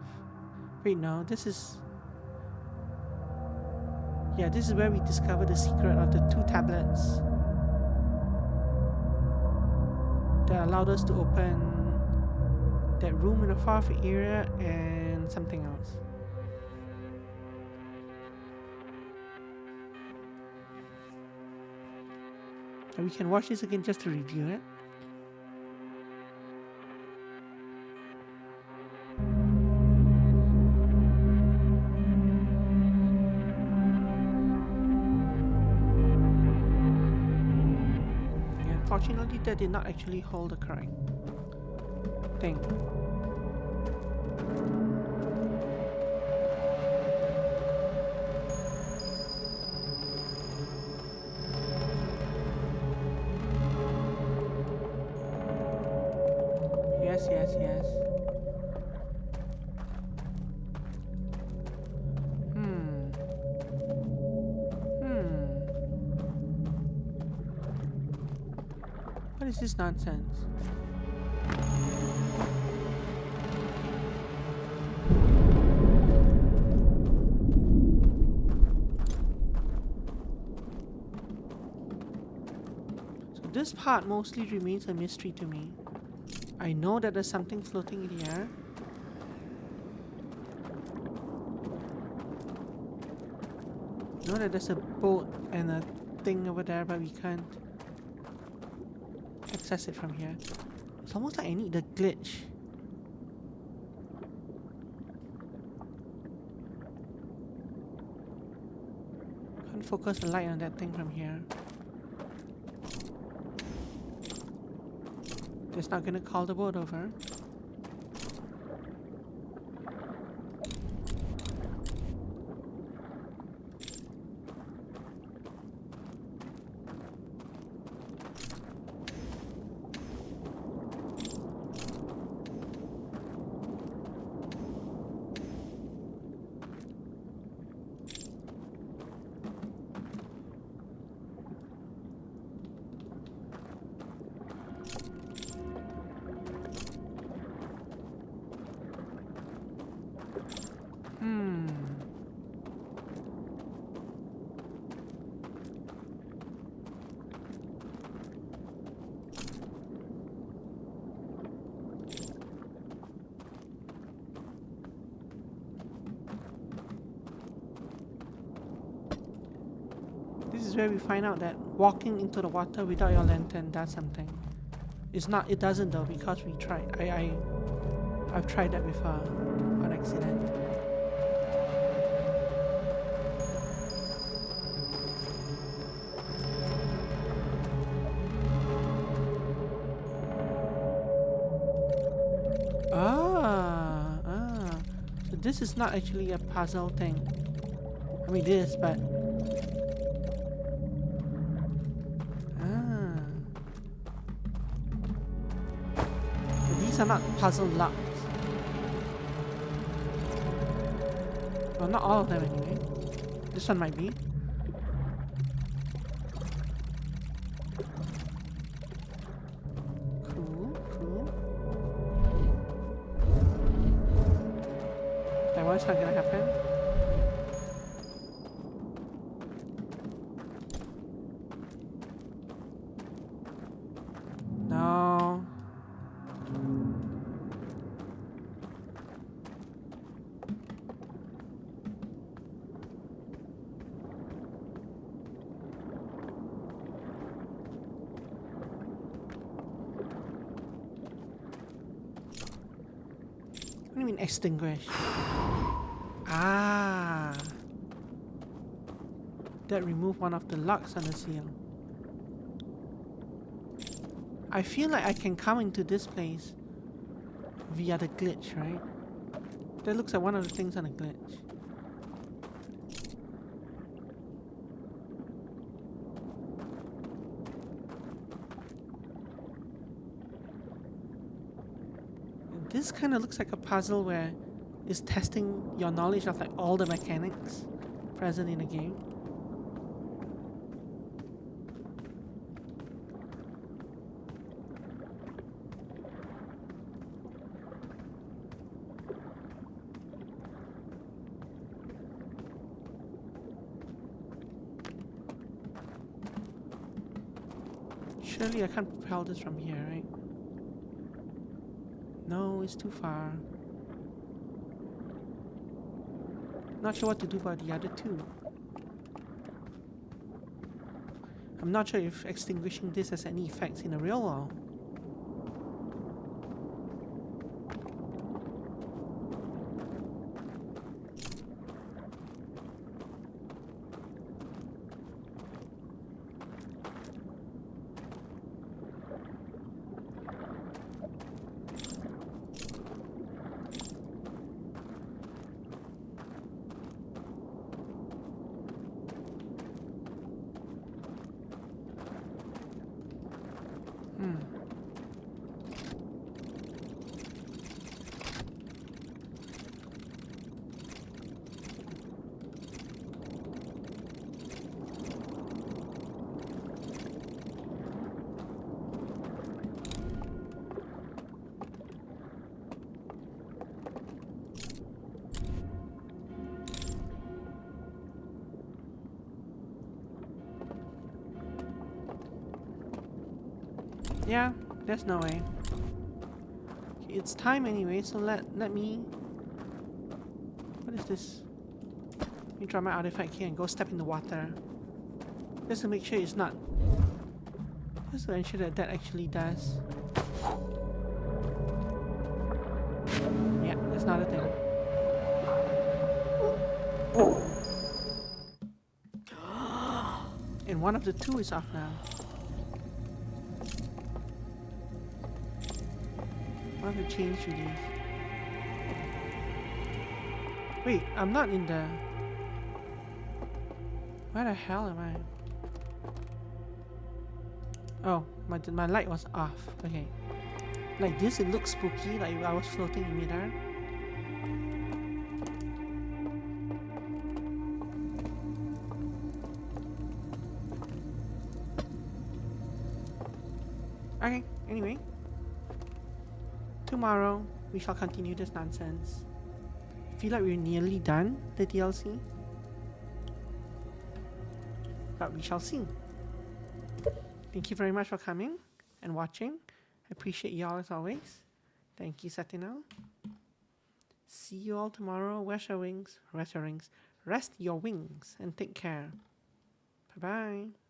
Wait, no, this is... Yeah, this is where we discovered the secret of the 2 tablets that allowed us to open that room in the far off area and something else. And we can watch this again just to review it. Yeah, unfortunately that did not actually hold the correct thing. Yes, yes, yes. Hmm. What is this nonsense? So this part mostly remains a mystery to me. I know that there's something floating in the air. I know that there's a boat and a thing over there, but we can't access it from here. It's almost like I need the glitch. Can't focus the light on that thing from here. It's not gonna call the boat over. This is where we find out that walking into the water without your lantern does something. It's not. It doesn't though, because we tried. I've tried that before on accident. So this is not actually a puzzle thing. I mean, it is, but so these are not puzzle locks. Well, not all of them anyway. This one might be. Cool, cool. That one's not gonna happen. No. What do you mean extinguish? Ah. That removed one of the locks on the seal. I feel like I can come into this place via the glitch, right? That looks like one of the things on the glitch. This kind of looks like a puzzle where it's testing your knowledge of like all the mechanics present in the game. Surely I can't propel this from here, right? No, it's too far. Not sure what to do about the other two. I'm not sure if extinguishing this has any effects in the real world. Hmm. Yeah, there's no way. Okay, it's time anyway, so let me... What is this? Let me drop my artifact here and go step in the water. Just to make sure it's not... Just to ensure that that actually does. Yeah, that's not a thing. And one of the two is off now. One of the chains release. Wait, I'm not in the... Where the hell am I? Oh, my light was off. Okay. Like this, it looks spooky, like I was floating in midair. Okay, anyway. Tomorrow, we shall continue this nonsense. I feel like we're nearly done the DLC. But we shall see. Thank you very much for coming and watching. I appreciate y'all as always. Thank you, Satinel. See you all tomorrow. Rest your wings. Rest your wings. Rest your wings and take care. Bye-bye.